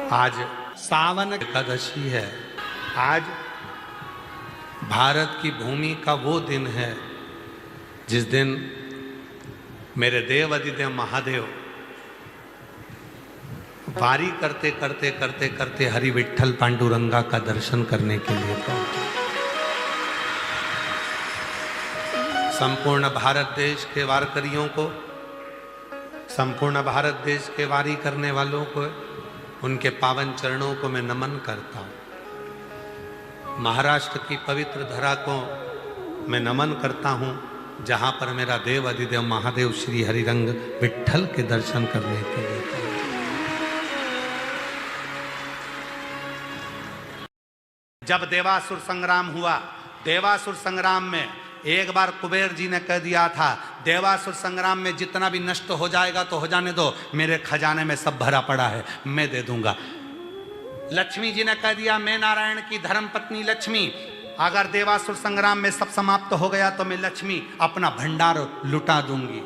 आज सावन एकादशी है। आज भारत की भूमि का वो दिन है जिस दिन मेरे देव अधिदेव महादेव वारी करते करते करते करते हरि विठ्ठल पांडुरंगा का दर्शन करने के लिए पहुंचे। संपूर्ण भारत देश के वारकरियों को, संपूर्ण भारत देश के वारी करने वालों को, उनके पावन चरणों को मैं नमन करता हूँ। महाराष्ट्र की पवित्र धरा को मैं नमन करता हूँ, जहाँ पर मेरा देव अधिदेव महादेव श्री हरिरंग विठ्ठल के दर्शन करने के लिए पहुंचे। जब देवासुर संग्राम हुआ, देवासुर संग्राम में एक बार कुबेर जी ने कह दिया था, देवासुर संग्राम में जितना भी नष्ट हो जाएगा तो हो जाने दो, मेरे खजाने में सब भरा पड़ा है, मैं दे दूंगा। लक्ष्मी जी ने कह दिया, मैं नारायण की धर्म पत्नी लक्ष्मी, अगर देवासुर संग्राम में सब समाप्त हो गया तो मैं लक्ष्मी अपना भंडार लुटा दूंगी।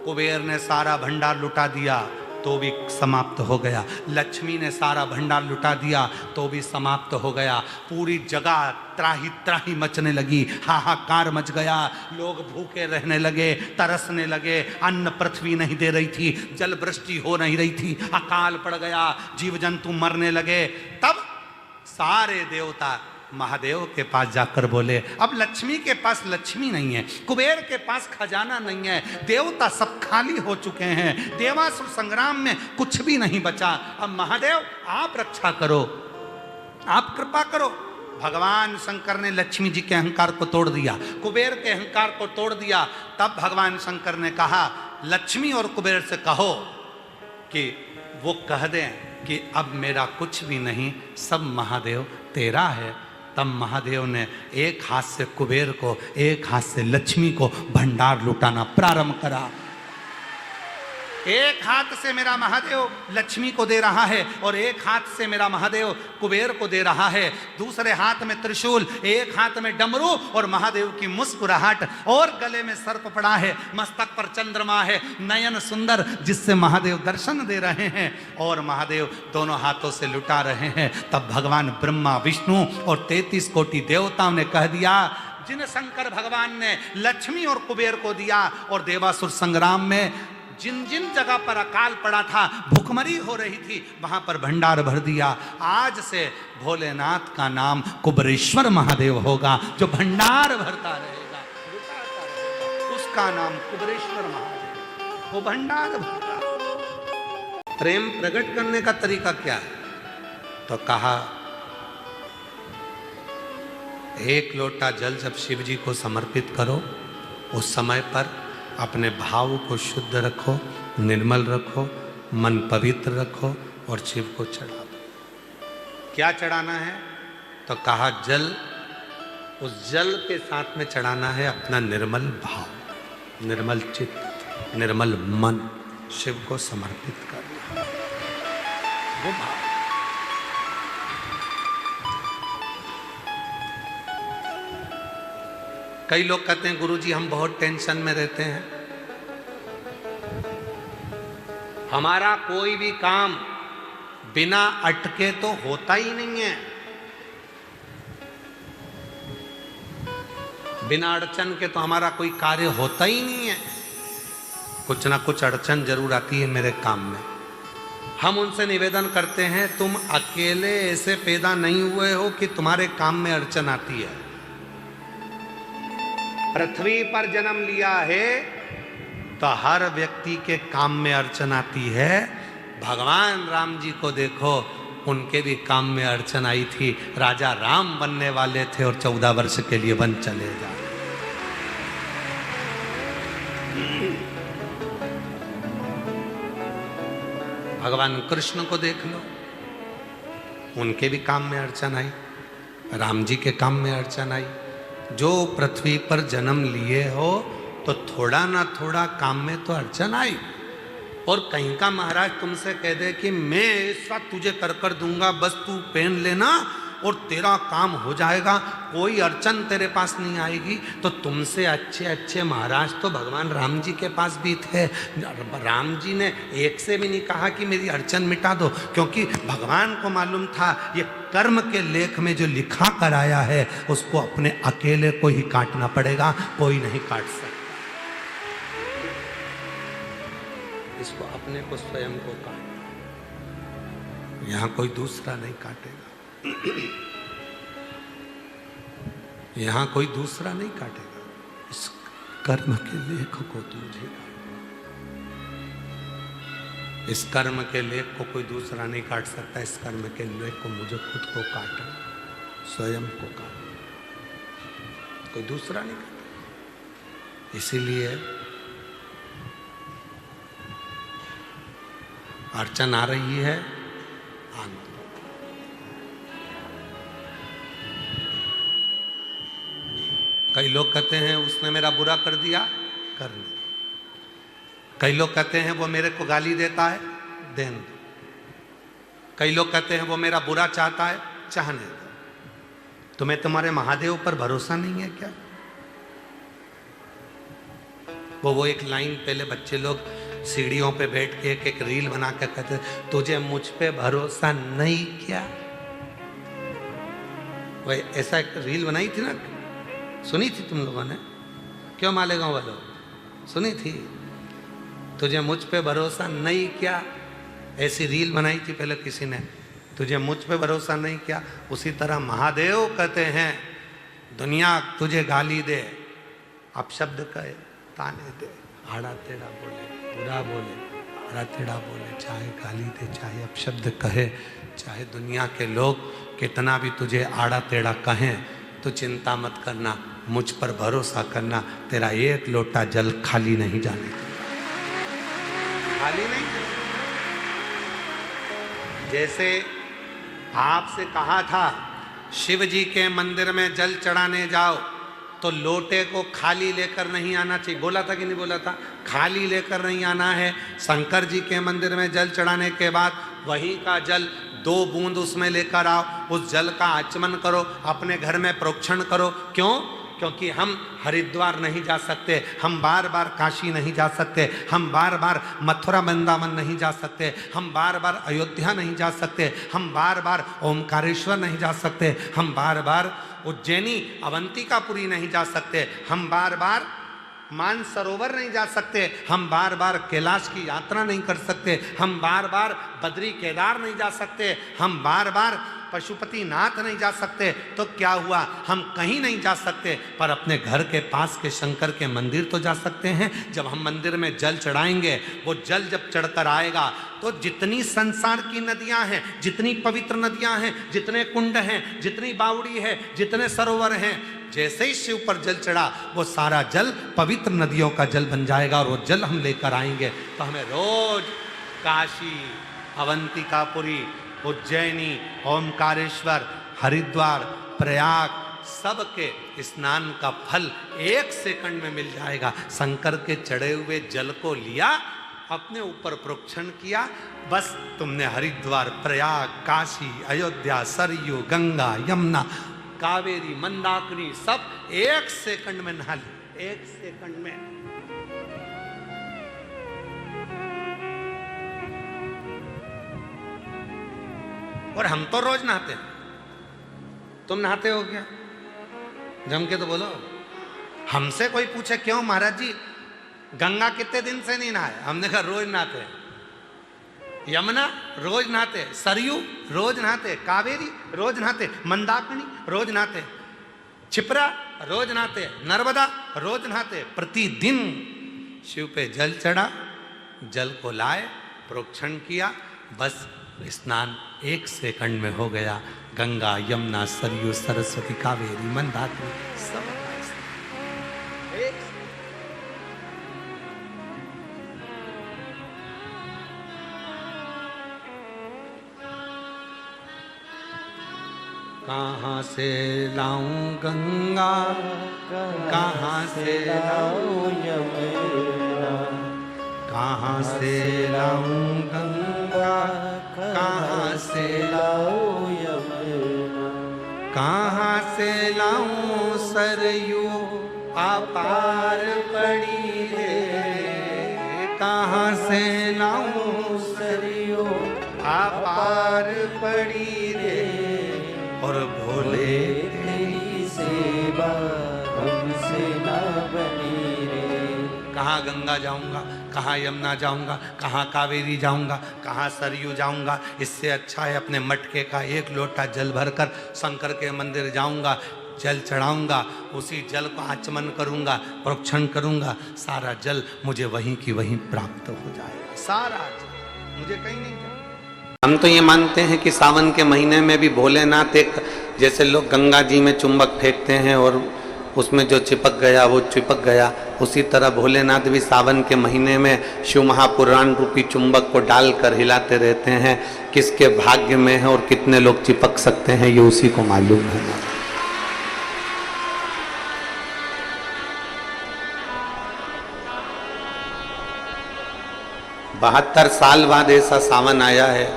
कुबेर ने सारा भंडार लुटा दिया तो भी समाप्त हो गया। लक्ष्मी ने सारा भंडार लुटा दिया तो भी समाप्त हो गया। पूरी जगह त्राही त्राही मचने लगी, हाहाकार मच गया। लोग भूखे रहने लगे, तरसने लगे, अन्न पृथ्वी नहीं दे रही थी, जल वृष्टि हो नहीं रही थी, अकाल पड़ गया, जीव जंतु मरने लगे। तब सारे देवता महादेव के पास जाकर बोले, अब लक्ष्मी के पास लक्ष्मी नहीं है, कुबेर के पास खजाना नहीं है, देवता सब खाली हो चुके हैं, देवासुर संग्राम में कुछ भी नहीं बचा, अब महादेव आप रक्षा करो, आप कृपा करो। भगवान शंकर ने लक्ष्मी जी के अहंकार को तोड़ दिया, कुबेर के अहंकार को तोड़ दिया। तब भगवान शंकर ने कहा, लक्ष्मी और कुबेर से कहो कि वो कह दें कि अब मेरा कुछ भी नहीं, सब महादेव तेरा है। तब महादेव ने एक हाथ से कुबेर को, एक हाथ से लक्ष्मी को भंडार लुटाना प्रारंभ करा। एक हाथ से मेरा महादेव लक्ष्मी को दे रहा है और एक हाथ से मेरा महादेव कुबेर को दे रहा है। दूसरे हाथ में त्रिशूल, एक हाथ में डमरू और महादेव की मुस्कुराहट, और गले में सर्प पड़ा है, मस्तक पर चंद्रमा है, नयन सुंदर जिससे महादेव दर्शन दे रहे हैं और महादेव दोनों हाथों से लुटा रहे हैं। तब भगवान ब्रह्मा, विष्णु और 33 कोटि देवताओं ने कह दिया, जिन शंकर भगवान ने लक्ष्मी और कुबेर को दिया और देवासुर संग्राम में जिन जिन जगह पर अकाल पड़ा था, भूखमरी हो रही थी, वहां पर भंडार भर दिया। आज से भोलेनाथ का नाम कुबेरेश्वर महादेव होगा, जो भंडार भरता रहेगा, लुटाता रहेगा, उसका नाम कुबेरेश्वर महादेव, वो भंडार भरता। प्रेम प्रकट करने का तरीका क्या है? तो कहा, एक लोटा जल जब शिव जी को समर्पित करो, उस समय पर अपने भाव को शुद्ध रखो, निर्मल रखो, मन पवित्र रखो और शिव को चढ़ा दो। क्या चढ़ाना है? तो कहा, जल, उस जल के साथ में चढ़ाना है अपना निर्मल भाव, निर्मल चित्त, निर्मल मन, शिव को समर्पित करना, वो भाव। कई लोग कहते हैं, गुरुजी हम बहुत टेंशन में रहते हैं, हमारा कोई भी काम बिना अटके तो होता ही नहीं है, बिना अड़चन के तो हमारा कोई कार्य होता ही नहीं है, कुछ ना कुछ अड़चन जरूर आती है मेरे काम में। हम उनसे निवेदन करते हैं, तुम अकेले ऐसे पैदा नहीं हुए हो कि तुम्हारे काम में अड़चन आती है। पृथ्वी पर जन्म लिया है तो हर व्यक्ति के काम में अड़चन आती है। भगवान राम जी को देखो, उनके भी काम में अड़चन आई थी। राजा राम बनने वाले थे और 14 वर्ष के लिए वन चले जाए। भगवान कृष्ण को देख लो, उनके भी काम में अड़चन आई, राम जी के काम में अड़चन आई। जो पृथ्वी पर जन्म लिए हो तो थोड़ा ना थोड़ा काम में तो अड़चन आई। और कहीं का महाराज तुमसे कह दे कि मैं ऐसा तुझे कर दूंगा, बस तू पेन लेना, और तेरा काम हो जाएगा, कोई अड़चन तेरे पास नहीं आएगी। तो तुमसे अच्छे अच्छे महाराज तो भगवान राम जी के पास भी थे। राम जी ने एक से भी नहीं कहा कि मेरी अड़चन मिटा दो, क्योंकि भगवान को मालूम था ये कर्म के लेख में जो लिखा कराया है उसको अपने अकेले को ही काटना पड़ेगा, कोई नहीं काट सकता। इसको अपने को स्वयं को काटना, यहां कोई दूसरा नहीं काटेगा, यहां कोई दूसरा नहीं काटेगा। इस कर्म के लेख को तुझे काटना, इस कर्म के लेख को कोई दूसरा नहीं काट सकता। इस कर्म के लेख को मुझे खुद को काटना, स्वयं को काटना, कोई दूसरा नहीं काटेगा। इसीलिए अड़चन आ रही है, आनंद। कई लोग कहते हैं उसने मेरा बुरा कर दिया, करने। कई लोग कहते हैं वो मेरे को गाली देता है, देने दो। कई लोग कहते हैं वो मेरा बुरा चाहता है, चाहने दो। तुम्हें तुम्हारे महादेव पर भरोसा नहीं है क्या? वो एक लाइन पहले बच्चे लोग सीढ़ियों पे बैठ के एक रील बना के कहते, तुझे मुझ पे भरोसा नहीं क्या? वही ऐसा एक रील बनाई थी ना, सुनी थी तुम लोगों ने? क्यों मालेगांव वालों, सुनी थी? तुझे मुझ पे भरोसा नहीं क्या, ऐसी रील बनाई थी पहले किसी ने, तुझे मुझ पे भरोसा नहीं क्या। उसी तरह महादेव कहते हैं दुनिया तुझे गाली दे, अपशब्द कहे, ताने दे, आड़ा टेढ़ा बोले, बुरा बोले, आड़ा टेढ़ा बोले, चाहे गाली दे, चाहे अपशब्द कहे, चाहे दुनिया के लोग कितना भी तुझे आड़ा टेढ़ा कहें, तो चिंता मत करना, मुझ पर भरोसा करना, तेरा एक लोटा जल खाली नहीं जाने, खाली नहीं। जैसे आपसे कहा था शिव जी के मंदिर में जल चढ़ाने जाओ तो लोटे को खाली लेकर नहीं आना चाहिए, बोला था कि नहीं बोला था? खाली लेकर नहीं आना है। शंकर जी के मंदिर में जल चढ़ाने के बाद वहीं का जल 2 बूंद उसमें लेकर आओ, उस जल का आचमन करो, अपने घर में प्रोक्षण करो। क्यों? क्योंकि हम हरिद्वार नहीं जा सकते, हम बार बार काशी नहीं जा सकते, हम बार बार मथुरा वृंदावन नहीं जा सकते, हम बार बार अयोध्या नहीं जा सकते, हम बार बार ओमकारेश्वर नहीं जा सकते, हम बार बार उज्जैनी अवंतिकापुरी नहीं जा सकते, हम बार बार मानसरोवर नहीं जा सकते, हम बार बार कैलाश की यात्रा नहीं कर सकते, हम बार बार बद्री केदार नहीं जा सकते, हम बार बार पशुपतिनाथ नहीं जा सकते। तो क्या हुआ? हम कहीं नहीं जा सकते, पर अपने घर के पास के शंकर के मंदिर तो जा सकते हैं। जब हम मंदिर में जल चढ़ाएंगे, वो जल जब चढ़कर आएगा तो जितनी संसार की नदियां हैं, जितनी पवित्र नदियां हैं, जितने कुंड हैं, जितनी बावड़ी है, जितने सरोवर हैं, जैसे ही शिव पर जल चढ़ा वो सारा जल पवित्र नदियों का जल बन जाएगा और वो जल हम लेकर आएंगे। तो हमें रोज काशी, अवंतिकापुरी, उज्जैनी, ओमकारेश्वर, हरिद्वार, प्रयाग सबके स्नान का फल 1 सेकंड में मिल जाएगा। शंकर के चढ़े हुए जल को लिया, अपने ऊपर प्रोक्षण किया, बस तुमने हरिद्वार, प्रयाग, काशी, अयोध्या, सरयू, गंगा, यमुना, कावेरी, मंदाकिनी सब 1 सेकंड में नहा ली, 1 सेकंड में। और हम तो रोज नहाते हैं, तुम नहाते हो क्या? जम के तो बोलो। हमसे कोई पूछे क्यों महाराज जी गंगा कितने दिन से नहीं नहाए, हमने कहा रोज नहाते हैं। यमुना रोज नहाते, सरयू रोज नहाते, कावेरी रोज नहाते, मंदाकिनी रोज नहाते, छिपरा रोज नहाते, नर्मदा रोज नहाते। प्रतिदिन शिव पे जल चढ़ा, जल को लाए, प्रोक्षण किया, बस स्नान 1 सेकंड में हो गया। गंगा, यमुना, सरयू, सरस्वती, कावेरी, मंदाकिनी सब कहाँ से लाऊं गंगा, कहाँ से लाऊं यमुना, कहाँ से लाऊं गंगा, कहाँ से लाऊं यमुना। कहाँ से लाऊं सरयू अपार पड़ी रे, कहाँ से लाऊं सरयू अपार पड़ी रे, और भोले तेरी सेवा हमसे ना बनी रे। कहाँ गंगा जाऊंगा, कहाँ यमुना जाऊंगा, कहाँ कावेरी जाऊंगा, कहाँ सरयू जाऊंगा। इससे अच्छा है अपने मटके का एक लोटा जल भरकर शंकर के मंदिर जाऊंगा, जल चढ़ाऊंगा, उसी जल को आचमन करूंगा, प्रोक्षण करूंगा, सारा जल मुझे वहीं की वहीं प्राप्त हो जाएगा। सारा जल मुझे कहीं नहीं जाएगा। हम तो ये मानते हैं कि सावन के महीने में भी भोलेनाथ एक, जैसे लोग गंगा जी में चुंबक फेंकते हैं और उसमें जो चिपक गया वो चिपक गया, उसी तरह भोलेनाथ भी सावन के महीने में शिव महापुराण रूपी चुंबक को डालकर हिलाते रहते हैं। किसके भाग्य में है और कितने लोग चिपक सकते हैं ये उसी को मालूम है। 72 साल बाद ऐसा सावन आया है,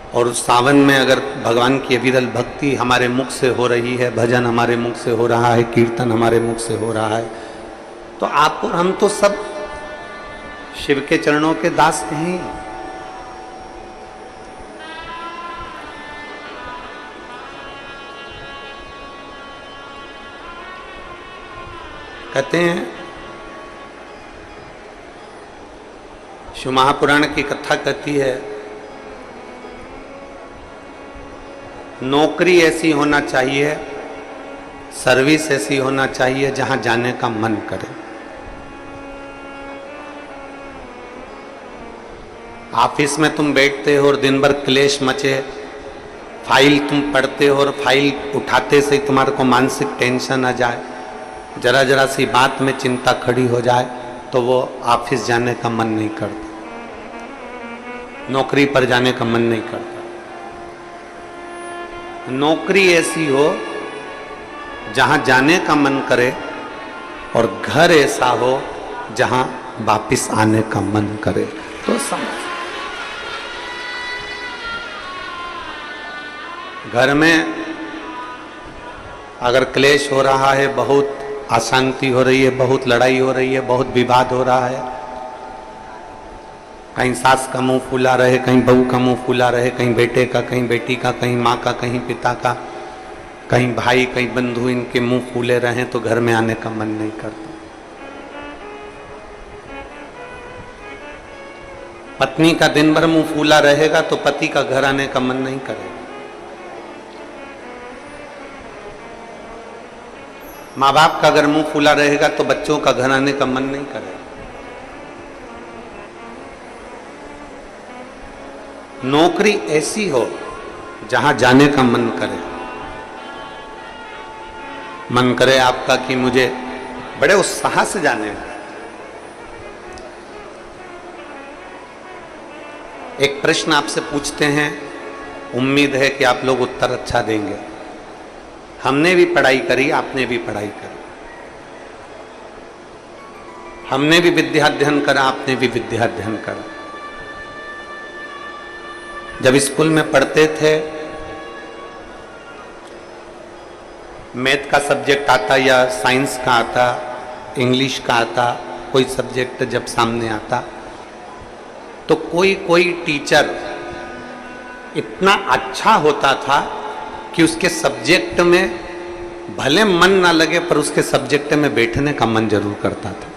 और उस सावन में अगर भगवान की अविरल भक्ति हमारे मुख से हो रही है, भजन हमारे मुख से हो रहा है, कीर्तन हमारे मुख से हो रहा है, तो आप और हम तो सब शिव के चरणों के दास हैं। कहते हैं, शिव महापुराण की कथा कहती है, नौकरी ऐसी होना चाहिए, सर्विस ऐसी होना चाहिए जहां जाने का मन करे। ऑफिस में तुम बैठते हो और दिन भर क्लेश मचे, फाइल तुम पढ़ते हो और फाइल उठाते से तुम्हारे को मानसिक टेंशन आ जाए, जरा जरा सी बात में चिंता खड़ी हो जाए, तो वो ऑफिस जाने का मन नहीं करता, नौकरी पर जाने का मन नहीं करता। नौकरी ऐसी हो जहां जाने का मन करे, और घर ऐसा हो जहां वापिस आने का मन करे। तो समझ, घर में अगर क्लेश हो रहा है, बहुत अशांति हो रही है, बहुत लड़ाई हो रही है, बहुत विवाद हो रहा है, कहीं सास का मुंह फूला रहे, कहीं बहू का मुंह फूला रहे, कहीं बेटे का, कहीं बेटी का, कहीं माँ का, कहीं पिता का, कहीं भाई, कहीं बंधु, इनके मुंह फूले रहे तो घर में आने का मन नहीं करता। पत्नी का दिन भर मुंह फूला रहेगा तो पति का घर आने का मन नहीं करेगा। माँ बाप का अगर मुंह फूला रहेगा तो बच्चों का घर आने का मन नहीं करेगा। नौकरी ऐसी हो जहां जाने का मन करे, मन करे आपका कि मुझे बड़े उत्साह से जाने हैं। एक प्रश्न आपसे पूछते हैं, उम्मीद है कि आप लोग उत्तर अच्छा देंगे। हमने भी पढ़ाई करी, आपने भी पढ़ाई करी, हमने भी विद्या अध्ययन करा, आपने भी विद्या अध्ययन करा। जब स्कूल में पढ़ते थे, मैथ का सब्जेक्ट आता या साइंस का आता, इंग्लिश का आता, कोई सब्जेक्ट जब सामने आता तो कोई कोई टीचर इतना अच्छा होता था कि उसके सब्जेक्ट में भले मन ना लगे पर उसके सब्जेक्ट में बैठने का मन जरूर करता था।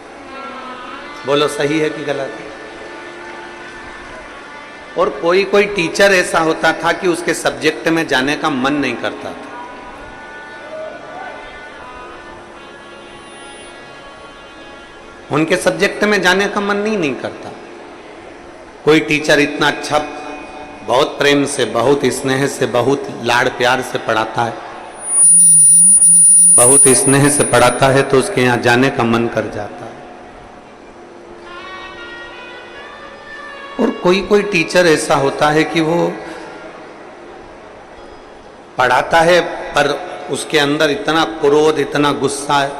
बोलो सही है कि गलत है? और कोई कोई टीचर ऐसा होता था कि उसके सब्जेक्ट में जाने का मन नहीं करता था। उनके सब्जेक्ट में जाने का मन नहीं करता। कोई टीचर इतना अच्छा, बहुत प्रेम से, बहुत स्नेह से, बहुत लाड़ प्यार से पढ़ाता है, बहुत स्नेह से पढ़ाता है तो उसके यहाँ जाने का मन कर जाता है। और कोई कोई टीचर ऐसा होता है कि वो पढ़ाता है पर उसके अंदर इतना क्रोध, इतना गुस्सा है,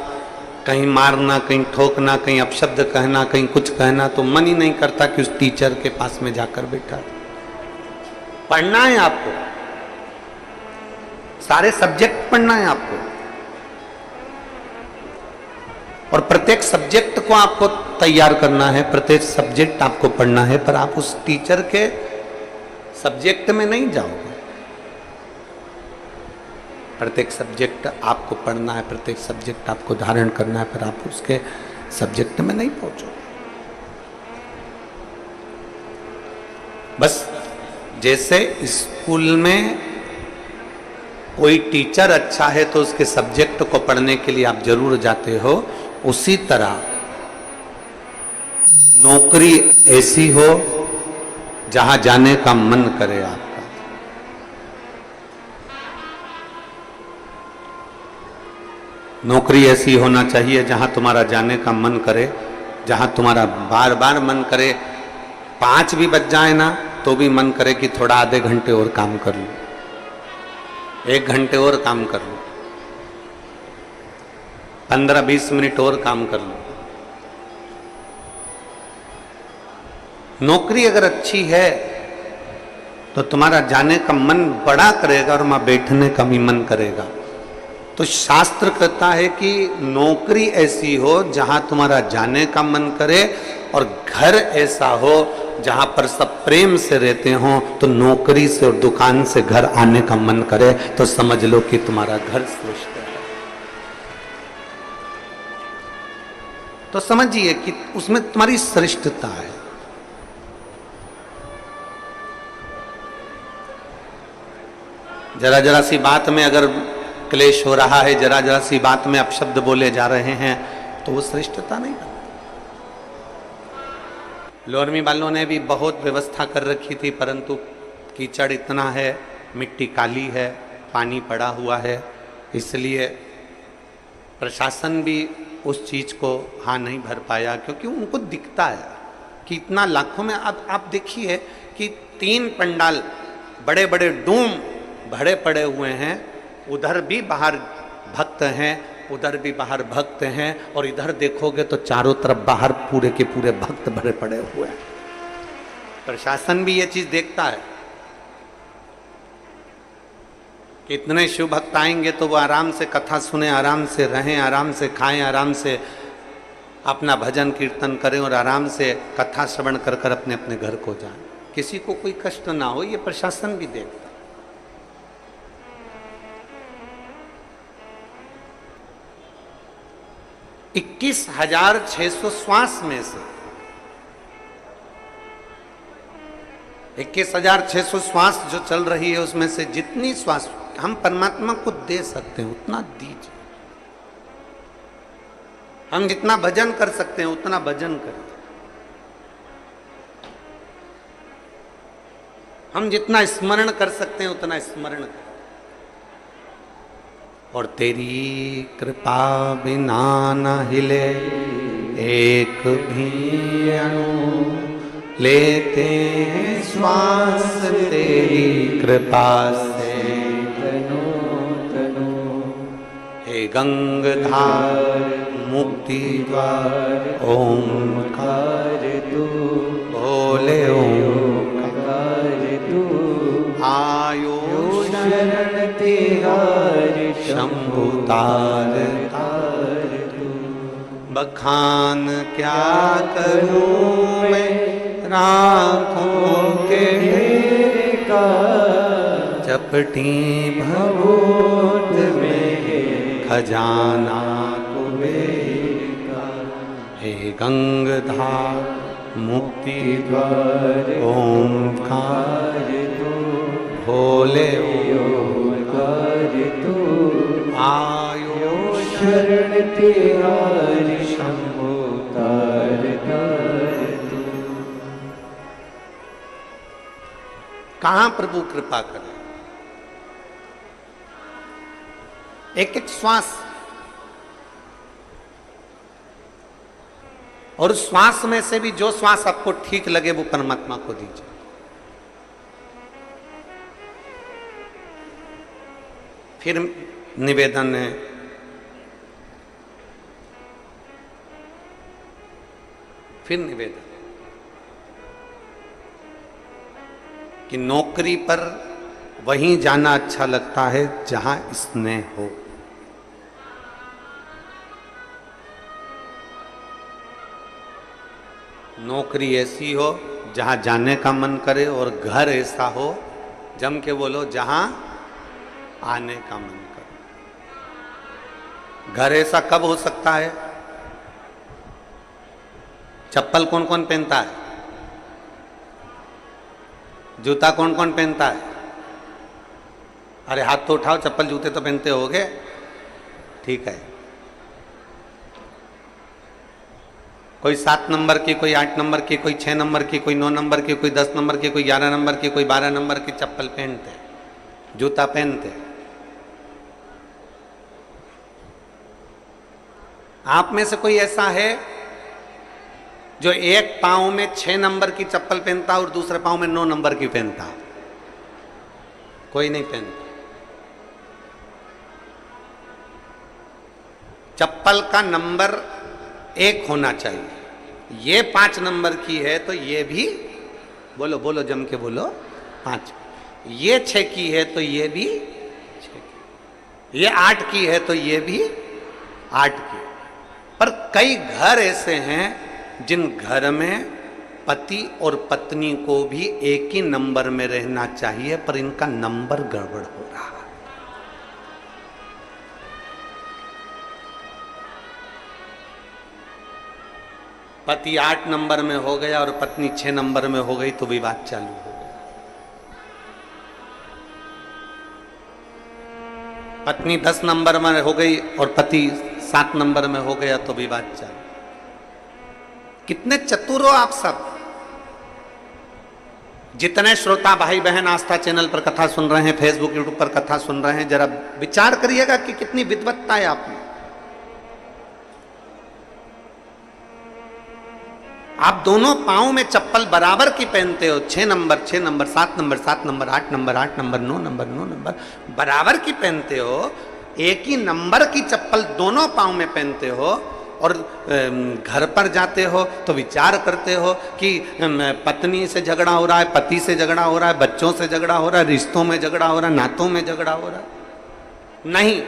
कहीं मारना, कहीं ठोकना, कहीं अपशब्द कहना, कहीं कुछ कहना, तो मन ही नहीं करता कि उस टीचर के पास में जाकर बैठा। पढ़ना है आपको, सारे सब्जेक्ट पढ़ना है आपको, और प्रत्येक सब्जेक्ट को आपको तैयार करना है, प्रत्येक सब्जेक्ट आपको पढ़ना है, पर आप उस टीचर के सब्जेक्ट में नहीं जाओगे। प्रत्येक सब्जेक्ट आपको पढ़ना है, प्रत्येक सब्जेक्ट आपको धारण करना है, पर आप उसके सब्जेक्ट में नहीं पहुंचोगे। बस जैसे स्कूल में कोई टीचर अच्छा है तो उसके सब्जेक्ट को पढ़ने के लिए आप जरूर जाते हो, उसी तरह नौकरी ऐसी हो जहां जाने का मन करे आपका। नौकरी ऐसी होना चाहिए जहां तुम्हारा जाने का मन करे, जहां तुम्हारा बार बार मन करे, 5 भी बज जाए ना तो भी मन करे कि थोड़ा आधे घंटे और काम कर लूं, 1 घंटे और काम कर लूं, 15-20 मिनट और काम कर लूं। नौकरी अगर अच्छी है तो तुम्हारा जाने का मन बड़ा करेगा और वहां बैठने का भी मन करेगा। तो शास्त्र कहता है कि नौकरी ऐसी हो जहां तुम्हारा जाने का मन करे, और घर ऐसा हो जहां पर सब प्रेम से रहते हो, तो नौकरी से और दुकान से घर आने का मन करे तो समझ लो कि तुम्हारा घर श्रेष्ठ है। तो समझिए कि उसमें तुम्हारी श्रेष्ठता है। जरा जरा सी बात में अगर क्लेश हो रहा है, जरा जरा सी बात में अपशब्द बोले जा रहे हैं, तो वो श्रेष्ठता नहीं बनती। लोरमी वालों ने भी बहुत व्यवस्था कर रखी थी, परंतु कीचड़ इतना है, मिट्टी काली है, पानी पड़ा हुआ है, इसलिए प्रशासन भी उस चीज को हाँ नहीं भर पाया, क्योंकि उनको दिखता है कि इतना लाखों में। अब आप देखिए कि 3 पंडाल बड़े बड़े डूम भरे पड़े हुए हैं, उधर भी बाहर भक्त हैं, उधर भी बाहर भक्त हैं, और इधर देखोगे तो चारों तरफ बाहर पूरे के पूरे भक्त भरे पड़े हुए हैं। प्रशासन भी ये चीज देखता है कि इतने शिव भक्त आएंगे तो वो आराम से कथा सुने, आराम से रहें, आराम से खाएं, आराम से अपना भजन कीर्तन करें और आराम से कथा श्रवण कर कर अपने अपने घर को जाएं, किसी को कोई कष्ट ना हो। ये प्रशासन भी देखता है। 21,600 श्वास में से 21,600 श्वास जो चल रही है, उसमें से जितनी श्वास हम परमात्मा को दे सकते हैं उतना दीजिए। हम जितना भजन कर सकते हैं उतना भजन करें, हम जितना स्मरण कर सकते हैं उतना स्मरण करें। और तेरी कृपा बिना न हिले एक भी अणु, लेते हैं श्वास तेरी कृपा से तनो तनो। हे गंगाधार मुक्ति द्वार ओंकार तू, बोले ओंकार तू। आयो शरण तिहार शंभु तार तार तू। बखान क्या करूं मैं राखों के ढेर का, चपटी भभूत में खजाना कुबेर का। हे गंगाधार मुक्ति द्वार ओंकार तू, भोले ओंकार तू। आयो शरण तिहार शंभु तार तार तू। कहां प्रभु कृपा करे। एक एक श्वास, और श्वास में से भी जो श्वास आपको ठीक लगे वो परमात्मा को दीजिए। फिर निवेदन है, फिर निवेदन कि नौकरी पर वहीं जाना अच्छा लगता है जहां स्नेह हो। नौकरी ऐसी हो जहां जाने का मन करे, और घर ऐसा हो, जम के बोलो, जहां आने का मन करे। घर ऐसा कब हो सकता है? चप्पल कौन कौन पहनता है? जूता कौन कौन पहनता है? अरे हाथ तो उठाओ, चप्पल जूते तो पहनते होगे, ठीक है। कोई 7 नंबर की, कोई 8 नंबर की, कोई 6 नंबर की, कोई 9 नंबर की, कोई 10 नंबर की, कोई 11 नंबर की, कोई 12 नंबर की चप्पल पहनते, जूता पहनते। आप में से कोई ऐसा है जो एक पांव में 6 नंबर की चप्पल पहनता और दूसरे पांव में 9 नंबर की पहनता? कोई नहीं पहनता। चप्पल का नंबर 1 होना चाहिए। ये 5 नंबर की है तो ये भी, बोलो बोलो जम के बोलो, 5। ये 6 की है तो ये भी 6 की। ये 8 की है तो ये भी 8 की। पर कई घर ऐसे हैं जिन घर में पति और पत्नी को भी एक ही नंबर में रहना चाहिए, पर इनका नंबर गड़बड़ हो रहा है। पति 8 नंबर में हो गया और पत्नी 6 नंबर में हो गई तो विवाद चालू हो गया। पत्नी 10 नंबर में हो गई और पति 7 नंबर में हो गया तो विवाद चालू। कितने चतुर हो आप सब। जितने श्रोता भाई बहन आस्था चैनल पर कथा सुन रहे हैं, फेसबुक यूट्यूब पर कथा सुन रहे हैं, जरा विचार करिएगा कि कितनी विद्वत्ता है आप में। आप दोनों पांव में चप्पल बराबर की पहनते हो, 6 number 6 number, 7 number 7 number, 8 number 8 number, 9 number 9 number बराबर की पहनते हो। एक ही नंबर की चप्पल दोनों पांव में पहनते हो और घर पर जाते हो तो विचार करते हो कि पत्नी से झगड़ा हो रहा है, पति से झगड़ा हो रहा है, बच्चों से झगड़ा हो रहा है, रिश्तों में झगड़ा हो रहा है, नातों में झगड़ा हो रहा है। नहीं,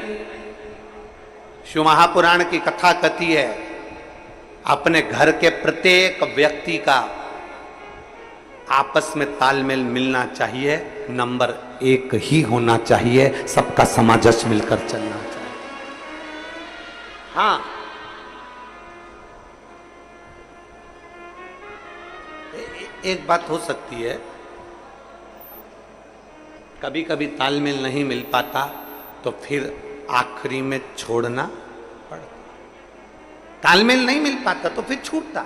शिव महापुराण की कथा कहती है अपने घर के प्रत्येक व्यक्ति का आपस में तालमेल मिलना चाहिए, नंबर 1 ही होना चाहिए, सबका सामंजस्य मिलकर चलना चाहिए। हाँ, एक बात हो सकती है, कभी कभी तालमेल नहीं मिल पाता तो फिर आखिरी में छोड़ना पड़ता। तालमेल नहीं मिल पाता तो फिर छूटता।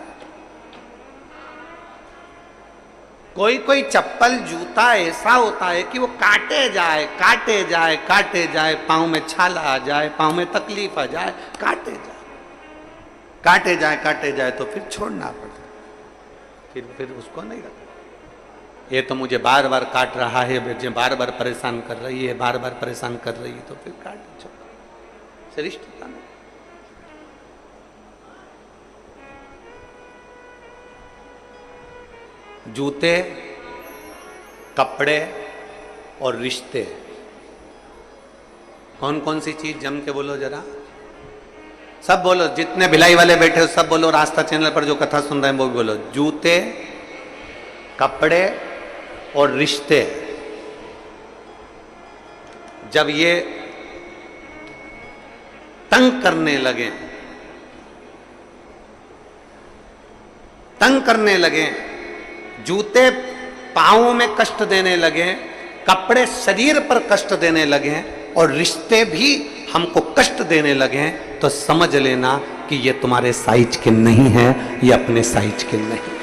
कोई कोई चप्पल जूता ऐसा होता है कि वो काटे जाए काटे जाए काटे जाए, पांव में छाला आ जाए, पांव में तकलीफ आ जाए, काटे जाए काटे जाए काटे जाए तो फिर छोड़ना पड़ता। फिर उसको नहीं रखना। ये तो मुझे बार बार काट रहा है, मुझे बार बार परेशान कर रही है, बार बार परेशान कर रही है, तो फिर काट छोड़ से रिश्ता नहीं। जूते, कपड़े और रिश्ते, कौन कौन सी चीज जम के बोलो जरा, सब बोलो। जितने भिलाई वाले बैठे हो सब बोलो, आस्था चैनल पर जो कथा सुन रहे हैं वो भी बोलो। जूते, कपड़े और रिश्ते, जब ये तंग करने लगे, तंग करने लगे, जूते पांवों में कष्ट देने लगे, कपड़े शरीर पर कष्ट देने लगे और रिश्ते भी हमको कष्ट देने लगे, तो समझ लेना कि ये तुम्हारे साइज के नहीं है, ये अपने साइज के नहीं।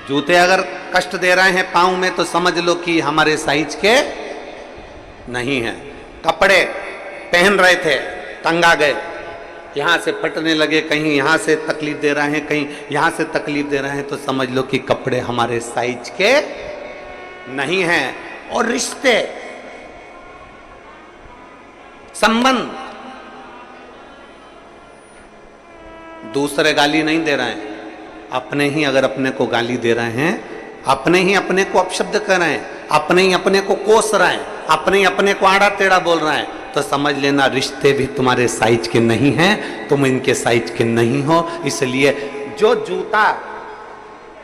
जूते अगर कष्ट दे रहे हैं पांव में तो समझ लो कि हमारे साइज के नहीं है। कपड़े पहन रहे थे, तंग आ गए, यहां से फटने लगे, कहीं यहां से तकलीफ दे रहे हैं, कहीं यहां से तकलीफ दे रहे हैं, तो समझ लो कि कपड़े हमारे साइज के नहीं हैं। और रिश्ते, संबंध, दूसरे गाली नहीं दे रहे हैं, अपने ही अगर अपने को गाली दे रहे हैं अपने ही अपने को अपशब्द कर रहे हैं, अपने ही अपने को कोस रहे हैं, अपने ही अपने को आड़ा टेढ़ा बोल रहे हैं, तो समझ लेना रिश्ते भी तुम्हारे साइज के नहीं हैं, तुम इनके साइज के नहीं हो। इसलिए जो जूता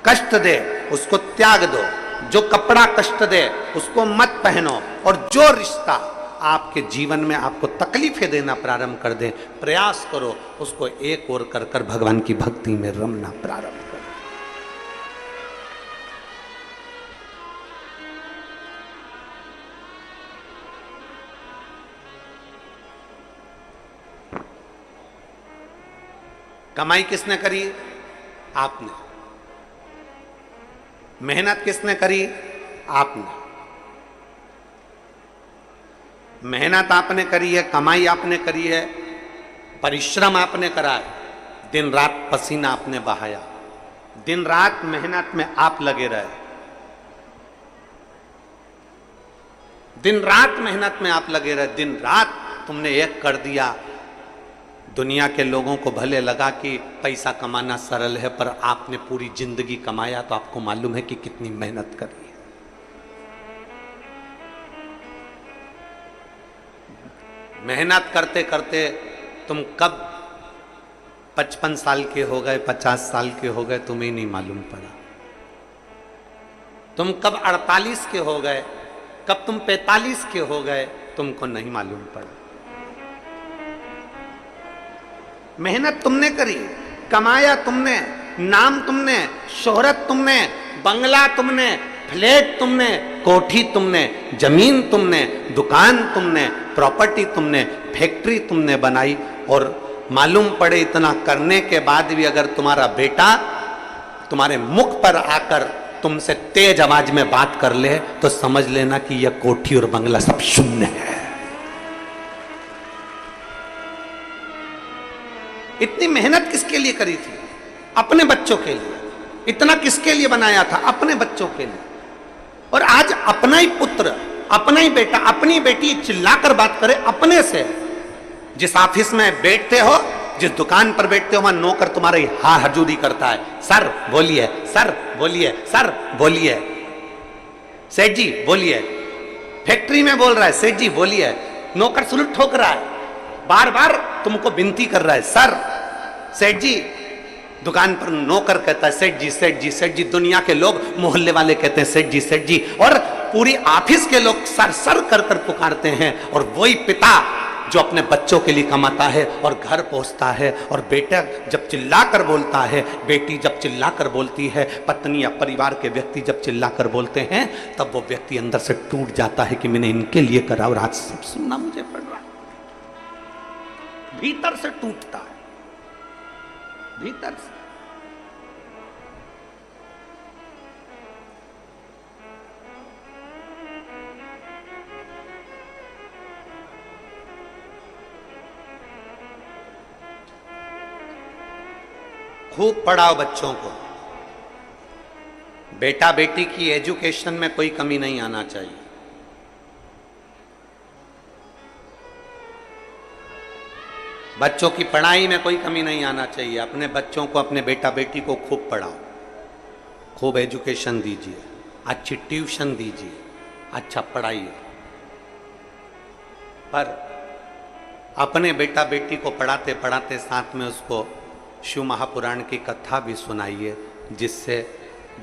कष्ट दे उसको त्याग दो, जो कपड़ा कष्ट दे उसको मत पहनो, और जो रिश्ता आपके जीवन में आपको तकलीफें देना प्रारंभ कर दे, प्रयास करो उसको एक ओर कर कर भगवान की भक्ति में रमना प्रारंभ करो। कमाई किसने करी? आपने। मेहनत किसने करी? आपने। मेहनत आपने करी है, कमाई आपने करी है, परिश्रम आपने करा है, दिन रात पसीना आपने बहाया, दिन रात मेहनत में आप लगे रहे, दिन रात मेहनत में आप लगे रहे, दिन रात तुमने एक कर दिया। दुनिया के लोगों को भले लगा कि पैसा कमाना सरल है, पर आपने पूरी जिंदगी कमाया तो आपको मालूम है कि कितनी मेहनत करी है। मेहनत करते करते तुम कब 55 साल के हो गए, 50 साल के हो गए, तुम्हें नहीं मालूम पड़ा। तुम कब 48 के हो गए, कब तुम 45 के हो गए, तुमको नहीं मालूम पड़ा। मेहनत तुमने करी, कमाया तुमने, नाम तुमने, शोहरत तुमने, बंगला तुमने, फ्लैट तुमने, कोठी तुमने, जमीन तुमने, दुकान तुमने, प्रॉपर्टी तुमने, फैक्ट्री तुमने बनाई। और मालूम पड़े इतना करने के बाद भी अगर तुम्हारा बेटा तुम्हारे मुख पर आकर तुमसे तेज आवाज में बात कर ले तो समझ लेना कि यह कोठी और बंगला सब शून्य है। इतनी मेहनत किसके लिए करी थी? अपने बच्चों के लिए। इतना किसके लिए बनाया था? अपने बच्चों के लिए। और आज अपना ही पुत्र, अपना ही बेटा, अपनी बेटी चिल्लाकर बात करे अपने से। जिस ऑफिस में बैठते हो, जिस दुकान पर बैठते हो, वहां नौकर तुम्हारी हाथ हजूरी करता है, सर बोलिए, सर बोलिए, सर बोलिए, सेठ जी बोलिए। फैक्ट्री में बोल रहा है, सेठ जी बोलिए। नौकर सुलट ठोक रहा है, बार बार तुमको विनती कर रहा है, सर, सेठ जी। दुकान पर नौकर कहता है सेठ जी, सेठ जी, सेठ जी। दुनिया के लोग, मोहल्ले वाले कहते हैं सेठ जी, सेठ जी। और पूरी ऑफिस के लोग सर सर कर कर पुकारते हैं। और वही पिता जो अपने बच्चों के लिए कमाता है और घर पहुंचता है, और बेटा जब चिल्लाकर बोलता है, बेटी जब चिल्लाकर बोलती है, पत्नी या परिवार के व्यक्ति जब चिल्लाकर बोलते हैं, तब वो व्यक्ति अंदर से टूट जाता है कि मैंने इनके लिए करा और आज सब सुनना मुझे पड़ रहा है। भीतर से टूटता है, भीतर से। खूब पढ़ाओ बच्चों को। बेटा बेटी की एजुकेशन में कोई कमी नहीं आना चाहिए। बच्चों की पढ़ाई में कोई कमी नहीं आना चाहिए। अपने बच्चों को, अपने बेटा बेटी को खूब पढ़ाओ, खूब एजुकेशन दीजिए, अच्छी ट्यूशन दीजिए, अच्छा पढ़ाइए। पर अपने बेटा बेटी को पढ़ाते पढ़ाते साथ में उसको शिव महापुराण की कथा भी सुनाइए, जिससे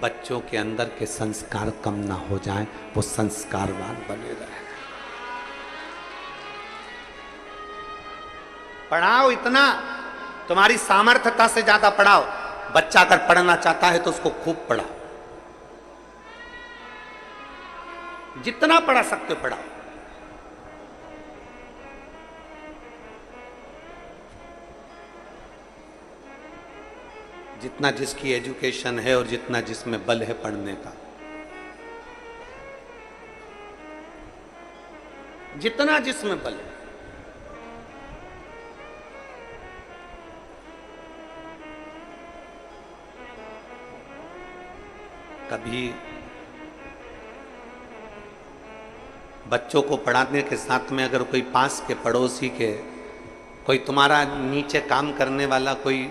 बच्चों के अंदर के संस्कार कम ना हो जाएं, वो संस्कारवान बने रहे। पढ़ाओ इतना, तुम्हारी सामर्थ्यता से ज्यादा पढ़ाओ। बच्चा अगर पढ़ना चाहता है तो उसको खूब पढ़ाओ, जितना पढ़ा सकते हो पढ़ाओ। जितना जिसकी एजुकेशन है और जितना जिसमें बल है पढ़ने का, जितना जिसमें बल है। कभी बच्चों को पढ़ाने के साथ में अगर कोई पास के पड़ोसी के, कोई तुम्हारा नीचे काम करने वाला कोई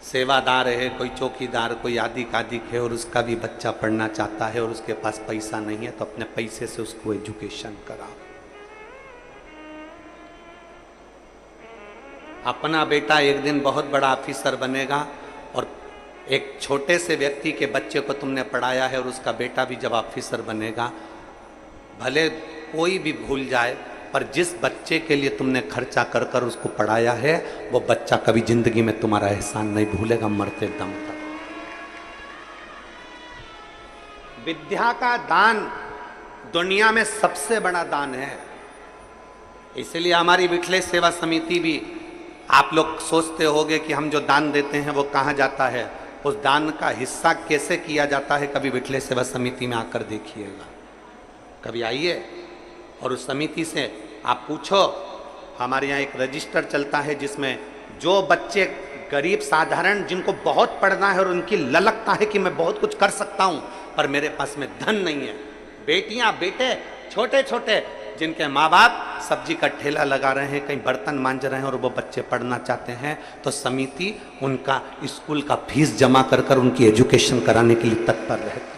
सेवादार है, कोई चौकीदार, कोई आदि कादिक है और उसका भी बच्चा पढ़ना चाहता है और उसके पास पैसा नहीं है, तो अपने पैसे से उसको एजुकेशन कराओ। अपना बेटा एक दिन बहुत बड़ा ऑफिसर बनेगा और एक छोटे से व्यक्ति के बच्चे को तुमने पढ़ाया है और उसका बेटा भी जब ऑफिसर बनेगा, भले कोई भी भूल जाए, पर जिस बच्चे के लिए तुमने खर्चा कर कर उसको पढ़ाया है, वो बच्चा कभी जिंदगी में तुम्हारा एहसान नहीं भूलेगा मरते दम तक। विद्या का दान दुनिया में सबसे बड़ा दान है। इसलिए हमारी विठलेश सेवा समिति भी, आप लोग सोचते होंगे कि हम जो दान देते हैं वो कहाँ जाता है, उस दान का हिस्सा कैसे किया जाता है, कभी विठलेश सेवा समिति में आकर देखिएगा। कभी आइए और उस समिति से आप पूछो। हमारे यहाँ एक रजिस्टर चलता है जिसमें जो बच्चे गरीब साधारण जिनको बहुत पढ़ना है और उनकी ललकता है कि मैं बहुत कुछ कर सकता हूँ पर मेरे पास में धन नहीं है, बेटियां बेटे छोटे छोटे जिनके माँ बाप सब्जी का ठेला लगा रहे हैं, कहीं बर्तन मांज रहे हैं और वो बच्चे पढ़ना चाहते हैं, तो समिति उनका स्कूल का फीस जमा कर कर उनकी एजुकेशन कराने के लिए तत्पर रहती है।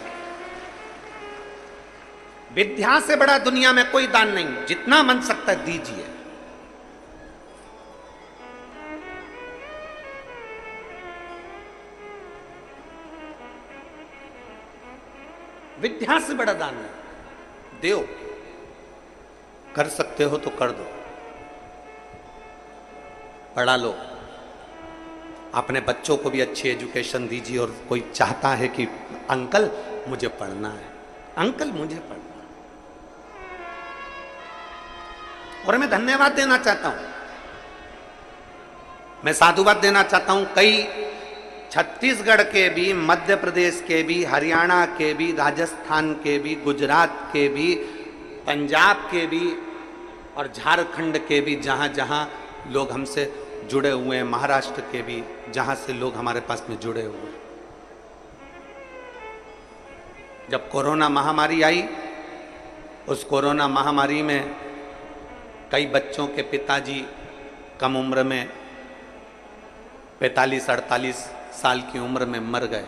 विद्या से बड़ा दुनिया में कोई दान नहीं, जितना मन सकता है दीजिए। विद्या से बड़ा दान है, देव कर सकते हो तो कर दो, पढ़ा लो, अपने बच्चों को भी अच्छी एजुकेशन दीजिए। और कोई चाहता है कि अंकल मुझे पढ़ना है, अंकल मुझे पढ़ना है, और मैं धन्यवाद देना चाहता हूं, मैं साधुवाद देना चाहता हूं। कई छत्तीसगढ़ के भी, मध्य प्रदेश के भी, हरियाणा के भी, राजस्थान के भी, गुजरात के भी, पंजाब के भी और झारखंड के भी, जहां जहां लोग हमसे जुड़े हुए हैं, महाराष्ट्र के भी, जहां से लोग हमारे पास में जुड़े हुए हैं। जब कोरोना महामारी आई, उस कोरोना महामारी में कई बच्चों के पिताजी कम उम्र में 45-48 साल की उम्र में मर गए।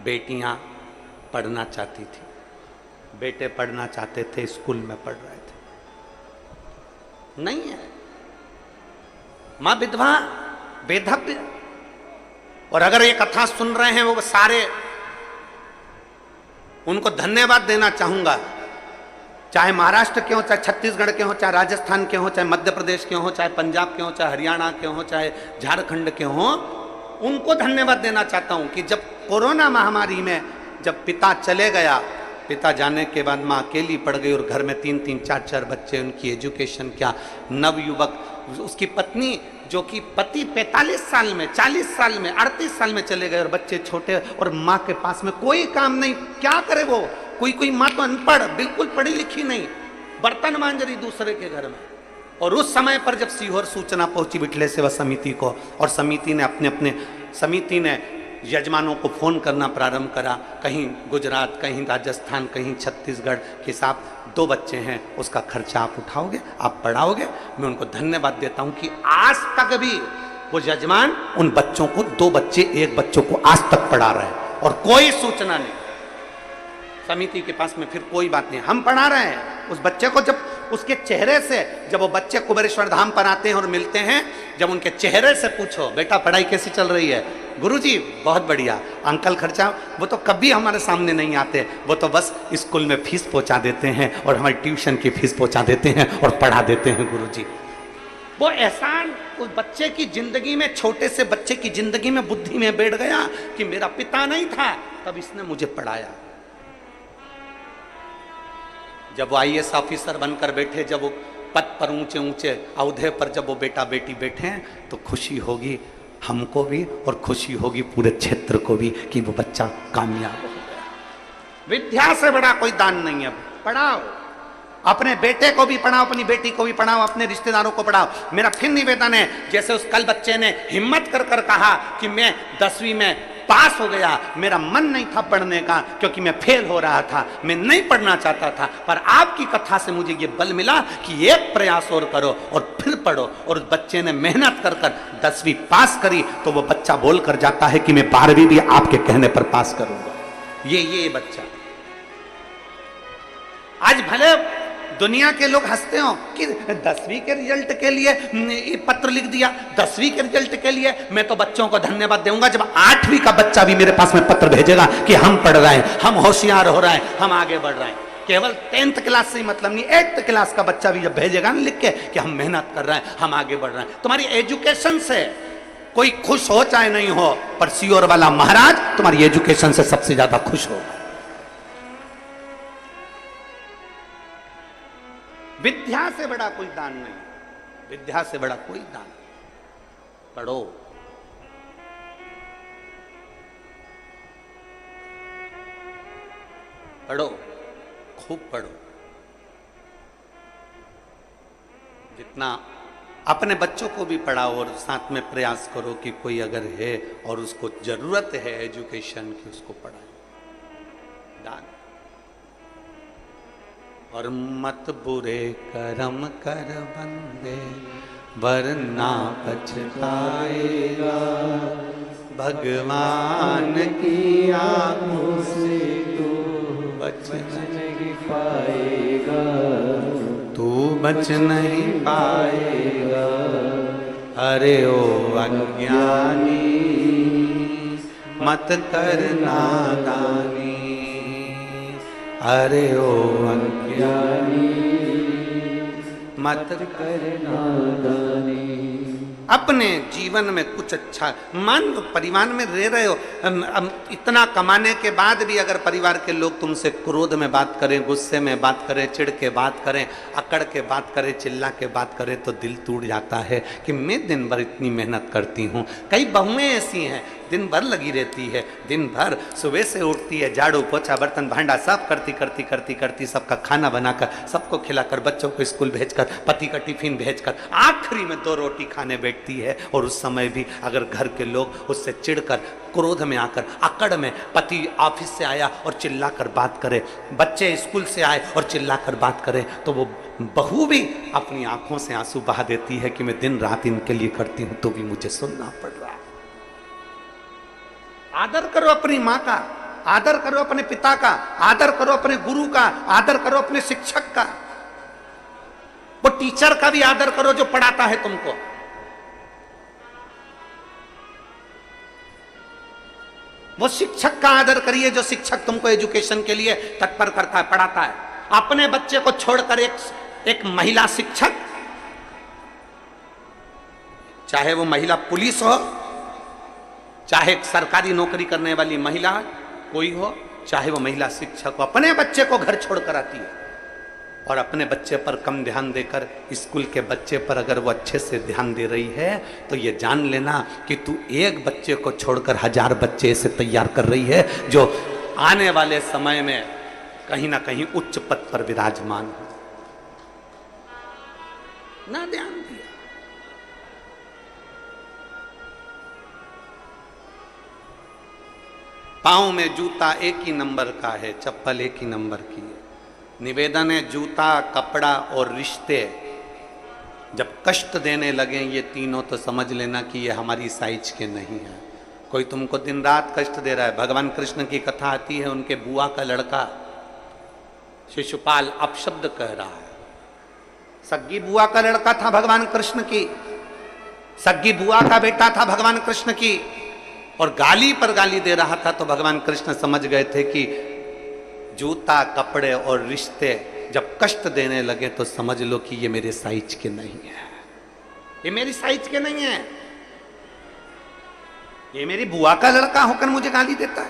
बेटियां पढ़ना चाहती थी, बेटे पढ़ना चाहते थे, स्कूल में पढ़ रहे थे, नहीं है। मां विधवा बेधव्य। और अगर ये कथा सुन रहे हैं वो सारे, उनको धन्यवाद देना चाहूंगा, चाहे महाराष्ट्र के हो, चाहे छत्तीसगढ़ के हो, चाहे राजस्थान के हो, चाहे मध्य प्रदेश के हो, चाहे पंजाब के हो, चाहे हरियाणा के हो, चाहे झारखंड के हो, उनको धन्यवाद देना चाहता हूं कि जब कोरोना महामारी में जब पिता चले गया, पिता जाने के बाद माँ अकेली पड़ गई और घर में 3-3, 4-4 बच्चे, उनकी एजुकेशन क्या। नवयुवक, उसकी पत्नी जो कि पति 45 साल में, 40 साल में, 38 साल में चले गए और बच्चे छोटे, और माँ के पास में कोई काम नहीं, क्या करे वो। कोई माँ तो अनपढ़, बिल्कुल पढ़ी लिखी नहीं, बर्तन मांज रही दूसरे के घर में। और उस समय पर जब सीहोर सूचना पहुंची विठलेश सेवा समिति को, और समिति ने यजमानों को फोन करना प्रारंभ करा, कहीं गुजरात, कहीं राजस्थान, कहीं छत्तीसगढ़, कि साहब 2 बच्चे हैं, उसका खर्चा आप उठाओगे, आप पढ़ाओगे। मैं उनको धन्यवाद देता हूं कि आज तक भी वो यजमान उन बच्चों को, 2 बच्चे, 1 बच्चों को आज तक पढ़ा रहे हैं और कोई सूचना नहीं। समिति के पास में फिर कोई बात नहीं, हम पढ़ा रहे हैं उस बच्चे को। जब उसके चेहरे से, जब वो बच्चे कुबेरेश्वर धाम पर आते हैं और मिलते हैं, जब उनके चेहरे से पूछो बेटा पढ़ाई कैसी चल रही है, गुरुजी बहुत बढ़िया, अंकल खर्चा, वो तो कभी हमारे सामने नहीं आते, वो तो बस स्कूल में फीस पहुंचा देते हैं और हमारी ट्यूशन की फीस पहुंचा देते हैं और पढ़ा देते हैं गुरुजी। वो एहसान उस बच्चे की जिंदगी में, छोटे से बच्चे की जिंदगी में, बुद्धि में बैठ गया कि मेरा पिता नहीं था तब इसने मुझे पढ़ाया। जब वो IAS ऑफिसर बनकर बैठे, जब वो पद पर ऊंचे ऊंचे औहदे पर जब वो बेटा बेटी बैठे हैं, तो खुशी होगी हमको भी और खुशी होगी पूरे क्षेत्र को भी कि वो बच्चा कामयाब हो गया। विद्या से बड़ा कोई दान नहीं है। पढ़ाओ, अपने बेटे को भी पढ़ाओ, अपनी बेटी को भी पढ़ाओ, अपने रिश्तेदारों को पढ़ाओ। मेरा फिर निवेदन है, जैसे उस कल बच्चे ने हिम्मत कर कर कहा कि मैं 10वीं में पास हो गया। मेरा मन नहीं था पढ़ने का क्योंकि मैं फेल हो रहा था, मैं नहीं पढ़ना चाहता था, पर आपकी कथा से मुझे ये बल मिला कि एक प्रयास और करो और फिर पढ़ो। और उस बच्चे ने मेहनत कर कर 10वीं पास करी तो वो बच्चा बोल कर जाता है कि मैं 12वीं भी आपके कहने पर पास करूंगा। ये बच्चा आज भले दुनिया के लोग हंसते हो कि 10वीं के रिजल्ट के लिए पत्र लिख दिया, 10वीं के रिजल्ट के लिए। मैं तो बच्चों को धन्यवाद दूंगा जब 8वीं का बच्चा भी मेरे पास में पत्र भेजेगा कि हम पढ़ रहे हैं, हम होशियार हो रहे हैं, हम आगे बढ़ रहे हैं। केवल 10th क्लास से ही मतलब नहीं, 8th क्लास का बच्चा भी जब भेजेगा ना लिख के कि हम मेहनत कर रहे हैं, हम आगे बढ़ रहे हैं। तुम्हारी एजुकेशन से कोई खुश हो चाहे नहीं हो, पर सियोर वाला महाराज तुम्हारी एजुकेशन से सबसे ज्यादा खुश होगा। विद्या से बड़ा कोई दान नहीं, विद्या से बड़ा कोई दान नहीं। पढ़ो, पढ़ो, खूब पढ़ो। जितना अपने बच्चों को भी पढ़ाओ और साथ में प्रयास करो कि कोई अगर है और उसको जरूरत है एजुकेशन की, उसको पढ़ाए। दान। और मत बुरे कर्म कर बंदे वरना पछताएगा, भगवान की आंखों से तू बच नहीं पाएगा, तू बच नहीं पाएगा। अरे ओ अज्ञानी मत कर नादानी, अरे ओ अज्ञानी मत कर नादानी। अपने जीवन में कुछ अच्छा मान लो, परिवार में रह रहे हो, इतना कमाने के बाद भी अगर परिवार के लोग तुमसे क्रोध में बात करें, गुस्से में बात करें, चिढ़ के बात करें, अकड़ के बात करें, चिल्ला के बात करें, तो दिल टूट जाता है कि मैं दिन भर इतनी मेहनत करती हूँ। कई बहुएं ऐसी हैं दिन भर लगी रहती है, दिन भर सुबह से उठती है, झाड़ू पोछा बर्तन भांडा सब करती सबका खाना बनाकर, सबको खिलाकर, बच्चों को स्कूल भेजकर, पति का टिफिन भेजकर, आखिरी में 2 रोटी खाने बैठती है। और उस समय भी अगर घर के लोग उससे चिढ़कर, क्रोध में आकर, अकड़ में, पति ऑफिस से आया और चिल्लाकर बात करे, बच्चे स्कूल से आए और चिल्लाकर बात करें, तो वो बहू भी अपनी आंखों से आंसू बहा देती है कि मैं दिन रात इनके लिए करती हूं तो भी मुझे सुनना पड़ रहा है। आदर करो अपनी माँ का, आदर करो अपने पिता का, आदर करो अपने गुरु का, आदर करो अपने शिक्षक का। वो टीचर का भी आदर करो जो पढ़ाता है तुमको। वो शिक्षक का आदर करिए जो शिक्षक तुमको एजुकेशन के लिए तत्पर करता है, पढ़ाता है। अपने बच्चे को छोड़कर एक महिला शिक्षक, चाहे वो महिला पुलिस हो, चाहे सरकारी नौकरी करने वाली महिला कोई हो, चाहे वो महिला शिक्षक हो, अपने बच्चे को घर छोड़कर आती है। और अपने बच्चे पर कम ध्यान देकर स्कूल के बच्चे पर अगर वो अच्छे से ध्यान दे रही है तो ये जान लेना कि तू एक बच्चे को छोड़कर 1000 बच्चे ऐसे तैयार कर रही है जो आने वाले समय में कहीं ना कहीं उच्च पद पर विराजमान हो। ना ध्यान दिया। पाँव में जूता एक ही नंबर का है, चप्पल एक ही नंबर की है। निवेदन है, जूता, कपड़ा और रिश्ते जब कष्ट देने लगे ये तीनों, तो समझ लेना कि ये हमारी साइज के नहीं है। कोई तुमको दिन रात कष्ट दे रहा है। भगवान कृष्ण की कथा आती है, उनके बुआ का लड़का शिशुपाल अपशब्द कह रहा है। सग्गी बुआ का लड़का था भगवान कृष्ण की, सग्गी बुआ का बेटा था भगवान कृष्ण की, और गाली पर गाली दे रहा था। तो भगवान कृष्ण समझ गए थे कि जूता, कपड़े और रिश्ते जब कष्ट देने लगे तो समझ लो कि ये मेरे साइज के नहीं है, ये मेरी साइज के नहीं है। ये मेरी बुआ का लड़का होकर मुझे गाली देता है,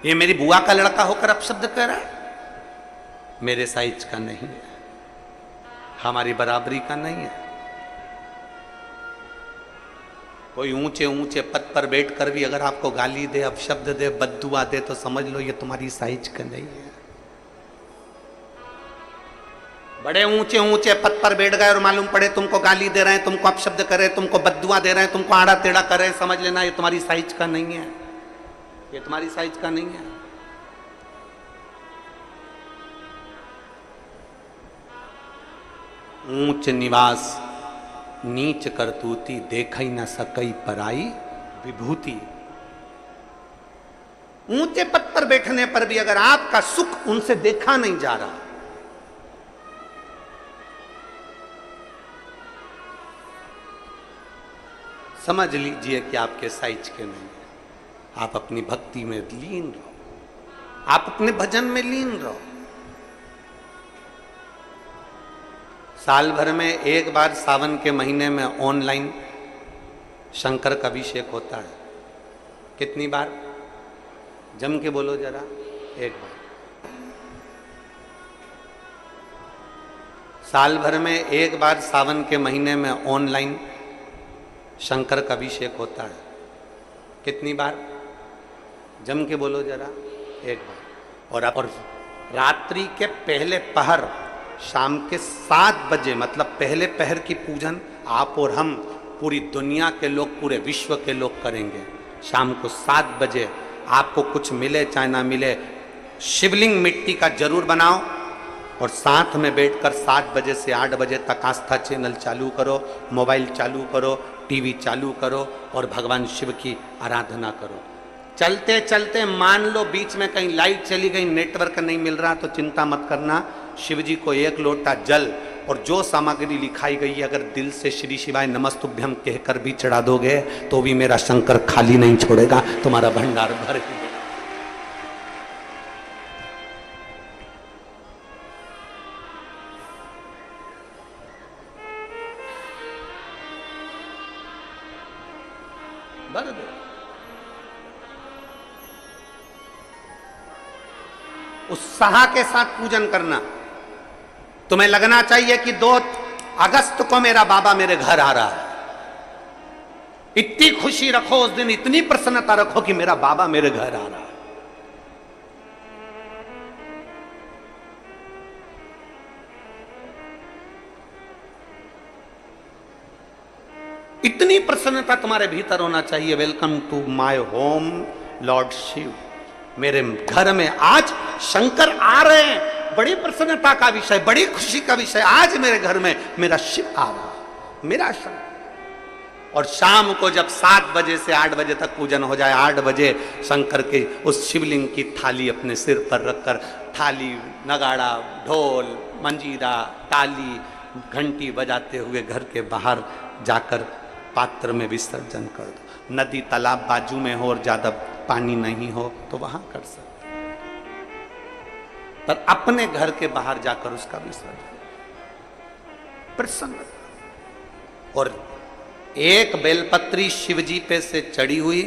ये मेरी बुआ का लड़का होकर अपशब्द कर रहा है, मेरे साइज का नहीं है, हमारी बराबरी का नहीं है। कोई ऊंचे ऊंचे पद पर बैठकर भी अगर आपको गाली दे, अपशब्द दे, बद्दुआ दे, तो समझ लो ये तुम्हारी साइज का नहीं है। बड़े ऊंचे ऊंचे पद पर बैठ गए और मालूम पड़े तुमको गाली दे रहे हैं, तुमको अपशब्द कर रहे हैं, तुमको बद्दुआ दे रहे हैं, तुमको आड़ा टेढ़ा कर रहे हैं, समझ लेना ये तुम्हारी साइज का नहीं है। ये तुम्हारी साइज का नहीं है। ऊंच निवास नीच करतूती, देखई न सकई पराई विभूति। ऊंचे पद पर बैठने पर भी अगर आपका सुख उनसे देखा नहीं जा रहा, समझ लीजिए कि आपके साइज के नहीं है। आप अपनी भक्ति में लीन रहो, आप अपने भजन में लीन रहो। साल भर में एक बार सावन के महीने में ऑनलाइन शंकर का अभिषेक होता है। कितनी बार? जम के बोलो जरा। एक बार। साल भर में एक बार सावन के महीने में ऑनलाइन शंकर का अभिषेक होता है। कितनी बार? जम के बोलो जरा। एक बार। और रात्रि के पहले पहर शाम के 7 बजे, मतलब पहले पहर की पूजन आप और हम, पूरी दुनिया के लोग, पूरे विश्व के लोग करेंगे। शाम को 7 बजे आपको कुछ मिले चाहे ना मिले, शिवलिंग मिट्टी का जरूर बनाओ और साथ में बैठकर 7 बजे से 8 बजे तक आस्था चैनल चालू करो, मोबाइल चालू करो, टीवी चालू करो और भगवान शिव की आराधना करो। चलते चलते मान लो बीच में कहीं लाइट चली गई, नेटवर्क नहीं मिल रहा, तो चिंता मत करना। शिव जी को 1 लोटा जल और जो सामग्री लिखाई गई है, अगर दिल से श्री शिवाय नमस्तुभ्यम कहकर भी चढ़ा दोगे तो भी मेरा शंकर खाली नहीं छोड़ेगा, तुम्हारा भंडार भर के। भर दो। उत्साह के साथ पूजन करना। तुम्हें लगना चाहिए कि 2 अगस्त को मेरा बाबा मेरे घर आ रहा है। इतनी खुशी रखो उस दिन, इतनी प्रसन्नता रखो कि मेरा बाबा मेरे घर आ रहा है। इतनी प्रसन्नता तुम्हारे भीतर होना चाहिए। Welcome to my home lord Shiva. मेरे घर में आज शंकर आ रहे हैं, बड़ी प्रसन्नता का विषय, बड़ी खुशी का विषय। आज मेरे घर में मेरा शिव आ रहा है, मेरा शंकर। और शाम को जब 7 बजे से 8 बजे तक पूजन हो जाए, 8 बजे शंकर के उस शिवलिंग की थाली अपने सिर पर रखकर, थाली, नगाड़ा, ढोल, मंजीरा, ताली, घंटी बजाते हुए घर के बाहर जाकर पात्र में विसर्जन कर दो। नदी तालाब बाजू में हो और ज्यादा पानी नहीं हो तो वहां कर सकते, पर अपने घर के बाहर जाकर उसका विसर्जन। प्रसन्न। और एक बेलपत्री शिवजी पे से चढ़ी हुई,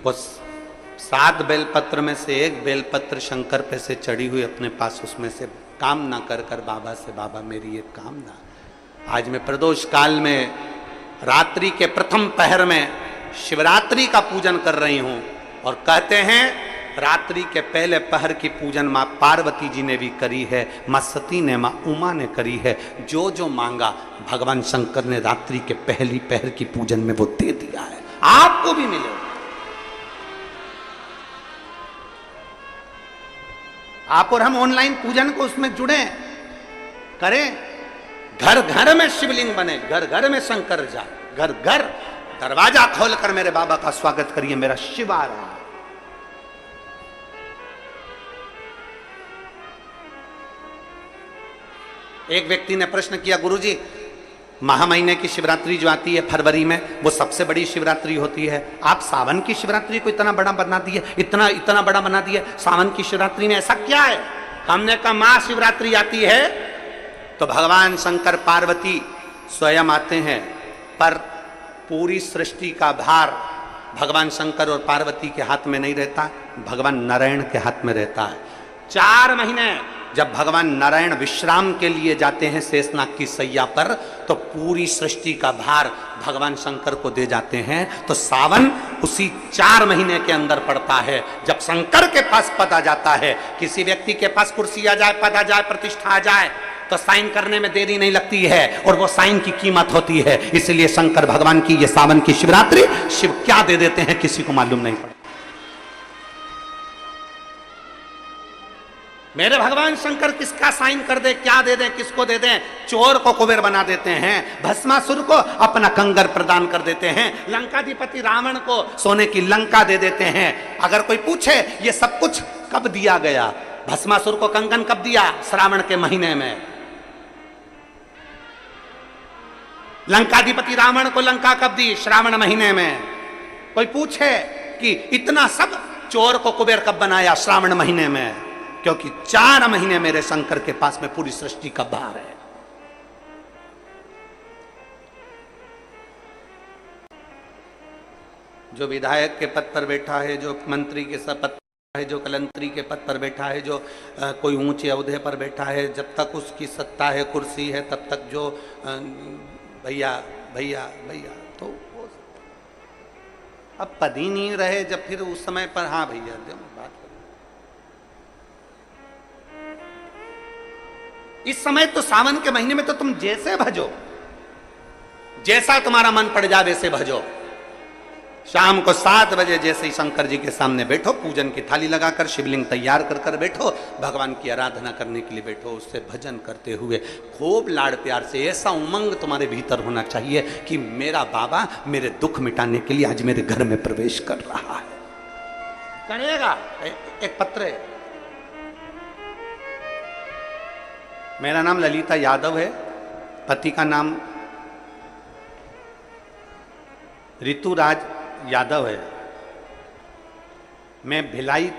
वो 7 बेलपत्र में से एक बेलपत्र शंकर पे से चढ़ी हुई अपने पास, उसमें से कामना कर कर बाबा से, बाबा मेरी ये कामना, आज मैं प्रदोष काल में रात्रि के प्रथम पहर में शिवरात्रि का पूजन कर रही हूं। और कहते हैं रात्रि के पहले पहर की पूजन मां पार्वती जी ने भी करी है, मां सती ने, मां उमा ने करी है। जो जो मांगा भगवान शंकर ने रात्रि के पहली पहर की पूजन में वो दे दिया है, आपको भी मिलेगा। आप और हम ऑनलाइन पूजन को उसमें जुड़े करें, घर घर में शिवलिंग बने, घर घर में शंकर जाए, घर घर दरवाजा खोलकर मेरे बाबा का स्वागत करिए, मेरा शिव आ रहा है। एक व्यक्ति ने प्रश्न किया, गुरुजी महा महीने की शिवरात्रि जो आती है फरवरी में, वो सबसे बड़ी शिवरात्रि होती है, आप सावन की शिवरात्रि को इतना बड़ा बना दिए, इतना बड़ा बना दिए, सावन की शिवरात्रि में ऐसा क्या है? हमने कहा महाशिवरात्रि आती है तो भगवान शंकर पार्वती स्वयं आते हैं, पर पूरी सृष्टि का भार भगवान शंकर और पार्वती के हाथ में नहीं रहता, भगवान नारायण के हाथ में रहता है। 4 महीने जब भगवान नारायण विश्राम के लिए जाते हैं शेषनाग की सैया पर, तो पूरी सृष्टि का भार भगवान शंकर को दे जाते हैं। तो सावन उसी 4 महीने के अंदर पड़ता है। जब शंकर के पास पद आ जाता है, किसी व्यक्ति के पास कुर्सी आ जाए, पद आ जाए, प्रतिष्ठा आ जाए, तो साइन करने में देरी नहीं लगती है, और वो साइन की कीमत होती है। इसलिए शंकर भगवान की ये सावन की शिवरात्रि शिव क्या दे देते हैं किसी को मालूम नहीं पड़ता। मेरे भगवान शंकर किसका साइन कर दे, क्या दे दें, किसको दे दें? चोर को कुबेर बना देते हैं, भस्मासुर को अपना कंगर प्रदान कर देते हैं, लंकाधिपति रावण को सोने की लंका दे देते हैं। अगर कोई पूछे ये सब कुछ कब दिया गया, भस्मासुर को कंगन कब दिया? श्रावण के महीने में। लंकाधिपति रावण को लंका कब दी? श्रावण महीने में। कोई पूछे कि इतना सब चोर को कुबेर कब बनाया? श्रावण महीने में। क्योंकि 4 महीने मेरे शंकर के पास में पूरी सृष्टि का भार है। जो विधायक के पद पर बैठा है, जो मंत्री के पद पर है, जो कलंतरी के पद पर बैठा है, जो कोई ऊंचे ओहदे पर बैठा है, जब तक उसकी सत्ता है, कुर्सी है, तब तक जो भैया भैया भैया, तो वो अब पद ही नहीं रहे, जब फिर उस समय पर हाँ भैया बात करो। इस समय तो सावन के महीने में तो तुम जैसे भजो, जैसा तुम्हारा मन पड़ जाए वैसे भजो। शाम को 7 बजे जैसे ही शंकर जी के सामने बैठो, पूजन की थाली लगाकर शिवलिंग तैयार कर कर बैठो, भगवान की आराधना करने के लिए बैठो, उससे भजन करते हुए खूब लाड़ प्यार से। ऐसा उमंग तुम्हारे भीतर होना चाहिए कि मेरा बाबा मेरे दुख मिटाने के लिए आज मेरे घर में प्रवेश कर रहा है। करेगा। एक पत्र है, मेरा नाम ललिता यादव है, पति का नाम ऋतुराज यादव है। मैं भिलाई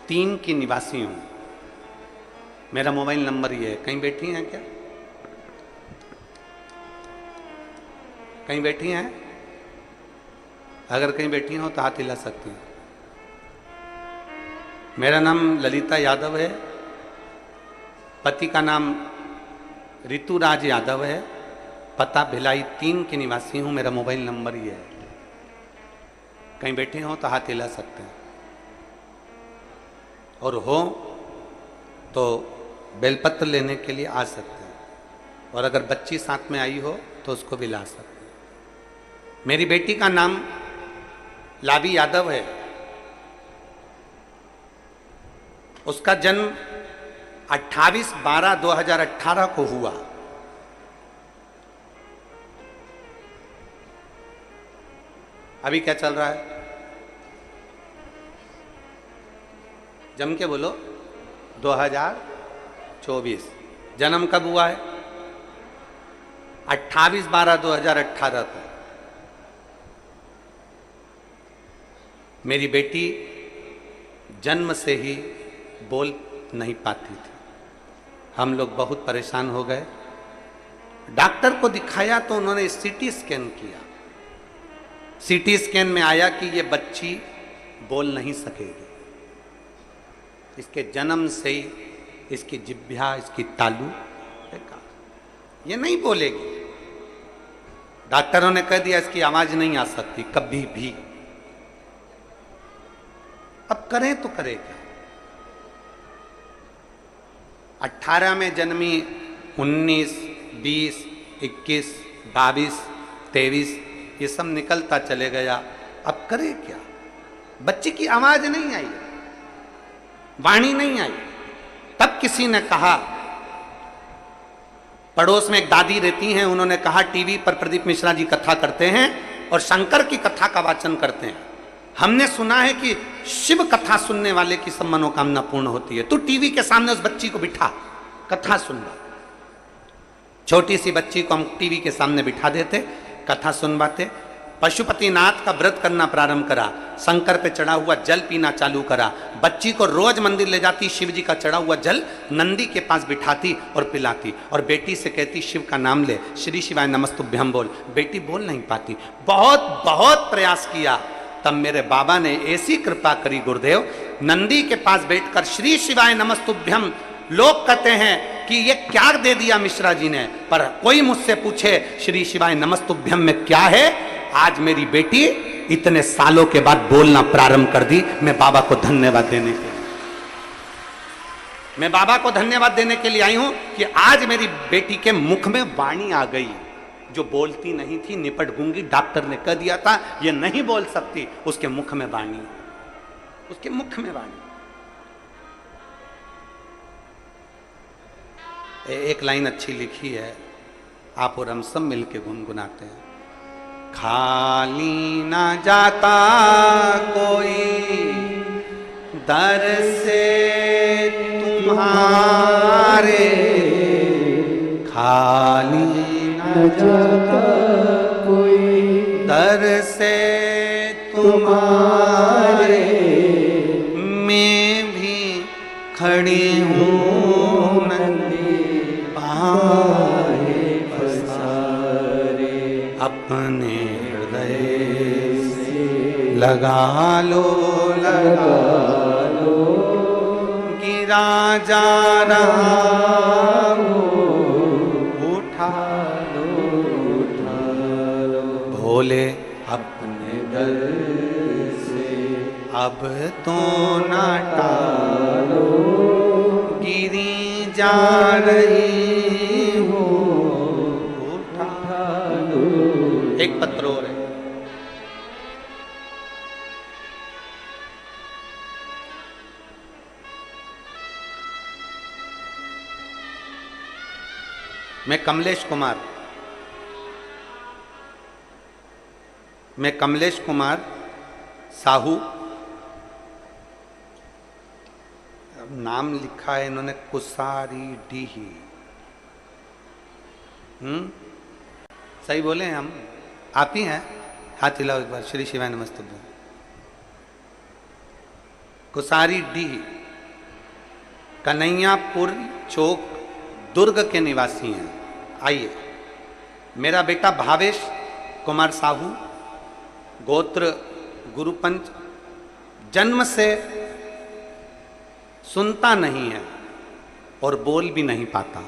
3 की निवासी हूं। मेरा मोबाइल नंबर ये है। कहीं बैठी हैं क्या? कहीं बैठी हैं? अगर कहीं बैठी हो तो हाथ हिला सकती हैं। मेरा नाम ललिता यादव है, पति का नाम ऋतुराज यादव है, पता भिलाई 3 की निवासी हूं। मेरा मोबाइल नंबर ये है। कहीं बैठे हो तो हाथ हिला सकते हैं, और हो तो बेलपत्र लेने के लिए आ सकते हैं, और अगर बच्ची साथ में आई हो तो उसको भी ला सकते हैं। मेरी बेटी का नाम लाभी यादव है। उसका जन्म 28/12/2018 को हुआ। अभी क्या चल रहा है? जम के बोलो। 2024। जन्म कब हुआ है? 28/12/2018 को। मेरी बेटी जन्म से ही बोल नहीं पाती थी। हम लोग बहुत परेशान हो गए। डॉक्टर को दिखाया तो उन्होंने सीटी स्कैन किया। सीटी स्कैन में आया कि ये बच्ची बोल नहीं सकेगी। इसके जन्म से ही इसकी जिह्वा, इसकी तालू बेकार, ये नहीं बोलेगी। डॉक्टरों ने कह दिया इसकी आवाज नहीं आ सकती कभी भी। अब करें तो करें क्या? 18 में जन्मी, 19, 20, 21, 22, 23 ये सब निकलता चले गया। अब करे क्या? बच्चे की आवाज नहीं आई, वाणी नहीं आई। तब किसी ने कहा, पड़ोस में एक दादी रहती हैं, उन्होंने कहा टीवी पर प्रदीप मिश्रा जी कथा करते हैं और शंकर की कथा का वाचन करते हैं। हमने सुना है कि शिव कथा सुनने वाले की सब मनोकामना पूर्ण होती है। तू टीवी के सामने उस बच्ची को बिठा, कथा सुनवा। छोटी सी बच्ची को हम टीवी के सामने बिठा देते, कथा सुनवाते। पशुपतिनाथ का व्रत करना प्रारंभ करा, शंकर पे चढ़ा हुआ जल पीना चालू करा। बच्ची को रोज मंदिर ले जाती, शिव जी का चढ़ा हुआ जल नंदी के पास बिठाती और पिलाती, और बेटी से कहती शिव का नाम ले, श्री शिवाय नमस्तुभ्यम बोल। बेटी बोल नहीं पाती। बहुत बहुत प्रयास किया, तब मेरे बाबा ने ऐसी कृपा करी गुरुदेव, नंदी के पास बैठकर श्री शिवाय नमस्तुभ्यम। लोग कहते हैं कि ये क्या दे दिया मिश्रा जी ने, पर कोई मुझसे पूछे श्री शिवाय नमस्तुभ्यम में क्या है, आज मेरी बेटी इतने सालों के बाद बोलना प्रारंभ कर दी। मैं बाबा को धन्यवाद देने के लिए, मैं बाबा को धन्यवाद देने के लिए आई हूं कि आज मेरी बेटी के मुख में वाणी आ गई। जो बोलती नहीं थी, निपट गूंगी, डॉक्टर ने कह दिया था ये नहीं बोल सकती, उसके मुख में वाणी, उसके मुख में वाणी। एक लाइन अच्छी लिखी है, आप और हम सब मिलके गुनगुनाते हैं। खाली ना जाता कोई दर से तुम्हारे, खाली ना जाता कोई दर से तुम्हारे, मैं भी खड़ी हूँ नंदी पाए पसारे, अपने हृदय से लगा लो गिरा जा रहा उठा लो भोले अपने दर से, अब तो ना टालो गिरी जा रही हो, उठा लो। एक पत्र और है। मैं कमलेश कुमार साहू, नाम लिखा है इन्होंने कुसारी डीही। सही बोले हैं हम? आप ही हैं? हाथ हिलाओ एक बार। श्री शिवाय नमस्तुभ्यं। कुसारी डीही, कन्हैयापुर चौक, दुर्ग के निवासी हैं। आइए। मेरा बेटा भावेश कुमार साहू, गोत्र गुरुपंच, जन्म से सुनता नहीं है और बोल भी नहीं पाता।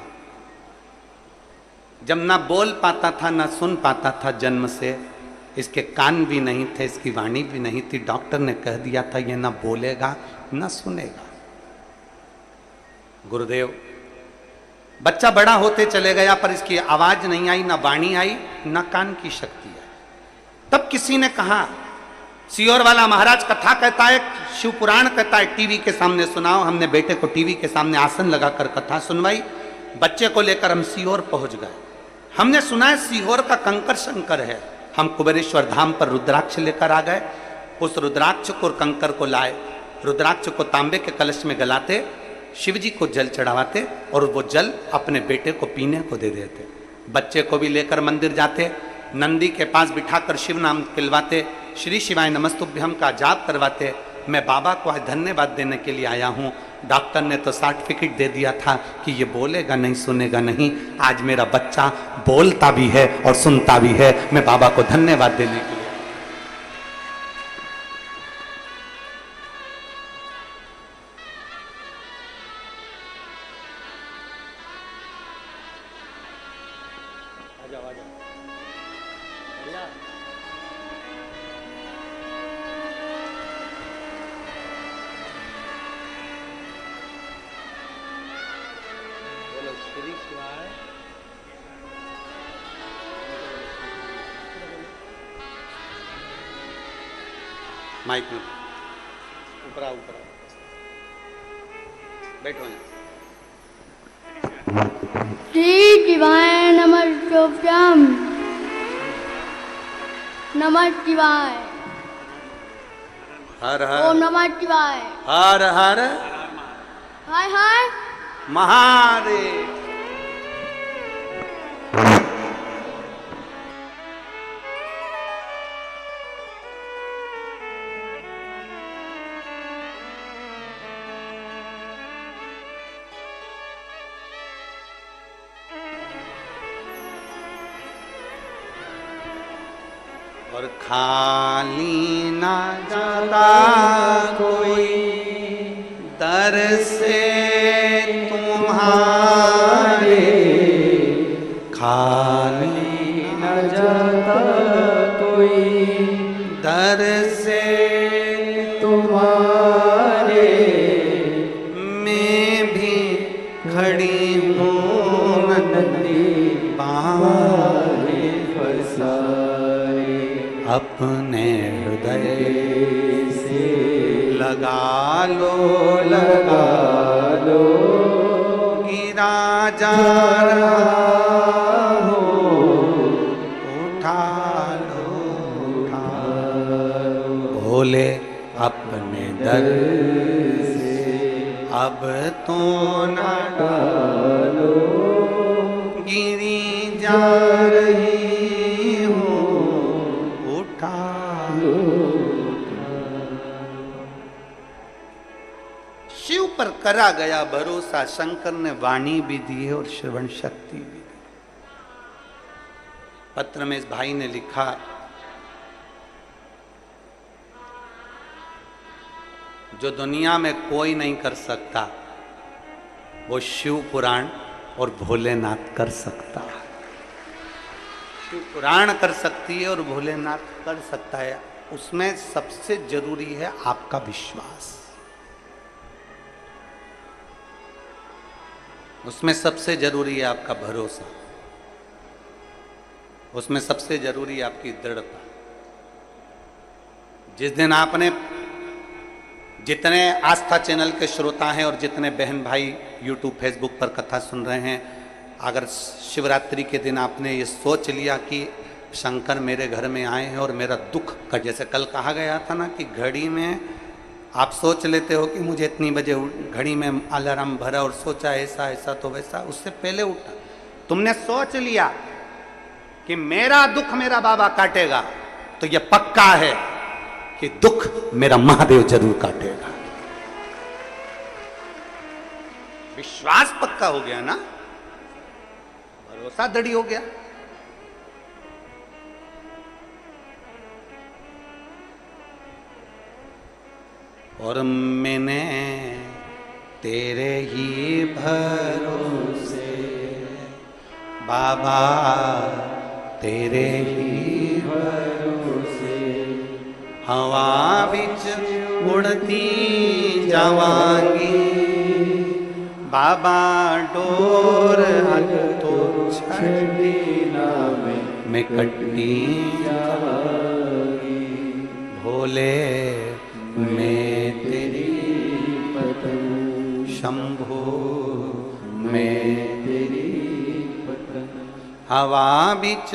जब ना बोल पाता था ना सुन पाता था जन्म से, इसके कान भी नहीं थे, इसकी वाणी भी नहीं थी। डॉक्टर ने कह दिया था ये ना बोलेगा ना सुनेगा। गुरुदेव, बच्चा बड़ा होते चले गया पर इसकी आवाज नहीं आई, ना वाणी आई, ना कान की शक्ति आई। तब किसी ने कहा, सियोर वाला महाराज कथा कहता है, शिव पुराण कहता है, टीवी के सामने सुनाओ। हमने बेटे को टीवी के सामने आसन लगाकर कथा सुनवाई। बच्चे को लेकर हम सीहोर पहुंच गए। हमने सुना है सीहोर का कंकर शंकर है। हम कुबेरेश्वर धाम पर रुद्राक्ष लेकर आ गए। उस रुद्राक्ष को और कंकर को लाए। रुद्राक्ष को तांबे के कलश में गलाते, शिव जी को जल चढ़ावाते और वो जल अपने बेटे को पीने को दे देते। बच्चे को भी लेकर मंदिर जाते, नंदी के पास बिठाकर शिव नाम खिलवाते, श्री शिवाय नमस्तुभ्यम का जाप करवाते। मैं बाबा को आज धन्यवाद देने के लिए आया हूँ। डॉक्टर ने तो सर्टिफिकेट दे दिया था कि ये बोलेगा नहीं, सुनेगा नहीं। आज मेरा बच्चा बोलता भी है और सुनता भी है। मैं बाबा को धन्यवाद देने के लिए। माइक में ऊपर आओ, ऊपर आओ, बैठो। श्री शिवाय नमस्तुभ्यं। नमः शिवाय। हर हर ओम नमः शिवाय। हर हर हाय हाय महादेव। और खाली ना जाता कोई दर से तुम्हारे, खाली न जाता कोई दर से तुम्हारे, मैं भी खड़ी हूँ नंदी पाए पसारे, अपने हृदय से लगा लो लगा लो गिरा मेरा जा रहा हो, उठा लो उठा लो। भोले अपने दर से अब तो न डालो, गिरी जा रही हो, उठा लो। शिव पर करा गया भरोसा, शंकर ने वाणी भी दी है और श्रवण शक्ति भी दी। पत्र में इस भाई ने लिखा, जो दुनिया में कोई नहीं कर सकता वो शिव पुराण और भोलेनाथ कर सकता है। शिव पुराण कर सकती है और भोलेनाथ कर सकता है। उसमें सबसे जरूरी है आपका विश्वास, उसमें सबसे जरूरी है आपका भरोसा, उसमें सबसे जरूरी है आपकी दृढ़ता। जिस दिन आपने, जितने आस्था चैनल के श्रोता हैं और जितने बहन भाई यूट्यूब फेसबुक पर कथा सुन रहे हैं, अगर शिवरात्रि के दिन आपने ये सोच लिया कि शंकर मेरे घर में आए हैं और मेरा दुख का, जैसे कल कहा गया था ना कि घड़ी में आप सोच लेते हो कि मुझे इतनी बजे घड़ी में अलार्म भरा और सोचा ऐसा ऐसा तो वैसा, उससे पहले उठा, तुमने सोच लिया कि मेरा दुख मेरा बाबा काटेगा, तो यह पक्का है कि दुख मेरा महादेव जरूर काटेगा। विश्वास पक्का हो गया ना, भरोसा दृढ़ हो गया। और मैंने तेरे ही भरोसे बाबा, तेरे ही भरोसे हवा बिच उड़ती जावांगी, बाबा डोर तो छड़ी में कट्टी जावांगी, भोले मैं तेरी पतंग, शंभो मैं तेरी पतंग, हवा बिच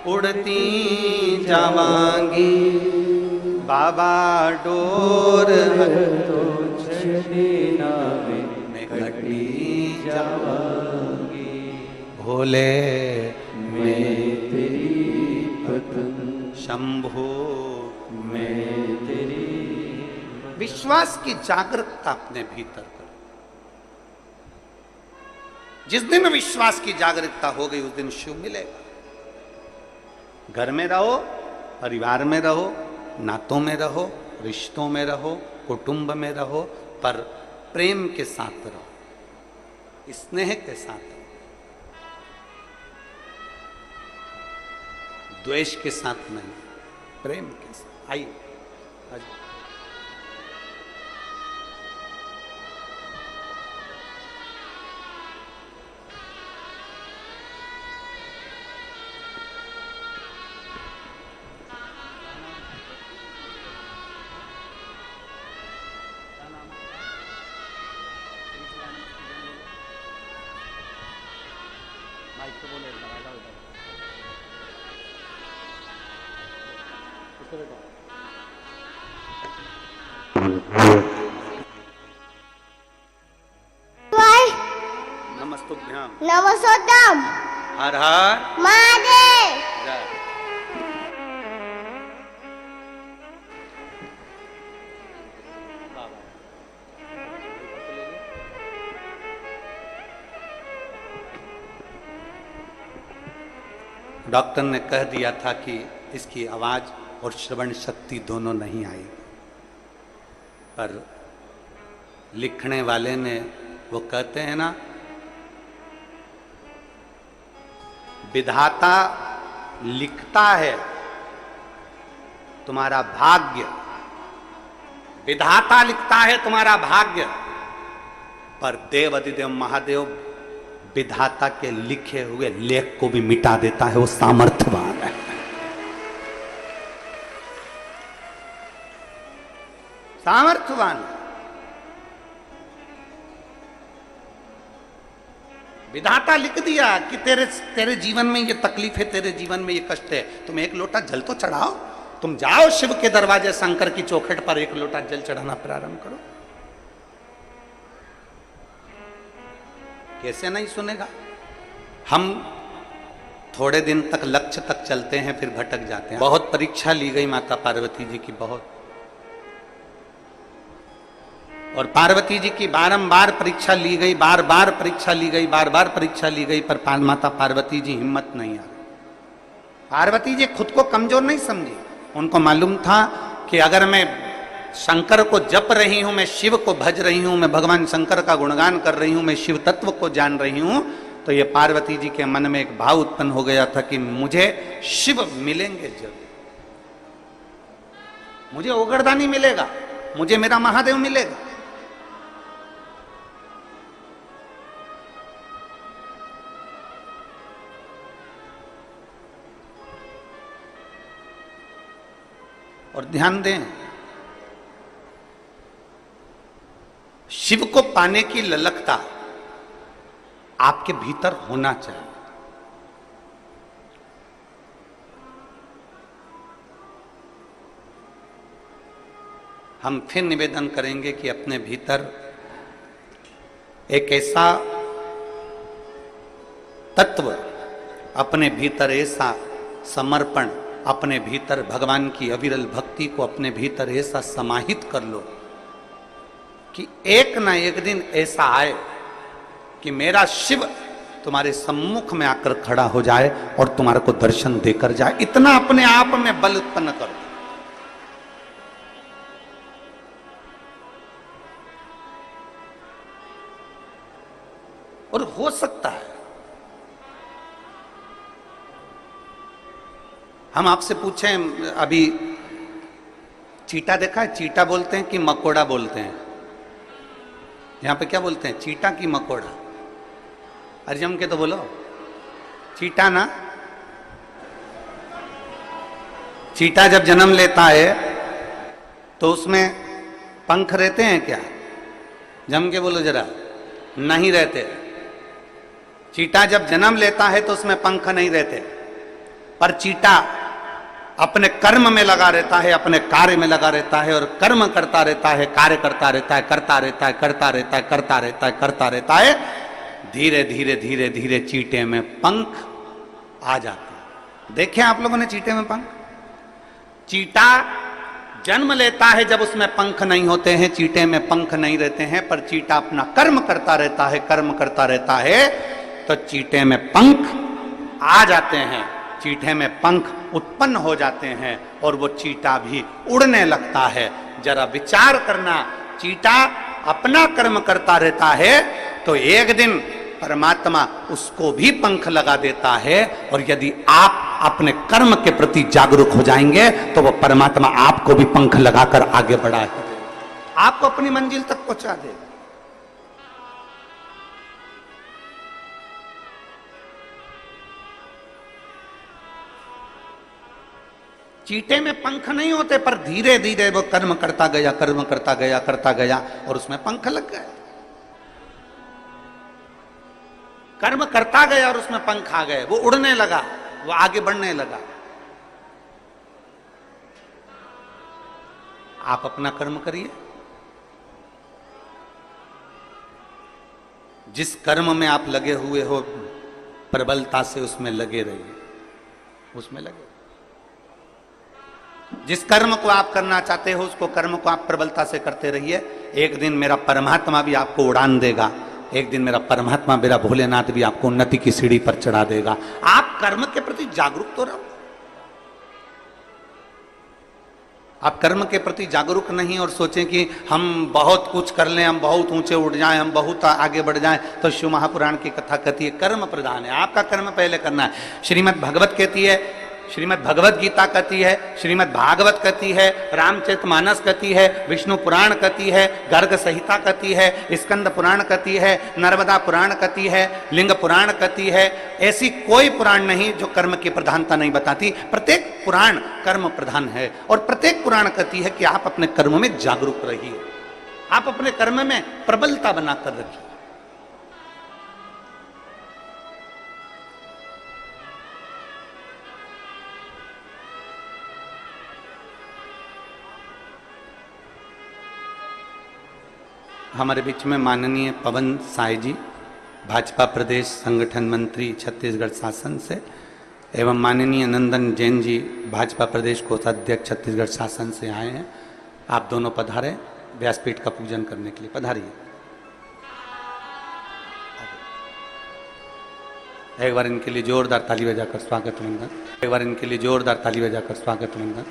उड़ती जावांगी, बाबा डोर तो छड़ीना में कटी जावांगी, भोले मैं तेरी पतंग, शंभो मैं तेरी। विश्वास की जागरूकता अपने भीतर करो। जिस दिन विश्वास की जागरूकता हो गई उस दिन शिव मिलेगा। घर में रहो, परिवार में रहो, नातों में रहो, रिश्तों में रहो, कुटुंब में रहो, पर प्रेम के साथ रहो, स्नेह के साथ रहो, द्वेष के साथ नहीं, प्रेम के साथ। आइए नमस्तुभ्याम। नमस्तुभ्याम। हर हर महादेव। जय। डॉक्टर ने कह दिया था कि इसकी आवाज और श्रवण शक्ति दोनों नहीं आई, पर लिखने वाले ने, वो कहते हैं ना, विधाता लिखता है तुम्हारा भाग्य, विधाता लिखता है तुम्हारा भाग्य, पर देव अधिदेव महादेव विधाता के लिखे हुए लेख को भी मिटा देता है। वो सामर्थ्यवान है, सामर्थ्यवान। विधाता लिख दिया कि तेरे तेरे जीवन में ये तकलीफ है, तेरे जीवन में ये कष्ट है, तुम एक लोटा जल तो चढ़ाओ। तुम जाओ शिव के दरवाजे, शंकर की चौखट पर एक लोटा जल चढ़ाना प्रारंभ करो। कैसे नहीं सुनेगा? हम थोड़े दिन तक लक्ष्य तक चलते हैं, फिर भटक जाते हैं। बहुत परीक्षा ली गई माता पार्वती जी की, बहुत। और पार्वती जी की बारंबार परीक्षा ली गई, बार बार परीक्षा ली गई, बार बार परीक्षा ली गई, पर माता पार्वती जी हिम्मत नहीं आ रही। पार्वती जी खुद को कमजोर नहीं समझी। उनको मालूम था कि अगर मैं शंकर को जप रही हूं, मैं शिव को भज रही हूं, मैं भगवान शंकर का गुणगान कर रही हूं, मैं शिव तत्व को जान रही हूं, तो ये पार्वती जी के मन में एक भाव उत्पन्न हो गया था कि मुझे शिव मिलेंगे जब, मुझे ओगरदानी मिलेगा, मुझे मेरा महादेव मिलेगा। और ध्यान दें, शिव को पाने की ललकता आपके भीतर होना चाहिए। हम फिर निवेदन करेंगे कि अपने भीतर एक ऐसा तत्व, अपने भीतर ऐसा समर्पण, अपने भीतर भगवान की अविरल भक्ति को अपने भीतर ऐसा समाहित कर लो कि एक ना एक दिन ऐसा आए कि मेरा शिव तुम्हारे सम्मुख में आकर खड़ा हो जाए और तुम्हारे को दर्शन देकर जाए। इतना अपने आप में बल उत्पन्न करो। और हो सकता है, हम आपसे पूछें, अभी चीटा देखा है? चीटा बोलते हैं कि मकोड़ा बोलते हैं? यहां पे क्या बोलते हैं, चीटा की मकोड़ा? अरे जम के तो बोलो, चीटा ना। चीटा जब जन्म लेता है तो उसमें पंख रहते हैं क्या? जम के बोलो जरा। नहीं रहते। चीटा जब जन्म लेता है तो उसमें पंख नहीं रहते, पर चीटा अपने कर्म में लगा रहता है, अपने कार्य में लगा रहता है और कर्म करता रहता है, कार्य करता रहता है, करता रहता है, करता रहता है, करता रहता है, करता रहता है। धीरे धीरे धीरे धीरे चीटे में पंख आ जाते हैं। देखे आप लोगों ने चीटे में पंख? चीटा जन्म लेता है जब उसमें पंख नहीं होते हैं, चीटे में पंख नहीं रहते हैं, पर चीटा अपना कर्म करता रहता है, कर्म करता रहता है, तो चीटे में पंख आ जाते हैं, चीटे में पंख उत्पन्न हो जाते हैं और वो चीटा भी उड़ने लगता है। जरा विचार करना, चीटा अपना कर्म करता रहता है तो एक दिन परमात्मा उसको भी पंख लगा देता है, और यदि आप अपने कर्म के प्रति जागरूक हो जाएंगे तो वो परमात्मा आपको भी पंख लगाकर आगे बढ़ा है, आपको अपनी मंजिल तक पहुंचा देगा। चीटे में पंख नहीं होते, पर धीरे धीरे वो कर्म करता गया, कर्म करता गया, करता गया और उसमें पंख लग गए। कर्म करता गया और उसमें पंख आ गए, वो उड़ने लगा, वो आगे बढ़ने लगा। आप अपना कर्म करिए, जिस कर्म में आप लगे हुए हो प्रबलता से उसमें लगे रहिए, उसमें लगे। जिस कर्म को आप करना चाहते हो उसको कर्म को आप प्रबलता से करते रहिए। एक दिन मेरा परमात्मा भी आपको उड़ान देगा, एक दिन मेरा परमात्मा, मेरा भोलेनाथ भी आपको उन्नति की सीढ़ी पर चढ़ा देगा। आप कर्म के प्रति जागरूक तो रहो। आप कर्म के प्रति जागरूक नहीं और सोचें कि हम बहुत कुछ कर लें, हम बहुत ऊंचे उठ जाएं, हम बहुत आगे बढ़ जाएं, तो शिव महापुराण की कथा कहती है कर्म प्रधान है, आपका कर्म पहले करना है। श्रीमद् भगवत कहती है, श्रीमद् भगवत गीता कहती है, श्रीमद् भागवत कहती है, रामचरितमानस कहती है, विष्णु पुराण कहती है, गर्ग संहिता कहती है, स्कंद पुराण कहती है, नर्मदा पुराण कहती है, लिंग पुराण कहती है। ऐसी कोई पुराण नहीं जो कर्म की प्रधानता नहीं बताती। प्रत्येक पुराण कर्म प्रधान है और प्रत्येक पुराण कहती है कि आप अपने कर्म में जागरूक रहिए, आप अपने कर्म में प्रबलता बनाकर रखिए। हमारे बीच में माननीय पवन साय जी, भाजपा प्रदेश संगठन मंत्री छत्तीसगढ़ शासन से, एवं माननीय नंदन जैन जी, भाजपा प्रदेश कोषाध्यक्ष छत्तीसगढ़ शासन से आए हैं। आप दोनों पधारे, व्यासपीठ का पूजन करने के लिए पधारिए। एक बार इनके लिए जोरदार ताली बजाकर स्वागत वंदन। एक बार इनके लिए जोरदार ताली बजाकर स्वागत वंदन।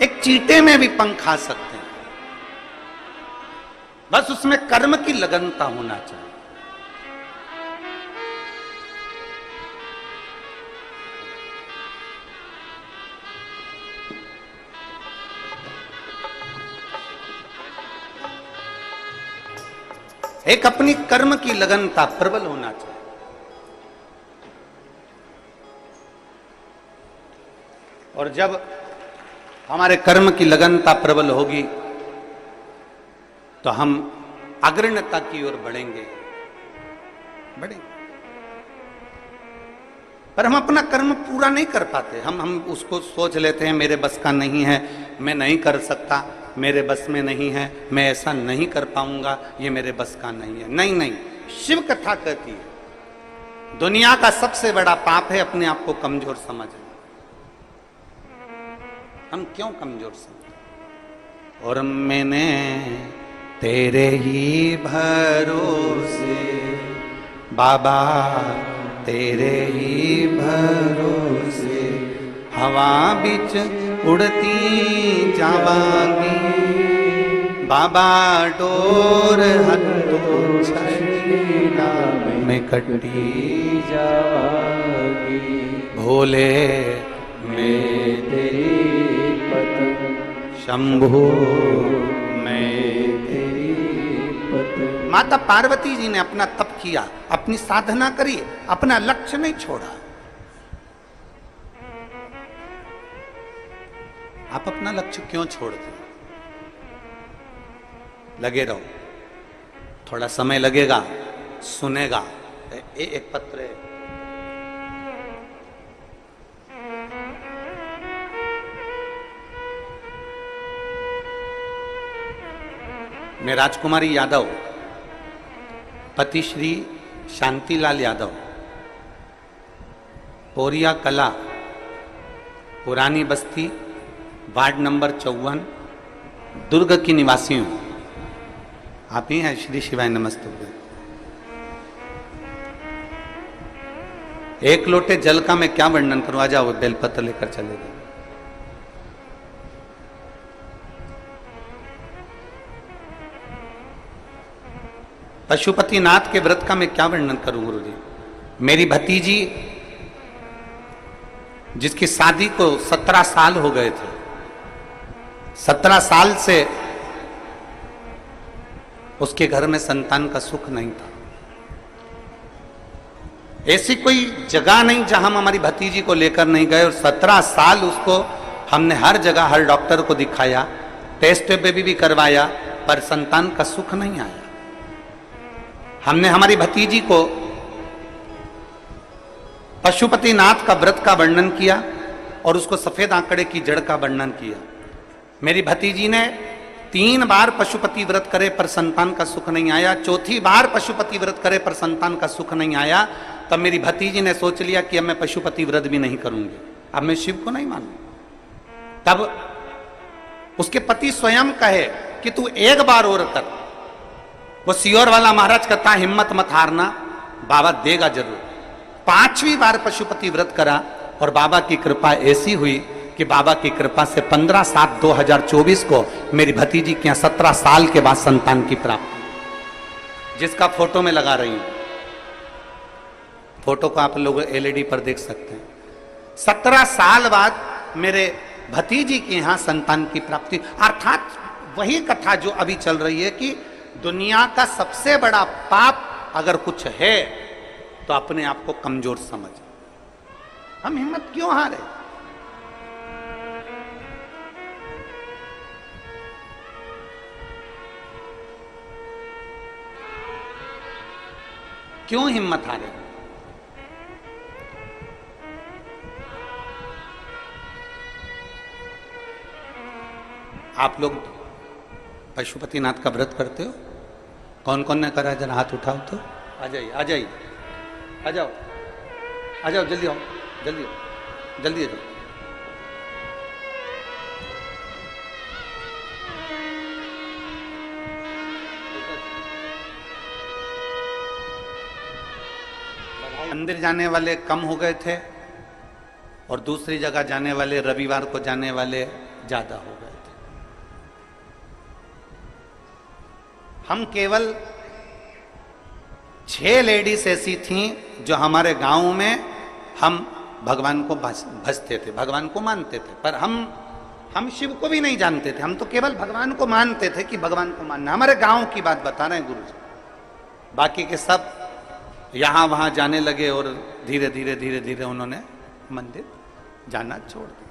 एक चींटे में भी पंख आ सकते हैं, बस उसमें कर्म की लगनता होना चाहिए। एक अपनी कर्म की लगनता प्रबल होना चाहिए। और जब हमारे कर्म की लगनता प्रबल होगी तो हम अग्रण्यता की ओर बढ़ेंगे। पर हम अपना कर्म पूरा नहीं कर पाते। हम उसको सोच लेते हैं मेरे बस का नहीं है, मैं नहीं कर सकता, मेरे बस में नहीं है, मैं ऐसा नहीं कर पाऊंगा, ये मेरे बस का नहीं है। नहीं नहीं, शिव कथा कहती है दुनिया का सबसे बड़ा पाप है अपने आप को कमजोर समझना। हम क्यों कमजोर समझते? और मैंने तेरे ही भरोसे बाबा, तेरे ही भरोसे हवा बिच उड़ती जावांगी बाबा, डोर हथों छड़ीना में कटी जावागी। भोले मैं तेरी पतंग, शंभु मैं तेरी पतंग। माता पार्वती जी ने अपना तप किया, अपनी साधना करी, अपना लक्ष्य नहीं छोड़ा। आप अपना लक्ष्य क्यों छोड़ते? लगे रहो, थोड़ा समय लगेगा, सुनेगा। एक पत्र है, मैं राजकुमारी यादव, पति श्री शांतिलाल यादव, पोरिया कला, पुरानी बस्ती, वार्ड नंबर 54, दुर्ग की निवासी हूं। आप ही हैं? श्री शिवाय नमस्तुभ्यं। एक लोटे जल का मैं क्या वर्णन करूं? आ जाओ, बेलपत्र लेकर चले गए। पशुपतिनाथ के व्रत का मैं क्या वर्णन करूं गुरु जी? मेरी भतीजी जिसकी शादी को 17 साल हो गए थे, 17 साल से उसके घर में संतान का सुख नहीं था। ऐसी कोई जगह नहीं जहां हम हमारी भतीजी को लेकर नहीं गए, और 17 साल उसको हमने हर जगह हर डॉक्टर को दिखाया, टेस्ट बेबी भी करवाया, पर संतान का सुख नहीं आया। हमने हमारी भतीजी को पशुपतिनाथ का व्रत का वर्णन किया और उसको सफेद आंकड़े की जड़ का वर्णन किया। मेरी भतीजी ने 3 बार पशुपति व्रत करे पर संतान का सुख नहीं आया। चौथी बार पशुपति व्रत करे पर संतान का सुख नहीं आया। तब मेरी भतीजी ने सोच लिया कि अब मैं पशुपति व्रत भी नहीं करूंगी, अब मैं शिव को नहीं मानूंगी। तब उसके पति स्वयं कहे कि तू एक बार और कर। वो सियोर वाला महाराज कहता, हिम्मत मत हारना, बाबा देगा जरूर। 5वीं बार पशुपति व्रत करा और बाबा की कृपा ऐसी हुई कि बाबा की कृपा से 15/7/2024 को मेरी भतीजी के यहाँ 17 साल के बाद संतान की प्राप्ति, जिसका फोटो में लगा रही हूं। फोटो को आप लोग LED पर देख सकते हैं। 17 साल बाद मेरे भतीजी के यहाँ संतान की प्राप्ति। अर्थात वही कथा जो अभी चल रही है कि दुनिया का सबसे बड़ा पाप अगर कुछ है तो अपने आप को कमजोर समझ। हम हिम्मत क्यों हारे? क्यों हिम्मत हारे? आप लोग पशुपतिनाथ का व्रत करते हो? कौन कौन ने करा? जरा हाथ उठाओ तो। आ जाइए, आ जाइए, आ जाओ, आ जाओ, जल्दी आओ, जल्दी आओ, जल्दी आ जाओ। मंदिर जाने वाले कम हो गए थे और दूसरी जगह जाने वाले, रविवार को जाने वाले ज्यादा हो गए थे। हम केवल 6 लेडीज ऐसी थीं जो हमारे गांव में हम भगवान को भजते थे, भगवान को मानते थे, पर हम शिव को भी नहीं जानते थे। हम तो केवल भगवान को मानते थे कि भगवान को मानना। हमारे गांव की बात बता रहे हैं गुरु जी। बाकी के सब यहां वहां जाने लगे और धीरे धीरे धीरे धीरे उन्होंने मंदिर जाना छोड़ दिया।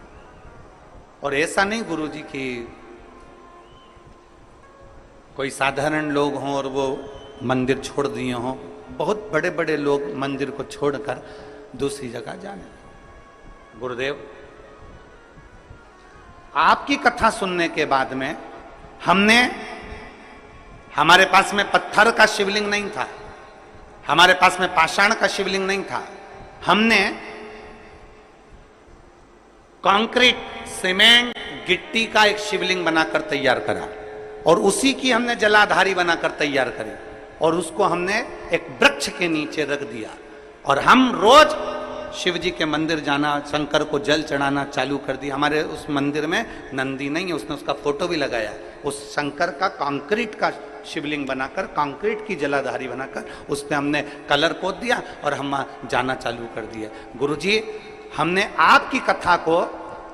और ऐसा नहीं गुरु जी कि कोई साधारण लोग हों और वो मंदिर छोड़ दिए हों। बहुत बड़े बड़े लोग मंदिर को छोड़कर दूसरी जगह जाने लगे। गुरुदेव, आपकी कथा सुनने के बाद में हमारे पास में पत्थर का शिवलिंग नहीं था, हमारे पास में पाषाण का शिवलिंग नहीं था। हमने कंक्रीट, सीमेंट, गिट्टी का एक शिवलिंग बनाकर तैयार करा और उसी की हमने जलाधारी बनाकर तैयार करी और उसको हमने एक वृक्ष के नीचे रख दिया। और हम रोज शिव जी के मंदिर जाना, शंकर को जल चढ़ाना चालू कर दिया। हमारे उस मंदिर में नंदी नहीं है, उसने उसका फोटो भी लगाया। उस शंकर का कंक्रीट का शिवलिंग बनाकर, कंक्रीट की जलाधारी बनाकर उस पर हमने कलर पोत दिया और हम जाना चालू कर दिया। गुरुजी, हमने आपकी कथा को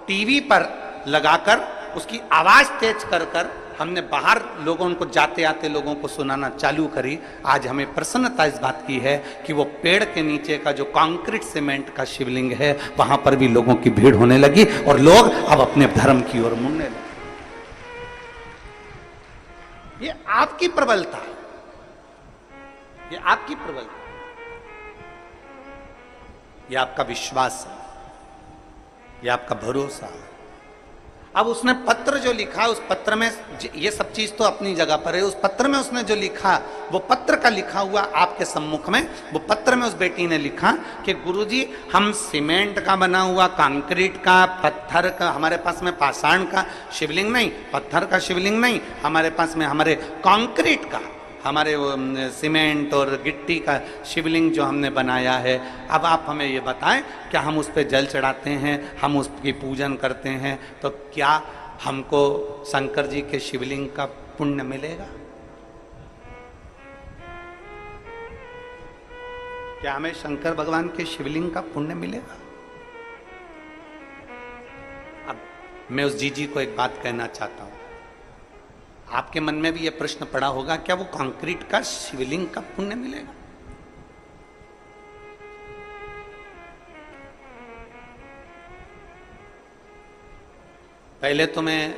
टीवी पर लगाकर उसकी आवाज तेज कर कर हमने बाहर लोगों को, जाते आते लोगों को सुनाना चालू करी। आज हमें प्रसन्नता इस बात की है कि वो पेड़ के नीचे का जो कंक्रीट सीमेंट का शिवलिंग है वहां पर भी लोगों की भीड़ होने लगी और लोग अब अपने धर्म की ओर मुड़ने लगे। ये आपकी प्रबलता है, ये आपकी प्रबलता, ये आपका विश्वास है, ये आपका भरोसा है। अब उसने पत्र जो लिखा, उस पत्र में ये सब चीज तो अपनी जगह पर है। उस पत्र में उसने जो लिखा, वो पत्र का लिखा हुआ आपके सम्मुख में, वो पत्र में उस बेटी ने लिखा कि गुरुजी, हम सीमेंट का बना हुआ, कंक्रीट का, पत्थर का, हमारे पास में पाषाण का शिवलिंग नहीं, पत्थर का शिवलिंग नहीं, हमारे पास में हमारे कंक्रीट का, हमारे सीमेंट और गिट्टी का शिवलिंग जो हमने बनाया है। अब आप हमें ये बताएं, क्या हम उस पर जल चढ़ाते हैं, हम उसकी पूजन करते हैं, तो क्या हमको शंकर जी के शिवलिंग का पुण्य मिलेगा? क्या हमें शंकर भगवान के शिवलिंग का पुण्य मिलेगा? अब मैं उस जीजी को एक बात कहना चाहता हूं। आपके मन में भी यह प्रश्न पड़ा होगा, क्या वो कंक्रीट का शिवलिंग का पुण्य मिलेगा? पहले तो मैं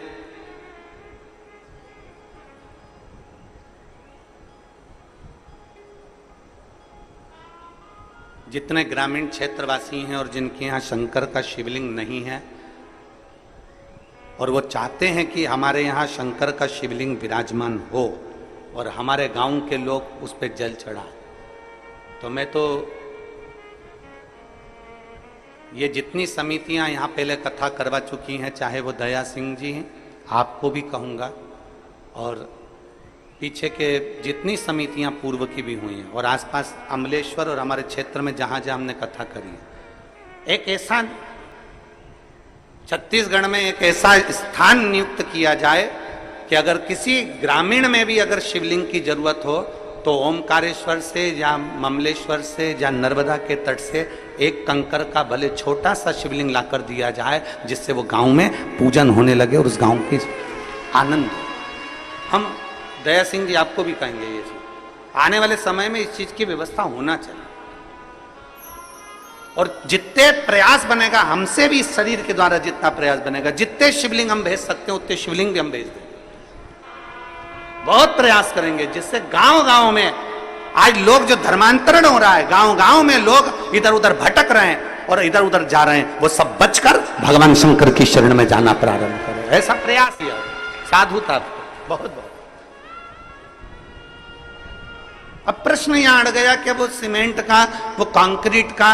जितने ग्रामीण क्षेत्रवासी हैं और जिनके यहाँ शंकर का शिवलिंग नहीं है और वो चाहते हैं कि हमारे यहाँ शंकर का शिवलिंग विराजमान हो और हमारे गांव के लोग उस पर जल चढ़ाएं, तो मैं तो ये जितनी समितियां यहाँ पहले कथा करवा चुकी हैं, चाहे वो दया सिंह जी हैं, आपको भी कहूँगा, और पीछे के जितनी समितियां पूर्व की भी हुई हैं और आसपास अमलेश्वर और हमारे क्षेत्र में जहाँ जहाँ हमने कथा करी है, एक ऐसा छत्तीसगढ़ में एक ऐसा स्थान नियुक्त किया जाए कि अगर किसी ग्रामीण में भी अगर शिवलिंग की जरूरत हो तो ओमकारेश्वर से या ममलेश्वर से या नर्मदा के तट से एक कंकर का भले छोटा सा शिवलिंग लाकर दिया जाए, जिससे वो गांव में पूजन होने लगे और उस गांव की आनंद। हम दया सिंह जी आपको भी कहेंगे, ये आने वाले समय में इस चीज की व्यवस्था होना चाहिए और जितने प्रयास बनेगा हमसे भी, इस शरीर के द्वारा जितना प्रयास बनेगा, जितने शिवलिंग हम भेज सकते हैं उतने शिवलिंग भी हम भेज देंगे। बहुत प्रयास करेंगे जिससे गांव गांव में आज लोग जो धर्मांतरण हो रहा है, गांव गांव में लोग इधर उधर भटक रहे हैं और इधर उधर जा रहे हैं, वो सब बचकर भगवान शंकर की शरण में जाना प्रारंभ करें। ऐसा प्रयास किया साधुता, बहुत बहुत। अब प्रश्न यहां अड़ गया कि वो सीमेंट का, वो कंक्रीट का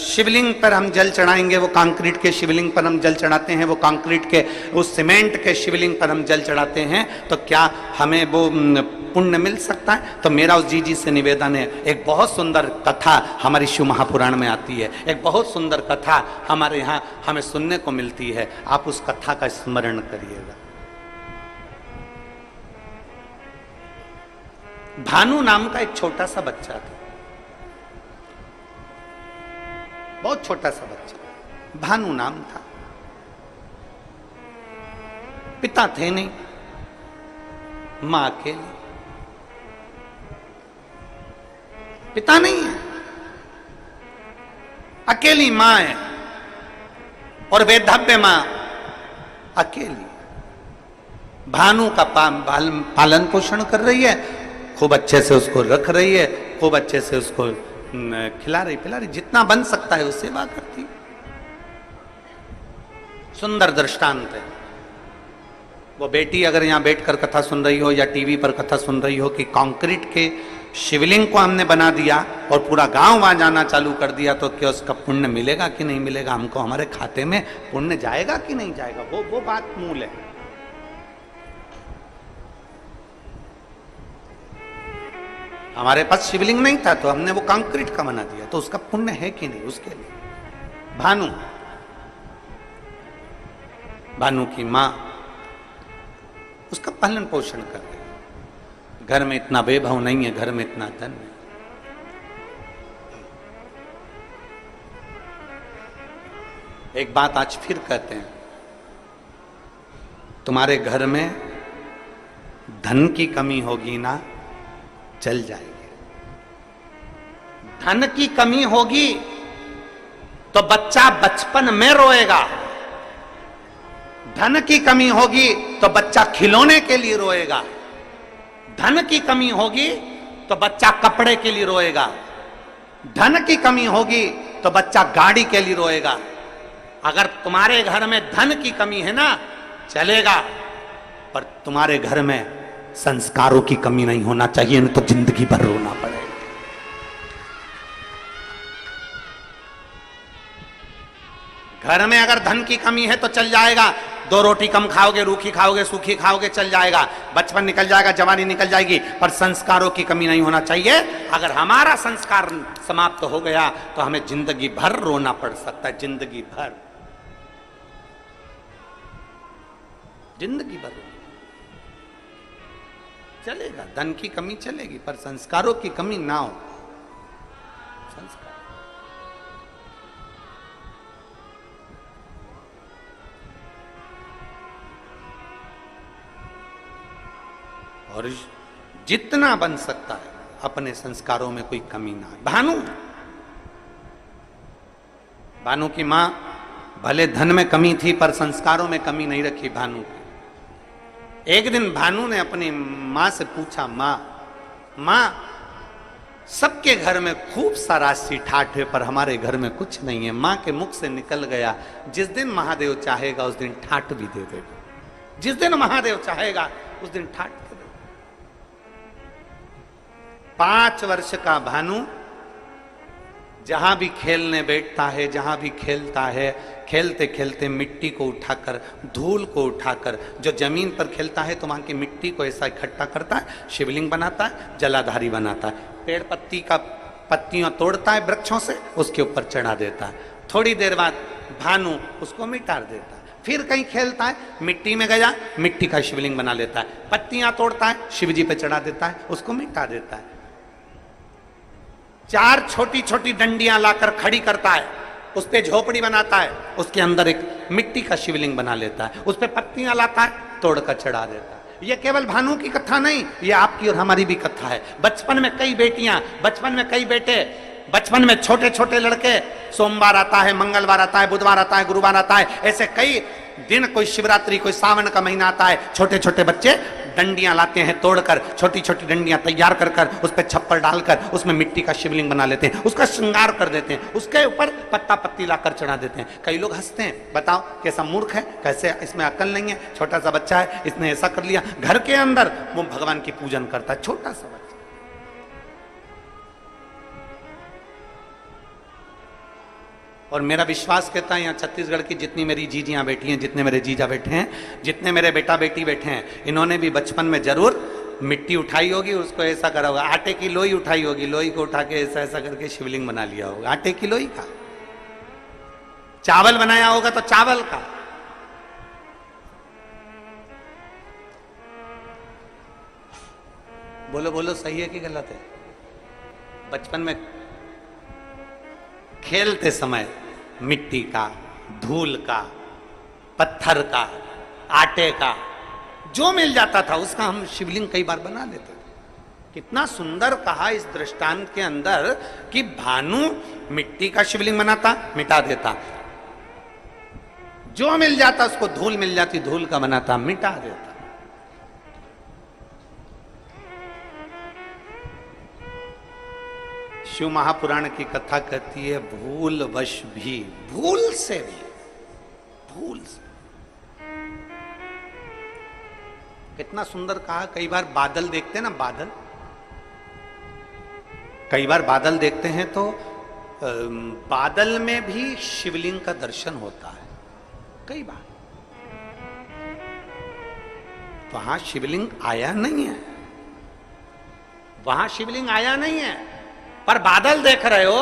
शिवलिंग पर हम जल चढ़ाएंगे, वो कंक्रीट के शिवलिंग पर हम जल चढ़ाते हैं, वो कंक्रीट के, उस सीमेंट के शिवलिंग पर हम जल चढ़ाते हैं, तो क्या हमें वो पुण्य मिल सकता है? तो मेरा उस जी से निवेदन है, एक बहुत सुंदर कथा हमारी शिव महापुराण में आती है, एक बहुत सुंदर कथा हमारे यहाँ हमें सुनने को मिलती है, आप उस कथा का स्मरण करिएगा। भानु नाम का एक छोटा सा बच्चा था, बहुत छोटा सा बच्चा, भानु नाम था। पिता थे नहीं, मां अकेली, पिता नहीं है, अकेली मां है, और वेधव्य मां अकेली। भानु का पालन पोषण कर रही है, खूब अच्छे से उसको रख रही है, खूब अच्छे से उसको खिला रही पिला रही, जितना बन सकता है उससे सेवा करती। सुंदर दृष्टांत है। वो बेटी अगर यहां बैठकर कथा सुन रही हो या टीवी पर कथा सुन रही हो कि कंक्रीट के शिवलिंग को हमने बना दिया और पूरा गांव वहां जाना चालू कर दिया, तो क्या उसका पुण्य मिलेगा कि नहीं मिलेगा? हमको हमारे खाते में पुण्य जाएगा कि नहीं जाएगा? वो बात मूल है। हमारे पास शिवलिंग नहीं था तो हमने वो कंक्रीट का बना दिया, तो उसका पुण्य है कि नहीं? उसके लिए भानु की मां उसका पालन पोषण कर रही। घर में इतना वैभव नहीं है, घर में इतना धन नहीं। एक बात आज फिर कहते हैं, तुम्हारे घर में धन की कमी होगी ना, चल जाएगी। धन की कमी होगी तो बच्चा बचपन में रोएगा, धन की कमी होगी तो बच्चा खिलौने के लिए रोएगा, धन की कमी होगी तो बच्चा कपड़े के लिए रोएगा, धन की कमी होगी तो बच्चा गाड़ी के लिए रोएगा। अगर तुम्हारे घर में धन की कमी है ना, चलेगा, पर तुम्हारे घर में संस्कारों की कमी नहीं होना चाहिए, नहीं तो जिंदगी भर रोना पड़ेगा। घर में अगर धन की कमी है तो चल जाएगा, 2 रोटी कम खाओगे, रूखी खाओगे, सूखी खाओगे, चल जाएगा, बचपन निकल जाएगा, जवानी निकल जाएगी, पर संस्कारों की कमी नहीं होना चाहिए। अगर हमारा संस्कार समाप्त हो गया तो हमें जिंदगी भर रोना पड़ सकता है, जिंदगी भर, जिंदगी भर चलेगा। धन की कमी चलेगी, पर संस्कारों की कमी ना हो। संस्कार और जितना बन सकता है अपने संस्कारों में कोई कमी ना है। भानु की मां भले धन में कमी थी पर संस्कारों में कमी नहीं रखी भानु की। एक दिन भानु ने अपनी मां से पूछा, मां सबके घर में खूब सा राशि ठाठ है पर हमारे घर में कुछ नहीं है। मां के मुख से निकल गया, जिस दिन महादेव चाहेगा उस दिन ठाठ भी दे देगा, जिस दिन महादेव चाहेगा उस दिन ठाठ दे देगा। 5 वर्ष का भानु जहां भी खेलने बैठता है, जहां भी खेलता है, खेलते खेलते मिट्टी को उठाकर, धूल को उठाकर, जो जमीन पर खेलता है तो वहां की मिट्टी को ऐसा इकट्ठा करता है, शिवलिंग बनाता है, जलाधारी बनाता है, पेड़ पत्ती का पत्तियां तोड़ता है वृक्षों से, उसके ऊपर चढ़ा देता है। थोड़ी देर बाद भानु उसको मिटा देता है। फिर कहीं खेलता है, मिट्टी में गया, मिट्टी का शिवलिंग बना लेता है, पत्तियां तोड़ता है, शिवजी पे चढ़ा देता है, उसको मिटा देता है। 4 छोटी छोटी डंडियां लाकर खड़ी करता है, उस पे झोपड़ी बनाता है, उसके अंदर एक मिट्टी का शिवलिंग बना लेता है, उस पे पत्तियां लाता है, तोड़कर चढ़ा देता है। ये केवल भानु की कथा नहीं, ये आपकी और हमारी भी कथा है। बचपन में कई बेटियां, बचपन में कई बेटे, बचपन में छोटे छोटे लड़के, सोमवार आता है, मंगलवार आता है, बुधवार आता है, गुरुवार आता है, ऐसे कई दिन, कोई शिवरात्रि, कोई सावन का महीना आता है, छोटे छोटे बच्चे डंडियां लाते हैं तोड़कर, छोटी छोटी डंडियां तैयार कर कर उस पर छप्पर डालकर उसमें मिट्टी का शिवलिंग बना लेते हैं, उसका श्रृंगार कर देते हैं, उसके ऊपर पत्ता पत्ती लाकर चढ़ा देते हैं। कई लोग हंसते हैं, बताओ कैसा मूर्ख है, कैसे इसमें अकल नहीं है, छोटा सा बच्चा है इसने ऐसा कर लिया। घर के अंदर वो भगवान की पूजन करता है, छोटा सा बच्चा। और मेरा विश्वास कहता है यहाँ छत्तीसगढ़ की जितनी मेरी जीजियां बैठी हैं, जितने मेरे जीजा बैठे हैं, जितने मेरे बेटा बेटी बैठे हैं, इन्होंने भी बचपन में जरूर मिट्टी उठाई होगी, उसको ऐसा करा होगा, आटे की लोई उठाई होगी, लोई को उठा के ऐसा ऐसा करके शिवलिंग बना लिया होगा, आटे की लोई का। चावल बनाया होगा तो चावल का। बोलो बोलो, सही है कि गलत है? बचपन में खेलते समय मिट्टी का, धूल का, पत्थर का, आटे का जो मिल जाता था उसका हम शिवलिंग कई बार बना देते थे। कितना सुंदर कहा इस दृष्टांत के अंदर कि भानु मिट्टी का शिवलिंग बनाता, मिटा देता, जो मिल जाता उसको, धूल मिल जाती धूल का बनाता, मिटा देता। शिव महापुराण की कथा कहती है भूल वश भी, भूल से भी, भूल से। कितना सुंदर कहा। कई बार बादल देखते हैं ना, बादल, कई बार बादल देखते हैं तो बादल में भी शिवलिंग का दर्शन होता है। कई बार वहां शिवलिंग आया नहीं है, वहां शिवलिंग आया नहीं है, पर बादल देख रहे हो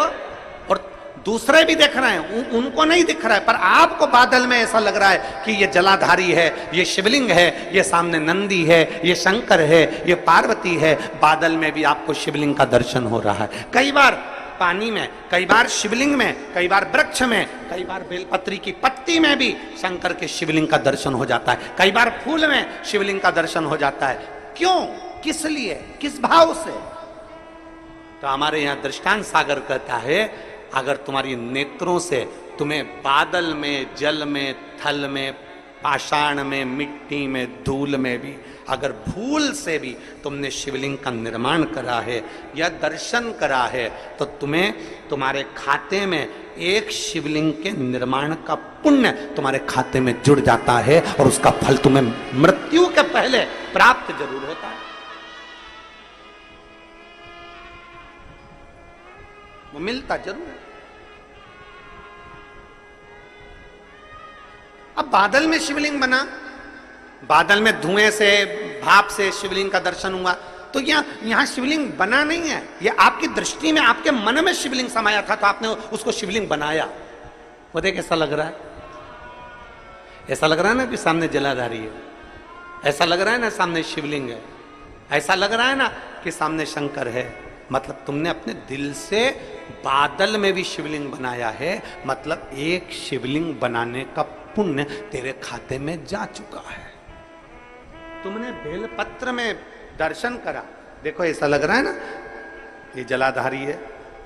और दूसरे भी देख रहे हैं, उनको नहीं दिख रहा है, पर आपको बादल में ऐसा लग रहा है कि ये जलाधारी है, ये शिवलिंग है, ये सामने नंदी है, ये शंकर है, ये पार्वती है। बादल में भी आपको शिवलिंग का दर्शन हो रहा है। कई बार पानी में, कई बार शिवलिंग में, कई बार वृक्ष में, कई बार बेलपत्री की पत्ती में भी शंकर के शिवलिंग का दर्शन हो जाता है। कई बार फूल में शिवलिंग का दर्शन हो जाता है। क्यों, किस लिए, किस भाव से? तो हमारे यहां दृष्टांत सागर कहता है, अगर तुम्हारी नेत्रों से तुम्हें बादल में, जल में, थल में, पाषाण में, मिट्टी में, धूल में भी अगर भूल से भी तुमने शिवलिंग का निर्माण करा है या दर्शन करा है, तो तुम्हें तुम्हारे खाते में एक शिवलिंग के निर्माण का पुण्य तुम्हारे खाते में जुड़ जाता है और उसका फल तुम्हें मृत्यु के पहले प्राप्त जरूर होता है। वो मिलता जरूर है। अब बादल में शिवलिंग बना, बादल में धुएं से, भाप से शिवलिंग का दर्शन हुआ, तो यहां शिवलिंग बना नहीं है, ये आपकी दृष्टि में, आपके मन में शिवलिंग समाया था तो आपने उसको शिवलिंग बनाया। वो देख कैसा लग रहा है, ऐसा लग रहा है ना कि सामने जलाधारी है, ऐसा लग रहा है ना सामने शिवलिंग है, ऐसा लग रहा है ना कि सामने शंकर है। मतलब तुमने अपने दिल से बादल में भी शिवलिंग बनाया है, मतलब एक शिवलिंग बनाने का पुण्य तेरे खाते में जा चुका है। तुमने बेलपत्र में दर्शन करा, देखो ऐसा लग रहा है ना ये जलाधारी है,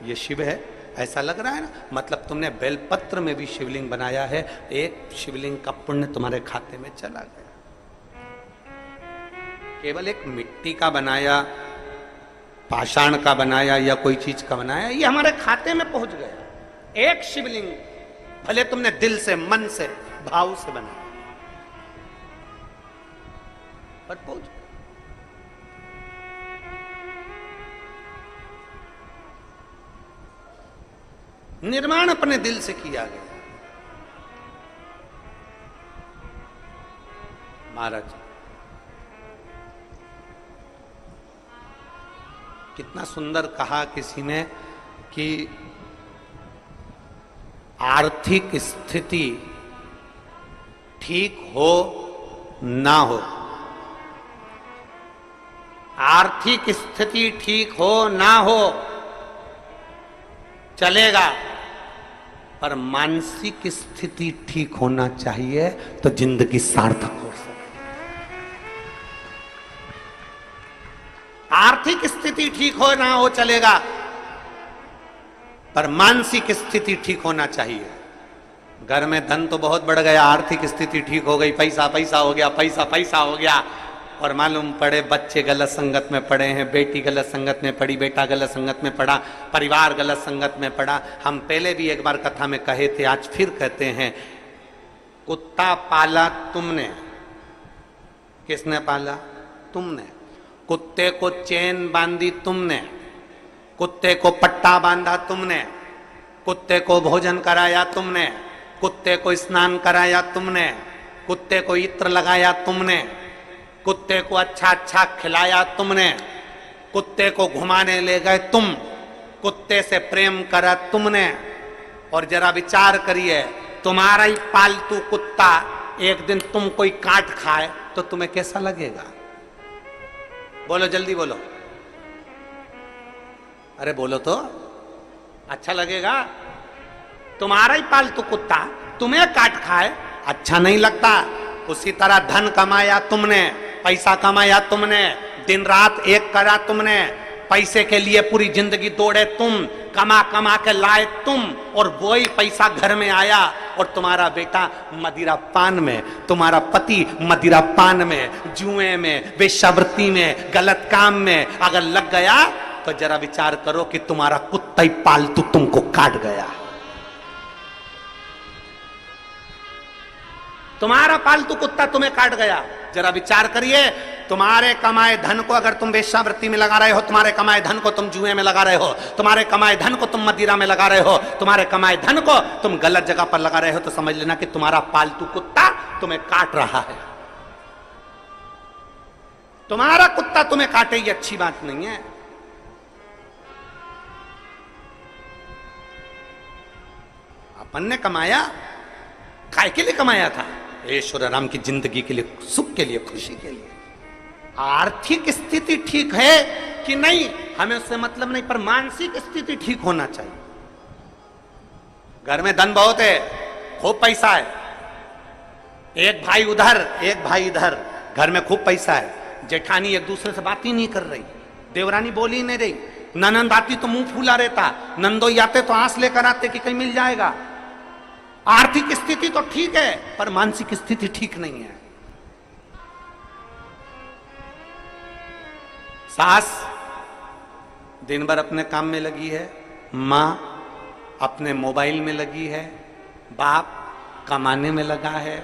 ये शिव है, ऐसा लग रहा है ना, मतलब तुमने बेलपत्र में भी शिवलिंग बनाया है, एक शिवलिंग का पुण्य तुम्हारे खाते में चला गया। केवल एक मिट्टी का बनाया, पाषाण का बनाया या कोई चीज का बनाया, ये हमारे खाते में पहुंच गया। एक शिवलिंग भले तुमने दिल से, मन से, भाव से बनाया, पर पहुंच गया। निर्माण अपने दिल से किया गया। महाराज कितना सुंदर कहा किसी ने कि आर्थिक स्थिति ठीक हो ना हो, आर्थिक स्थिति ठीक हो ना हो चलेगा, पर मानसिक स्थिति ठीक होना चाहिए तो जिंदगी सार्थक हो सके। आर्थिक स्थिति ठीक हो ना हो चलेगा, पर मानसिक स्थिति ठीक होना चाहिए। घर में धन तो बहुत बढ़ गया, आर्थिक स्थिति ठीक हो गई, पैसा पैसा हो गया, पैसा पैसा हो गया, और मालूम पड़े बच्चे गलत संगत में पड़े हैं, बेटी गलत संगत में पड़ी, बेटा गलत संगत में पड़ा, परिवार गलत संगत में पड़ा। हम पहले भी एक बार कथा में कहे थे, आज फिर कहते हैं, कुत्ता पाला तुमने। किसने पाला? तुमने। कुत्ते को चेन बांधी तुमने, कुत्ते को पट्टा बांधा तुमने, कुत्ते को भोजन कराया तुमने, कुत्ते को स्नान कराया तुमने, कुत्ते को इत्र लगाया तुमने, कुत्ते को अच्छा अच्छा खिलाया तुमने, कुत्ते को घुमाने ले गए तुम, कुत्ते से प्रेम करा तुमने। और जरा विचार करिए, तुम्हारा ही पालतू कुत्ता एक दिन तुम कोई काट खाए तो तुम्हें कैसा लगेगा? बोलो, जल्दी बोलो, अरे बोलो तो, अच्छा लगेगा? तुम्हारा ही पालतू कुत्ता तुम्हें काट खाए, अच्छा नहीं लगता। उसी तरह धन कमाया तुमने, पैसा कमाया तुमने, दिन रात एक करा तुमने, पैसे के लिए पूरी जिंदगी दौड़े तुम, कमा कमा के लाए तुम, और वही पैसा घर में आया और तुम्हारा बेटा मदिरा पान में, तुम्हारा पति मदिरा पान में, जुए में, वेश्यावृत्ति में, गलत काम में अगर लग गया तो जरा विचार करो कि तुम्हारा कुत्ता ही पालतू तुमको काट गया। तुम्हारा पालतू कुत्ता तुम्हें काट गया। जरा विचार करिए, तुम्हारे कमाए धन को अगर तुम वेश्यावृत्ति में लगा रहे हो, तुम्हारे कमाए धन को तुम जुए में लगा रहे हो, तुम्हारे कमाए धन को तुम मदिरा में लगा रहे हो, तुम्हारे कमाए धन को तुम गलत जगह पर लगा रहे हो, तो समझ लेना कि तुम्हारा पालतू कुत्ता तुम्हें काट रहा है। तुम्हारा कुत्ता तुम्हें काटे ये अच्छी बात नहीं है। अपन ने कमाया, काय के लिए कमाया था? ईश्वर राम की जिंदगी के लिए, सुख के लिए, खुशी के लिए। आर्थिक स्थिति ठीक है कि नहीं हमें उससे मतलब नहीं, पर मानसिक स्थिति ठीक होना चाहिए। घर में धन बहुत है, खूब पैसा है, एक भाई उधर एक भाई इधर, घर में खूब पैसा है, जेठानी एक दूसरे से बात ही नहीं कर रही, देवरानी बोली ही नहीं रही, ननंद आती तो मुंह फूला रहता, नंदोई आते तो आंस लेकर आते कि कहीं मिल जाएगा। आर्थिक स्थिति तो ठीक है पर मानसिक स्थिति ठीक नहीं है। सास दिन भर अपने काम में लगी है, मां अपने मोबाइल में लगी है, बाप कमाने में लगा है,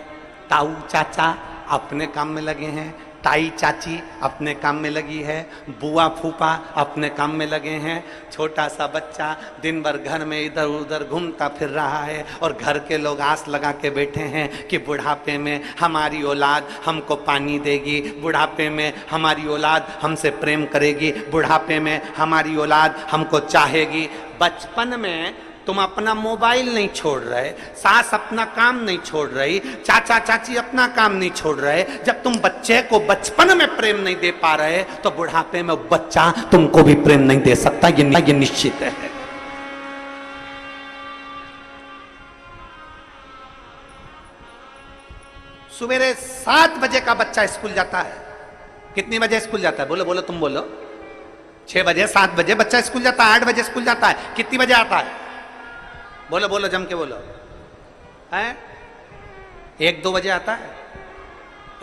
ताऊ चाचा अपने काम में लगे हैं, ताई चाची अपने काम में लगी है, बुआ फूफा अपने काम में लगे हैं, छोटा सा बच्चा दिन भर घर में इधर उधर घूमता फिर रहा है, और घर के लोग आस लगा के बैठे हैं कि बुढ़ापे में हमारी औलाद हमको पानी देगी, बुढ़ापे में हमारी औलाद हमसे प्रेम करेगी, बुढ़ापे में हमारी औलाद हमको चाहेगी। बचपन में तुम अपना मोबाइल नहीं छोड़ रहे, सास अपना काम नहीं छोड़ रही, चाचा चाची अपना काम नहीं छोड़ रहे। जब तुम बच्चे को बचपन में प्रेम नहीं दे पा रहे तो बुढ़ापे में बच्चा तुमको भी प्रेम नहीं दे सकता, ये निश्चित है। सवेरे 7 बजे का बच्चा स्कूल जाता है। कितनी बजे स्कूल जाता है? बोलो बोलो, तुम बोलो। 6 बजे, 7 बजे बच्चा स्कूल जाता है, 8 बजे स्कूल जाता है। कितनी बजे आता है? बोलो बोलो, जम के बोलो। हैं? 1-2 बजे आता है।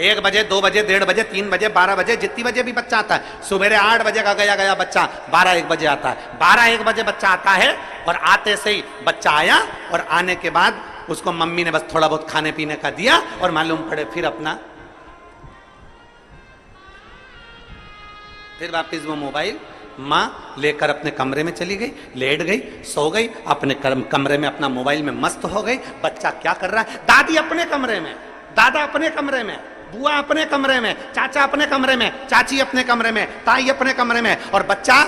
1 बजे, 2 बजे, 1:30 बजे, 3 बजे, 12 बजे, जितनी बजे भी बच्चा आता है। सुबह 8 बजे का गया बच्चा 12-1 बजे आता है। 12-1 बजे बच्चा आता है, और आते से ही बच्चा आया, और आने के बाद उसको मम्मी ने बस थोड़ा बहुत खाने पीने का दिया, और मालूम पड़े फिर वापिस वो मोबाइल माँ लेकर अपने कमरे में चली गई, लेट गई, सो गई, अपने कमरे में अपना मोबाइल में मस्त हो गई। बच्चा क्या कर रहा है? दादी अपने कमरे में, दादा अपने कमरे में, बुआ अपने कमरे में, चाचा अपने कमरे में, चाची अपने कमरे में, ताई अपने कमरे में, और बच्चा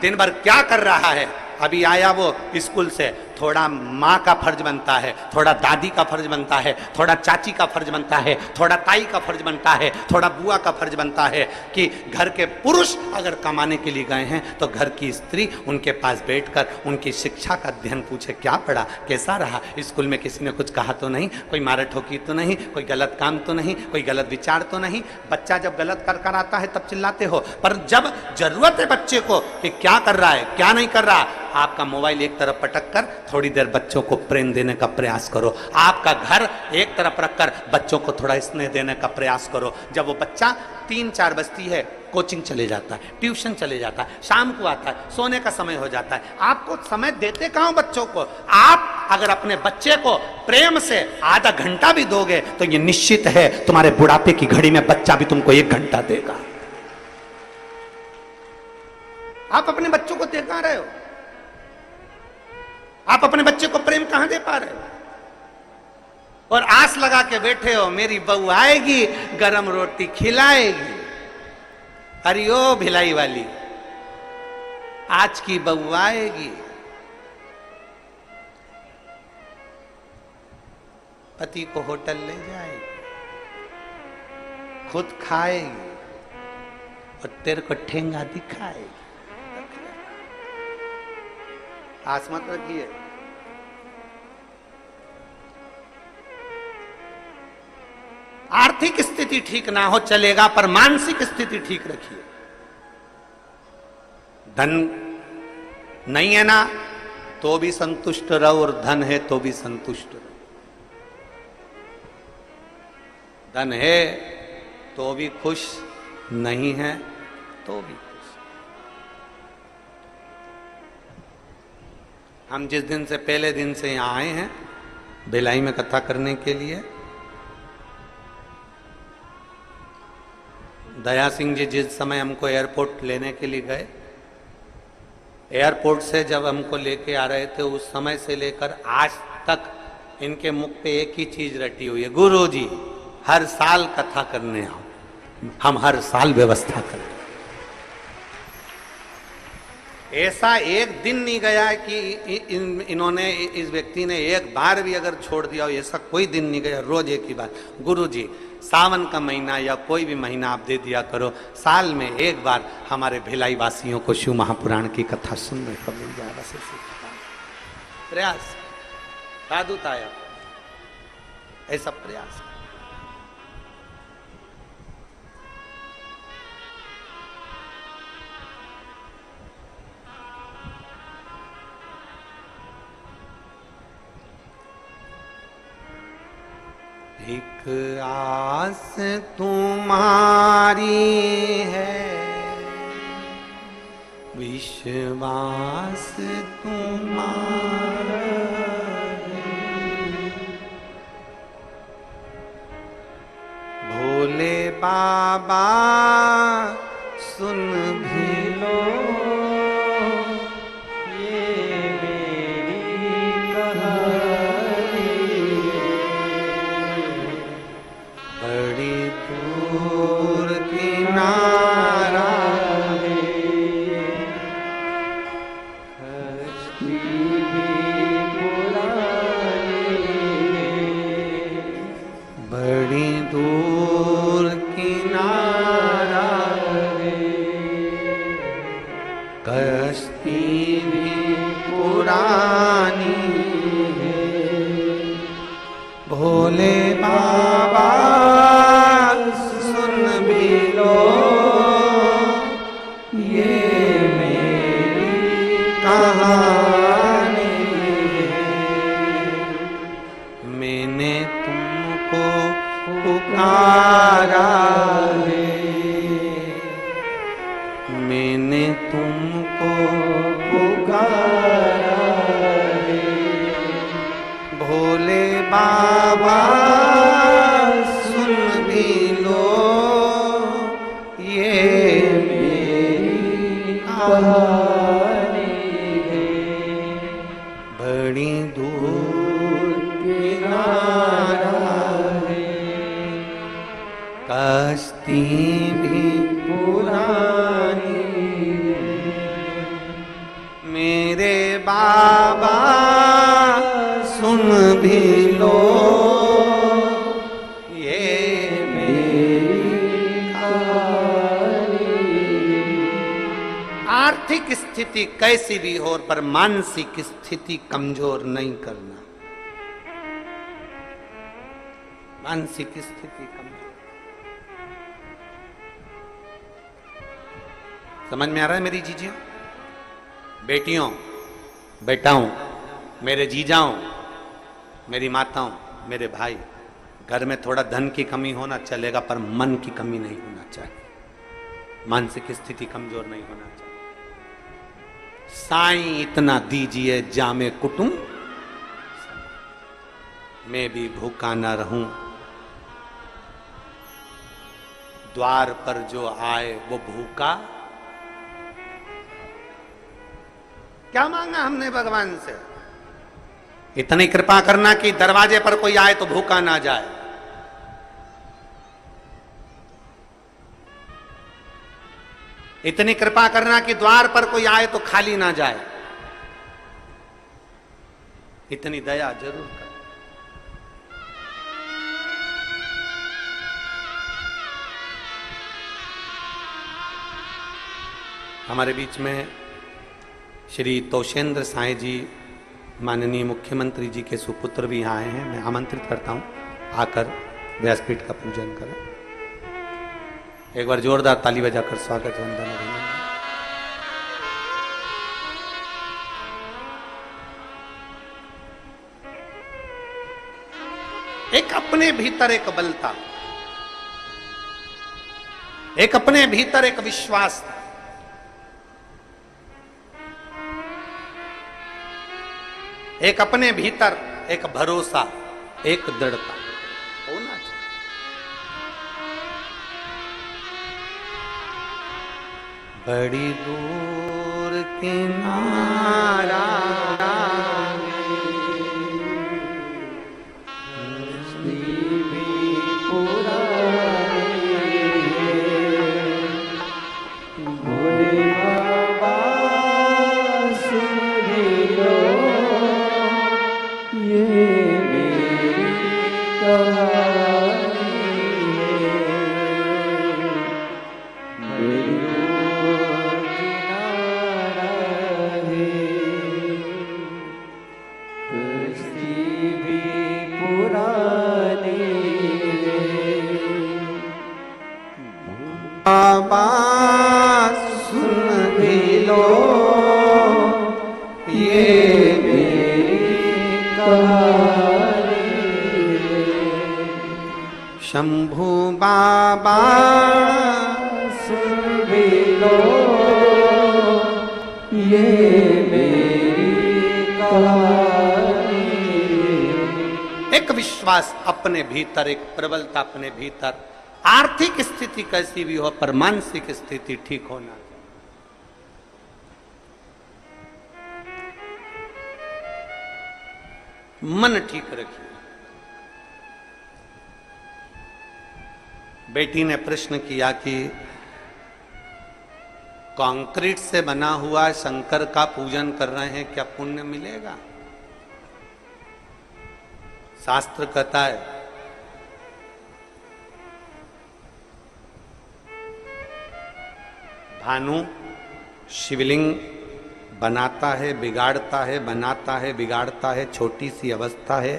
दिन भर क्या कर रहा है? अभी आया वो स्कूल से, थोड़ा माँ का फर्ज बनता है, थोड़ा दादी का फर्ज बनता है, थोड़ा चाची का फर्ज बनता है, थोड़ा ताई का फर्ज बनता है, थोड़ा बुआ का फर्ज बनता है कि घर के पुरुष अगर कमाने के लिए गए हैं तो घर की स्त्री उनके पास बैठकर उनकी शिक्षा का अध्ययन पूछे, क्या पढ़ा, कैसा रहा, स्कूल में किसी ने कुछ कहा तो नहीं, कोई मारा ठोकी तो नहीं, कोई गलत काम तो नहीं, कोई गलत विचार तो नहीं। बच्चा जब गलत कर आता है तब चिल्लाते हो, पर जब जरूरत है बच्चे को कि क्या कर रहा है क्या नहीं कर रहा, आपका मोबाइल एक तरफ पटक कर थोड़ी देर बच्चों को प्रेम देने का प्रयास करो। आपका घर एक तरफ रखकर बच्चों को थोड़ा स्नेह देने का प्रयास करो। जब वो बच्चा 3-4 बजती है, कोचिंग चले जाता है, ट्यूशन चले जाता है, शाम को आता है, सोने का समय हो जाता है, आपको समय देते कहाँ हो बच्चों को? आप अगर अपने बच्चे को प्रेम से आधा घंटा भी दोगे तो ये निश्चित है तुम्हारे बुढ़ापे की घड़ी में बच्चा भी तुमको 1 घंटा देगा। आप अपने बच्चों को दे कहां रहे हो? आप अपने बच्चे को प्रेम कहां दे पा रहे हो? और आस लगा के बैठे हो मेरी बहू आएगी, गरम रोटी खिलाएगी। अरे ओ भिलाई वाली, आज की बहू आएगी, पति को होटल ले जाएगी, खुद खाएगी और तेरे को ठेंगा दिखाएगी। आस मत रखिए। आर्थिक स्थिति ठीक ना हो चलेगा, पर मानसिक स्थिति ठीक रखिए। धन नहीं है ना तो भी संतुष्ट रहो, और धन है तो भी संतुष्ट रहो। धन है तो भी खुश, नहीं है तो भी खुश। हम जिस दिन से पहले दिन से यहां आए हैं भिलाई में कथा करने के लिए, दया सिंह जी जिस समय हमको एयरपोर्ट लेने के लिए गए, एयरपोर्ट से जब हमको लेके आ रहे थे उस समय से लेकर आज तक इनके मुख पे एक ही चीज रटी हुई है, गुरु जी हर साल कथा करने आओ। हम हर साल व्यवस्था करें। ऐसा एक दिन नहीं गया कि इन्होंने, इस व्यक्ति ने एक बार भी अगर छोड़ दिया हो, ऐसा कोई दिन नहीं गया। रोज एक ही बात, गुरु जी सावन का महीना या कोई भी महीना आप दे दिया करो, साल में एक बार हमारे भिलाई वासियों को शिव महापुराण की कथा सुनने को मिल जाए। बस प्रयास साधु ताया, ऐसा प्रयास। एक आस तुम्हारी है, विश्वास तुम्हारा है, भोले बाबा सुन भी लो ये मेरी कहानी, बड़ी दूर किनारा है, कश्ती भी पुरानी है, बड़ी दूर किनारा है, कश्ती भी पुरानी है, भोले बाबा सुन भी लो ये मेरी कहानी है, मैंने तुमको पुकारा है, मैंने तुमको पुकारा है, भोले बाबा सुन भी लो ये मेरी कहानी है, बड़ी दूर किनारा है, कश्ती भी पुरानी है, मेरे बाबा सुन भी लो ये मेरी कहानी। आर्थिक स्थिति कैसी भी हो पर मानसिक स्थिति कमजोर नहीं करना। मानसिक स्थिति कमजोर, समझ में आ रहा है मेरी चीजें? बेटियों बेटाओं, मेरे जीजाओं, मेरी माताओं, मेरे भाई, घर में थोड़ा धन की कमी होना चलेगा, पर मन की कमी नहीं होना चाहिए, मानसिक स्थिति कमजोर नहीं होना चाहिए। साईं इतना दीजिए जामे कुटुंब, मैं भी भूखा न रहूं, द्वार पर जो आए वो भूखा। क्या मांगा हमने भगवान से? इतनी कृपा करना कि दरवाजे पर कोई आए तो भूखा ना जाए। इतनी कृपा करना कि द्वार पर कोई आए तो खाली ना जाए। इतनी दया जरूर कर। हमारे बीच में श्री तोषेंद्र साई जी, माननीय मुख्यमंत्री जी के सुपुत्र भी यहाँ आए हैं। मैं आमंत्रित करता हूँ आकर व्यासपीठ का पूजन करें। एक बार जोरदार ताली बजाकर स्वागत वंदन अभिनंदन। एक अपने भीतर एक बलता, एक अपने भीतर एक विश्वास, एक अपने भीतर एक भरोसा, एक दृढ़ता होना चाहिए। बड़ी दूर किनारा शंभू बाबा सुन भी लो ये मेरी कहानी। एक विश्वास अपने भीतर, एक प्रबलता अपने भीतर। आर्थिक स्थिति कैसी भी हो, पर मानसिक स्थिति ठीक होना। मन ठीक रखिए। बेटी ने प्रश्न किया कि कंक्रीट से बना हुआ शंकर का पूजन कर रहे हैं, क्या पुण्य मिलेगा? शास्त्र कहता है भानु शिवलिंग बनाता है, बिगाड़ता है, बनाता है, बिगाड़ता है, छोटी सी अवस्था है।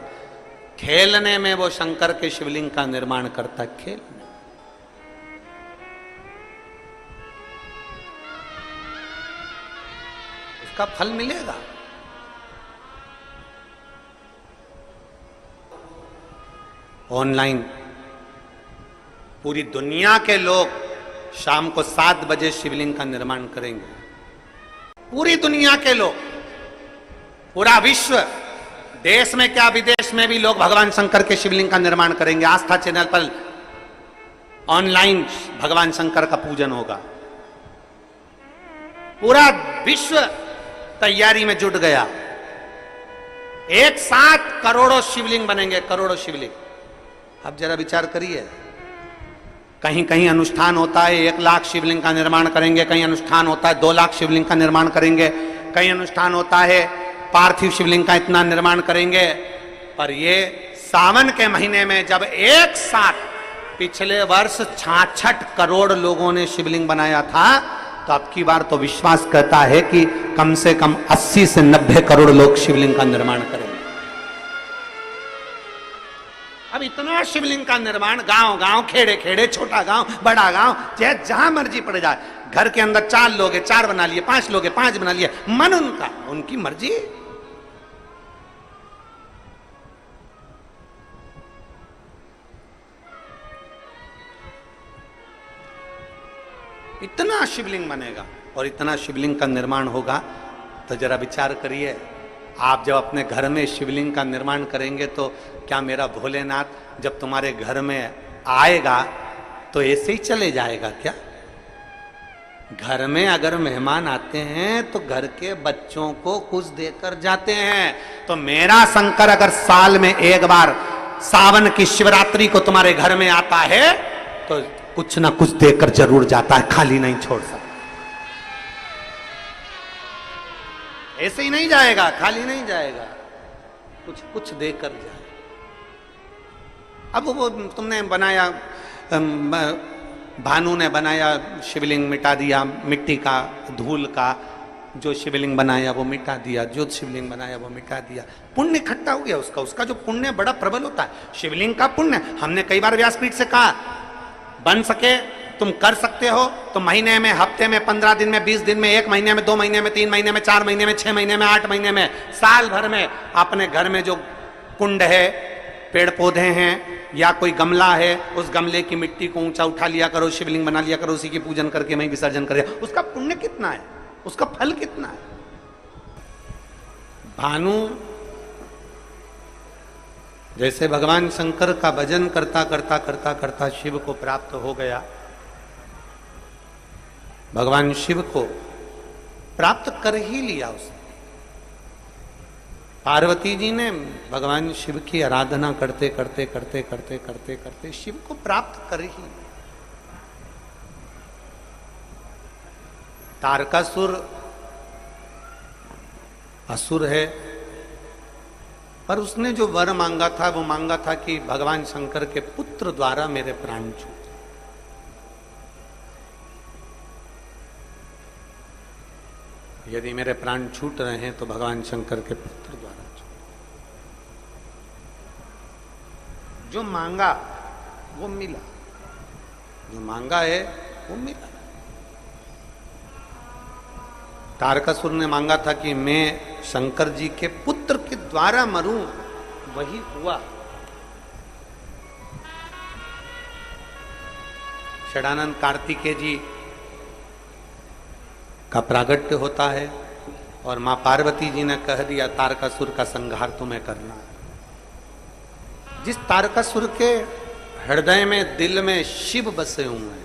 खेलने में वो शंकर के शिवलिंग का निर्माण करता है, खेल में। उसका फल मिलेगा। ऑनलाइन पूरी दुनिया के लोग शाम को 7 बजे शिवलिंग का निर्माण करेंगे। पूरी दुनिया के लोग, पूरा विश्व, देश में क्या विदेश में भी लोग भगवान शंकर के शिवलिंग का निर्माण करेंगे। आस्था चैनल पर ऑनलाइन भगवान शंकर का पूजन होगा। पूरा विश्व तैयारी में जुट गया। एक साथ करोड़ों शिवलिंग बनेंगे, करोड़ों शिवलिंग। अब जरा विचार करिए, कहीं कहीं अनुष्ठान होता है 1 लाख शिवलिंग का निर्माण करेंगे, कहीं अनुष्ठान होता है 2 लाख शिवलिंग का निर्माण करेंगे, कहीं अनुष्ठान होता है पार्थिव शिवलिंग का इतना निर्माण करेंगे। पर ये सावन के महीने में जब एक साथ पिछले वर्ष 66 करोड़ लोगों ने शिवलिंग बनाया था, तो अब की बार तो विश्वास कहता है कि कम से कम 80 से 90 करोड़ लोग शिवलिंग का निर्माण करेंगे। अब इतना शिवलिंग का निर्माण गांव गांव, खेड़े खेड़े, छोटा गांव, बड़ा गांव, चाहे जहां मर्जी पड़ जाए। घर के अंदर 4 लोग हैं, 4 बना लिए, 5 लोग हैं, 5 बना लिए। मन उनका, उनकी मर्जी। इतना शिवलिंग बनेगा और इतना शिवलिंग का निर्माण होगा। तो जरा विचार करिए, आप जब अपने घर में शिवलिंग का निर्माण करेंगे तो क्या मेरा भोलेनाथ जब तुम्हारे घर में आएगा तो ऐसे ही चले जाएगा क्या? घर में अगर मेहमान आते हैं तो घर के बच्चों को कुछ देकर जाते हैं। तो मेरा शंकर अगर साल में एक बार सावन की शिवरात्रि को तुम्हारे घर में आता है तो कुछ ना कुछ देकर जरूर जाता है, खाली नहीं छोड़ सकता। ऐसे ही नहीं जाएगा, खाली नहीं जाएगा, कुछ कुछ देकर जाए। अब वो तुमने बनाया, भानु ने बनाया शिवलिंग, मिटा दिया मिट्टी का, धूल का, जो शिवलिंग बनाया वो मिटा दिया, जो शिवलिंग बनाया वो मिटा दिया, पुण्य इकट्ठा हो गया उसका। उसका जो पुण्य बड़ा प्रबल होता है, शिवलिंग का पुण्य। हमने कई बार व्यासपीठ से कहा, बन सके तुम कर सकते हो तो महीने में, हफ्ते में, 15 दिन में, 20 दिन में, 1 महीने में, 2 महीने में, 3 महीने में, 4 महीने में, 6 महीने में, 8 महीने में, साल भर में अपने घर में जो कुंड है, पेड़ पौधे हैं या कोई गमला है, उस गमले की मिट्टी को ऊंचा उठा लिया करो, शिवलिंग बना लिया करो, उसी की पूजन करके मैं विसर्जन कर दिया। उसका पुण्य कितना है, उसका फल कितना है? भानु जैसे भगवान शंकर का भजन करता करता करता करता शिव को प्राप्त हो गया, भगवान शिव को प्राप्त कर ही लिया उसने। पार्वती जी ने भगवान शिव की आराधना करते करते करते करते करते करते शिव को प्राप्त कर ही लिया। तारकासुर असुर है, पर उसने जो वर मांगा था वो मांगा था कि भगवान शंकर के पुत्र द्वारा मेरे प्राण छूटे। यदि मेरे प्राण छूट रहे हैं तो भगवान शंकर के पुत्र द्वारा छूटे। जो मांगा वो मिला, जो मांगा है वो मिला। तारकासुर ने मांगा था कि मैं शंकर जी के पुत्र के द्वारा मरूं, वही हुआ। षडानंद कार्तिकेय जी का प्रागट्य होता है और मां पार्वती जी ने कह दिया तारकासुर का संहार तुम्हें करना है। जिस तारकासुर के हृदय में, दिल में शिव बसे हुए हैं,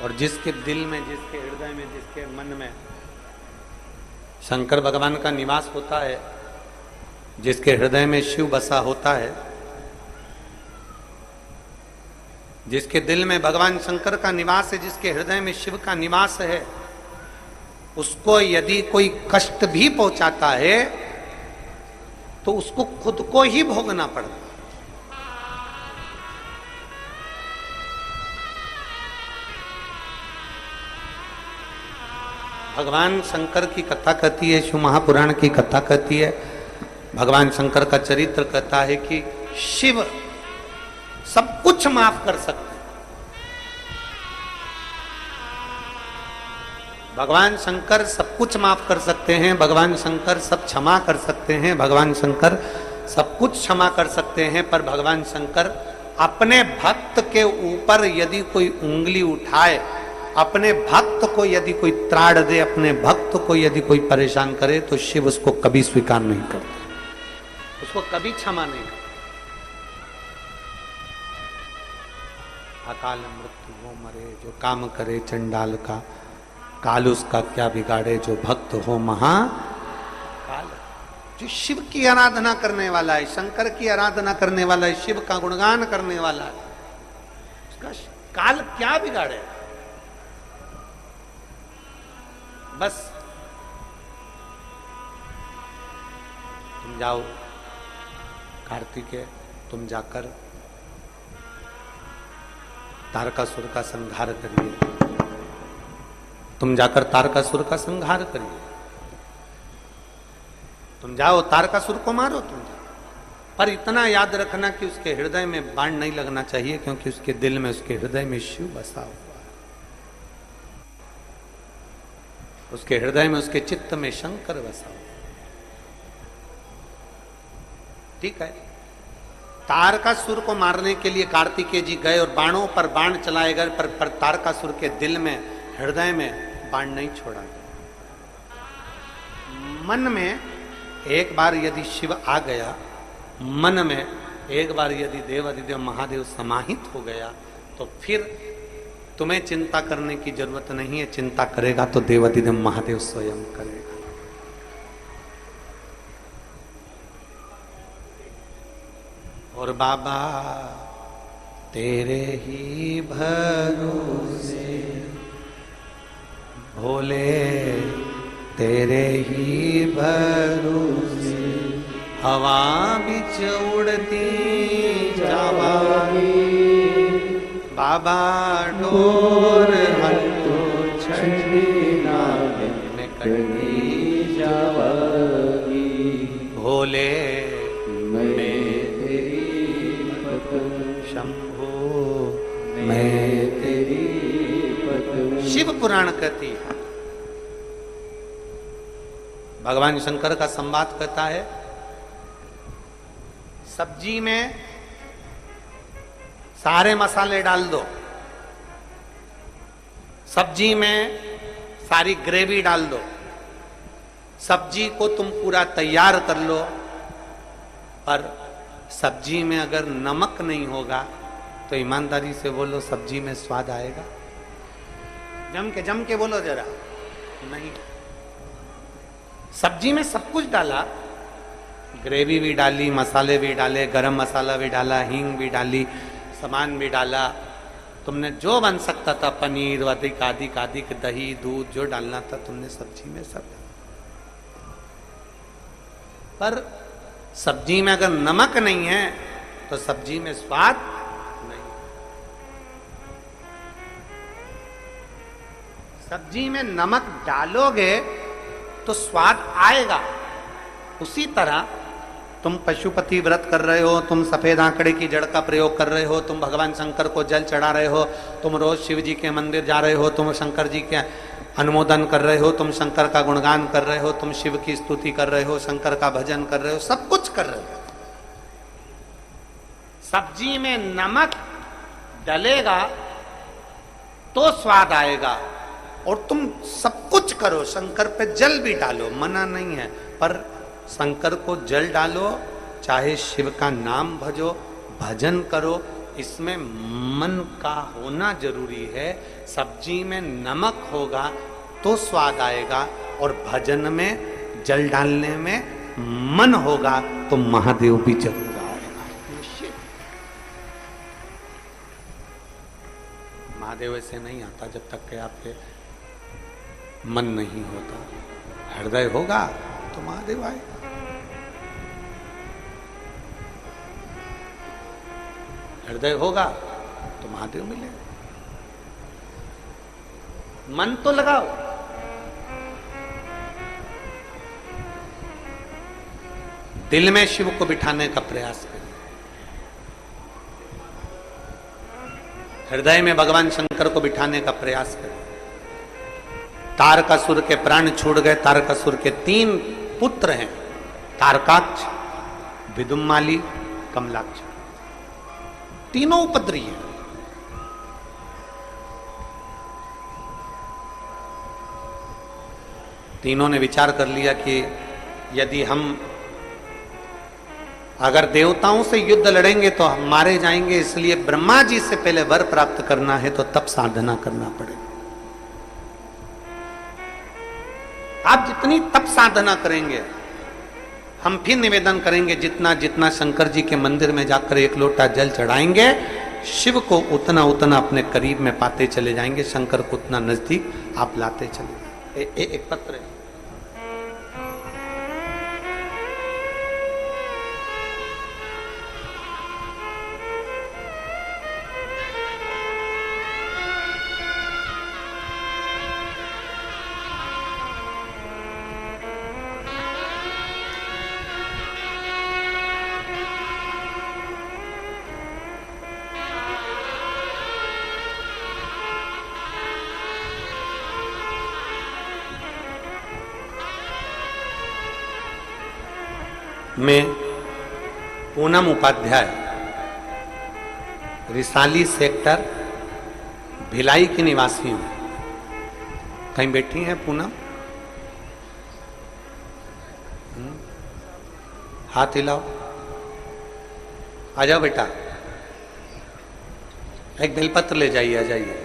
और जिसके दिल में, जिसके हृदय में, जिसके मन में शंकर भगवान का निवास होता है, जिसके हृदय में शिव बसा होता है, जिसके दिल में भगवान शंकर का निवास है, जिसके हृदय में शिव का निवास है, उसको यदि कोई कष्ट भी पहुंचाता है तो उसको खुद को ही भोगना पड़ता है। भगवान शंकर की कथा कहती है, शिव महापुराण की कथा कहती है, भगवान शंकर का चरित्र कहता है कि शिव सब कुछ माफ कर सकते हैं। भगवान शंकर सब कुछ माफ कर सकते हैं, भगवान शंकर सब क्षमा कर सकते हैं, भगवान शंकर सब कुछ क्षमा कर सकते हैं, पर भगवान शंकर अपने भक्त के ऊपर यदि कोई उंगली उठाए, अपने भक्त को यदि कोई त्राड़ दे, अपने भक्त को यदि कोई परेशान करे तो शिव उसको कभी स्वीकार नहीं करते, उसको कभी क्षमा नहीं करते। अकाल मृत्यु हो मरे जो काम करे चंडाल का, काल उसका क्या बिगाड़े जो भक्त हो महाकाल। जो शिव की आराधना करने वाला है, शंकर की आराधना करने वाला है, शिव का गुणगान करने वाला है, उसका काल क्या बिगाड़े। बस तुम जाओ कार्तिकेय, तुम जाकर तारकासुर का संहार करिए, तुम जाकर तारकासुर का संहार करिए, तुम जाओ तारकासुर को मारो, तुम जाओ। पर इतना याद रखना कि उसके हृदय में बाण नहीं लगना चाहिए, क्योंकि उसके दिल में, उसके हृदय में शिव बसा हुआ है, उसके हृदय में, उसके चित्त में शंकर बसा हुआ। ठीक है, तारकासुर को मारने के लिए कार्तिकेय जी गए और बाणों पर बाण चलाए गए, पर तारकासुर के दिल में, हृदय में बाण नहीं छोड़ा गया। मन में एक बार यदि शिव आ गया, मन में एक बार यदि देवाधिदेव महादेव समाहित हो गया, तो फिर तुम्हें चिंता करने की जरूरत नहीं है। चिंता करेगा तो देवाधिदेव महादेव स्वयं करेगा। और बाबा तेरे ही भरोसे, भोले तेरे ही भरोसे, हवा बिच उड़ती जावागी, बाबा डोर हटो छड़ी नाग में कटी जावागी, भोले मैं तेरी पत्नी, शंभो मैं तेरी पत्नी। शिव पुराण कहती है, भगवान शंकर का संवाद कहता है, सब्जी में सारे मसाले डाल दो, सब्जी में सारी ग्रेवी डाल दो, सब्जी को तुम पूरा तैयार कर लो, पर सब्जी में अगर नमक नहीं होगा तो ईमानदारी से बोलो सब्जी में स्वाद आएगा? जम के बोलो जरा, नहीं। सब्जी में सब कुछ डाला, ग्रेवी भी डाली, मसाले भी डाले, गरम मसाला भी डाला, हींग भी डाली, सामान भी डाला, तुमने जो बन सकता था, पनीर अधिक अधिक अधिक, दही दूध जो डालना था तुमने सब्जी में सब डाला। पर सब्जी में अगर नमक नहीं है तो सब्जी में स्वाद नहीं। सब्जी में नमक डालोगे तो स्वाद आएगा। उसी तरह तुम पशुपति व्रत कर रहे हो, तुम सफेद आंकड़े की जड़ का प्रयोग कर रहे हो, तुम भगवान शंकर को जल चढ़ा रहे हो, तुम रोज शिव जी के मंदिर जा रहे हो, तुम शंकर जी के अनुमोदन कर रहे हो, तुम शंकर का गुणगान कर रहे हो, तुम शिव की स्तुति कर रहे हो, शंकर का भजन कर रहे हो, सब कुछ कर रहे हो। सब्जी में नमक डलेगा तो स्वाद आएगा। और तुम सब कुछ करो, शंकर पे जल भी डालो, मना नहीं है, पर शंकर को जल डालो, चाहे शिव का नाम भजो, भजन करो, इसमें मन का होना जरूरी है। सब्जी में नमक होगा तो स्वाद आएगा, और भजन में जल डालने में मन होगा तो महादेव भी जरूर आएगा। निश्चित महादेव ऐसे नहीं आता जब तक कि आपके मन नहीं होता। हृदय होगा तो महादेव आएगा। हृदय होगा तो महादेव मिलेगा। मन तो लगाओ। दिल में शिव को बिठाने का प्रयास करिए। हृदय में भगवान शंकर को बिठाने का प्रयास करिए। तारकासुर के प्राण छूट गए। तारकासुर के 3 पुत्र हैं, तारकाक्ष, विदुम्माली, कमलाक्ष। तीनों उपद्री हैं। तीनों ने विचार कर लिया कि यदि हम अगर देवताओं से युद्ध लड़ेंगे तो हम मारे जाएंगे, इसलिए ब्रह्मा जी से पहले वर प्राप्त करना है तो तब साधना करना पड़ेगा। आप जितनी तप साधना करेंगे, हम फिर निवेदन करेंगे, जितना जितना शंकर जी के मंदिर में जाकर 1 लोटा जल चढ़ाएंगे, शिव को उतना उतना अपने करीब में पाते चले जाएंगे, शंकर को उतना नजदीक आप लाते चले जाएंगे। एक पत्र है। मैं पूनम उपाध्याय रिसाली सेक्टर भिलाई की निवासी हूं। कहीं बैठी हैं पूनम? हाथ हिलाओ, आ जाओ बेटा, एक बेलपत्र ले जाइए, आ जाइए।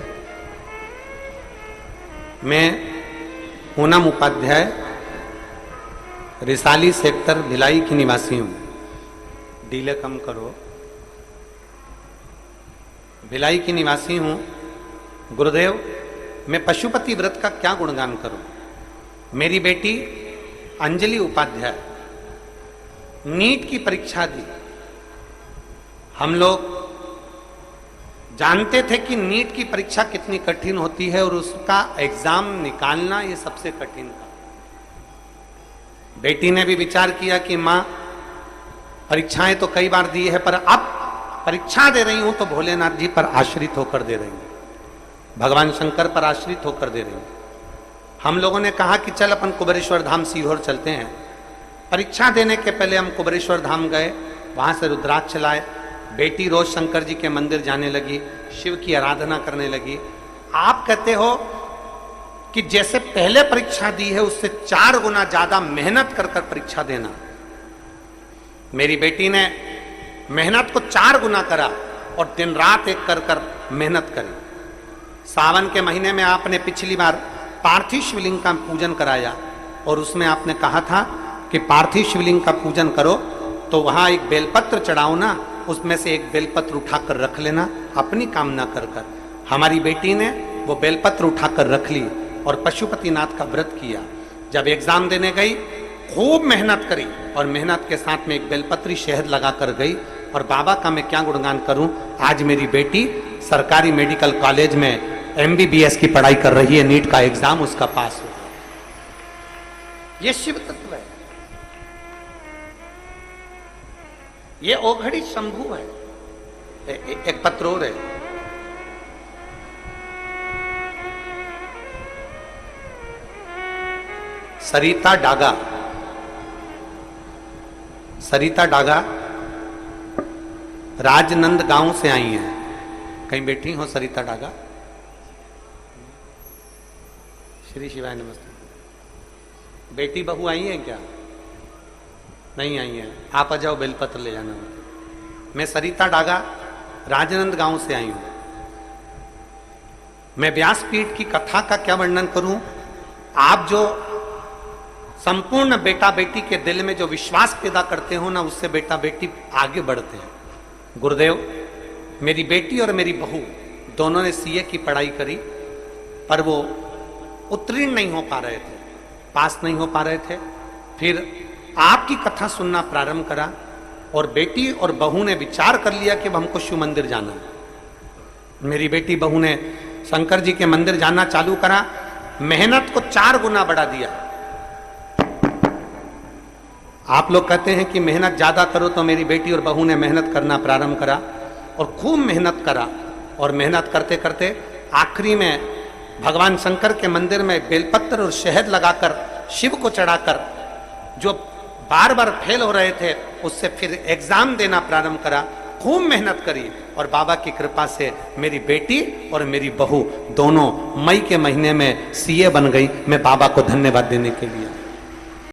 मैं पूनम उपाध्याय रिसाली सेक्टर भिलाई की निवासी हूं। डीले कम करो। भिलाई की निवासी हूं। गुरुदेव, मैं पशुपति व्रत का क्या गुणगान करूं? मेरी बेटी अंजलि उपाध्याय नीट की परीक्षा दी। हम लोग जानते थे कि नीट की परीक्षा कितनी कठिन होती है और उसका एग्जाम निकालना ये सबसे कठिन था। बेटी ने भी विचार किया कि मां, परीक्षाएं तो कई बार दी है, पर अब परीक्षा दे रही हूं तो भोलेनाथ जी पर आश्रित होकर दे रही हूं, भगवान शंकर पर आश्रित होकर दे रही हूं। हम लोगों ने कहा कि चल अपन कुबेरेश्वर धाम सीहोर चलते हैं। परीक्षा देने के पहले हम कुबेरेश्वर धाम गए, वहां से रुद्राक्ष लाए। बेटी रोज शंकर जी के मंदिर जाने लगी, शिव की आराधना करने लगी। आप कहते हो कि जैसे पहले परीक्षा दी है उससे 4 गुना ज्यादा मेहनत कर कर परीक्षा देना। मेरी बेटी ने मेहनत को 4 गुना करा और दिन रात एक कर कर मेहनत करी। सावन के महीने में आपने पिछली बार पार्थिव शिवलिंग का पूजन कराया और उसमें आपने कहा था कि पार्थिव शिवलिंग का पूजन करो तो वहां एक बेलपत्र चढ़ाओ ना, उसमें से एक बेलपत्र उठाकर रख लेना अपनी कामना कर कर। हमारी बेटी ने वो बेलपत्र उठाकर रख ली और पशुपतिनाथ का व्रत किया। जब एग्जाम देने गई खूब मेहनत करी और मेहनत के साथ में एक बेलपत्री शहद लगाकर गई। और बाबा का मैं क्या गुणगान करूं, आज मेरी बेटी सरकारी मेडिकल कॉलेज में MBBS की पढ़ाई कर रही है, नीट का एग्जाम उसका पास हो। ये शिव तत्व है, ये ओघड़ी शंभु है। एक पत्र और है, सरिता डागा। सरिता डागा राजनंद गांव से आई हैं। कहीं बैठी हो सरिता डागा? श्री शिवाय नमस्ते। बेटी बहू आई है क्या? नहीं आई है। आप आ जाओ, बेलपत्र ले जाना। मैं सरिता डागा राजनंद गांव से आई हूं। मैं व्यासपीठ की कथा का क्या वर्णन करूं। आप जो संपूर्ण बेटा बेटी के दिल में जो विश्वास पैदा करते हो ना, उससे बेटा बेटी आगे बढ़ते हैं। गुरुदेव, मेरी बेटी और मेरी बहू दोनों ने CA की पढ़ाई करी, पर वो उत्तीर्ण नहीं हो पा रहे थे, पास नहीं हो पा रहे थे। फिर आपकी कथा सुनना प्रारंभ करा और बेटी और बहू ने विचार कर लिया कि अब हमको शिव मंदिर जाना। मेरी बेटी बहू ने शंकर जी के मंदिर जाना चालू करा। मेहनत को 4 गुना बढ़ा दिया। आप लोग कहते हैं कि मेहनत ज्यादा करो, तो मेरी बेटी और बहू ने मेहनत करना प्रारंभ करा और खूब मेहनत करा। और मेहनत करते करते आखिरी में भगवान शंकर के मंदिर में बेलपत्र और शहद लगाकर शिव को चढ़ाकर जो बार बार फेल हो रहे थे उससे फिर एग्जाम देना प्रारंभ करा। खूब मेहनत करी और बाबा की कृपा से मेरी बेटी और मेरी बहू दोनों मई के महीने में CA बन गई। मैं बाबा को धन्यवाद देने के लिए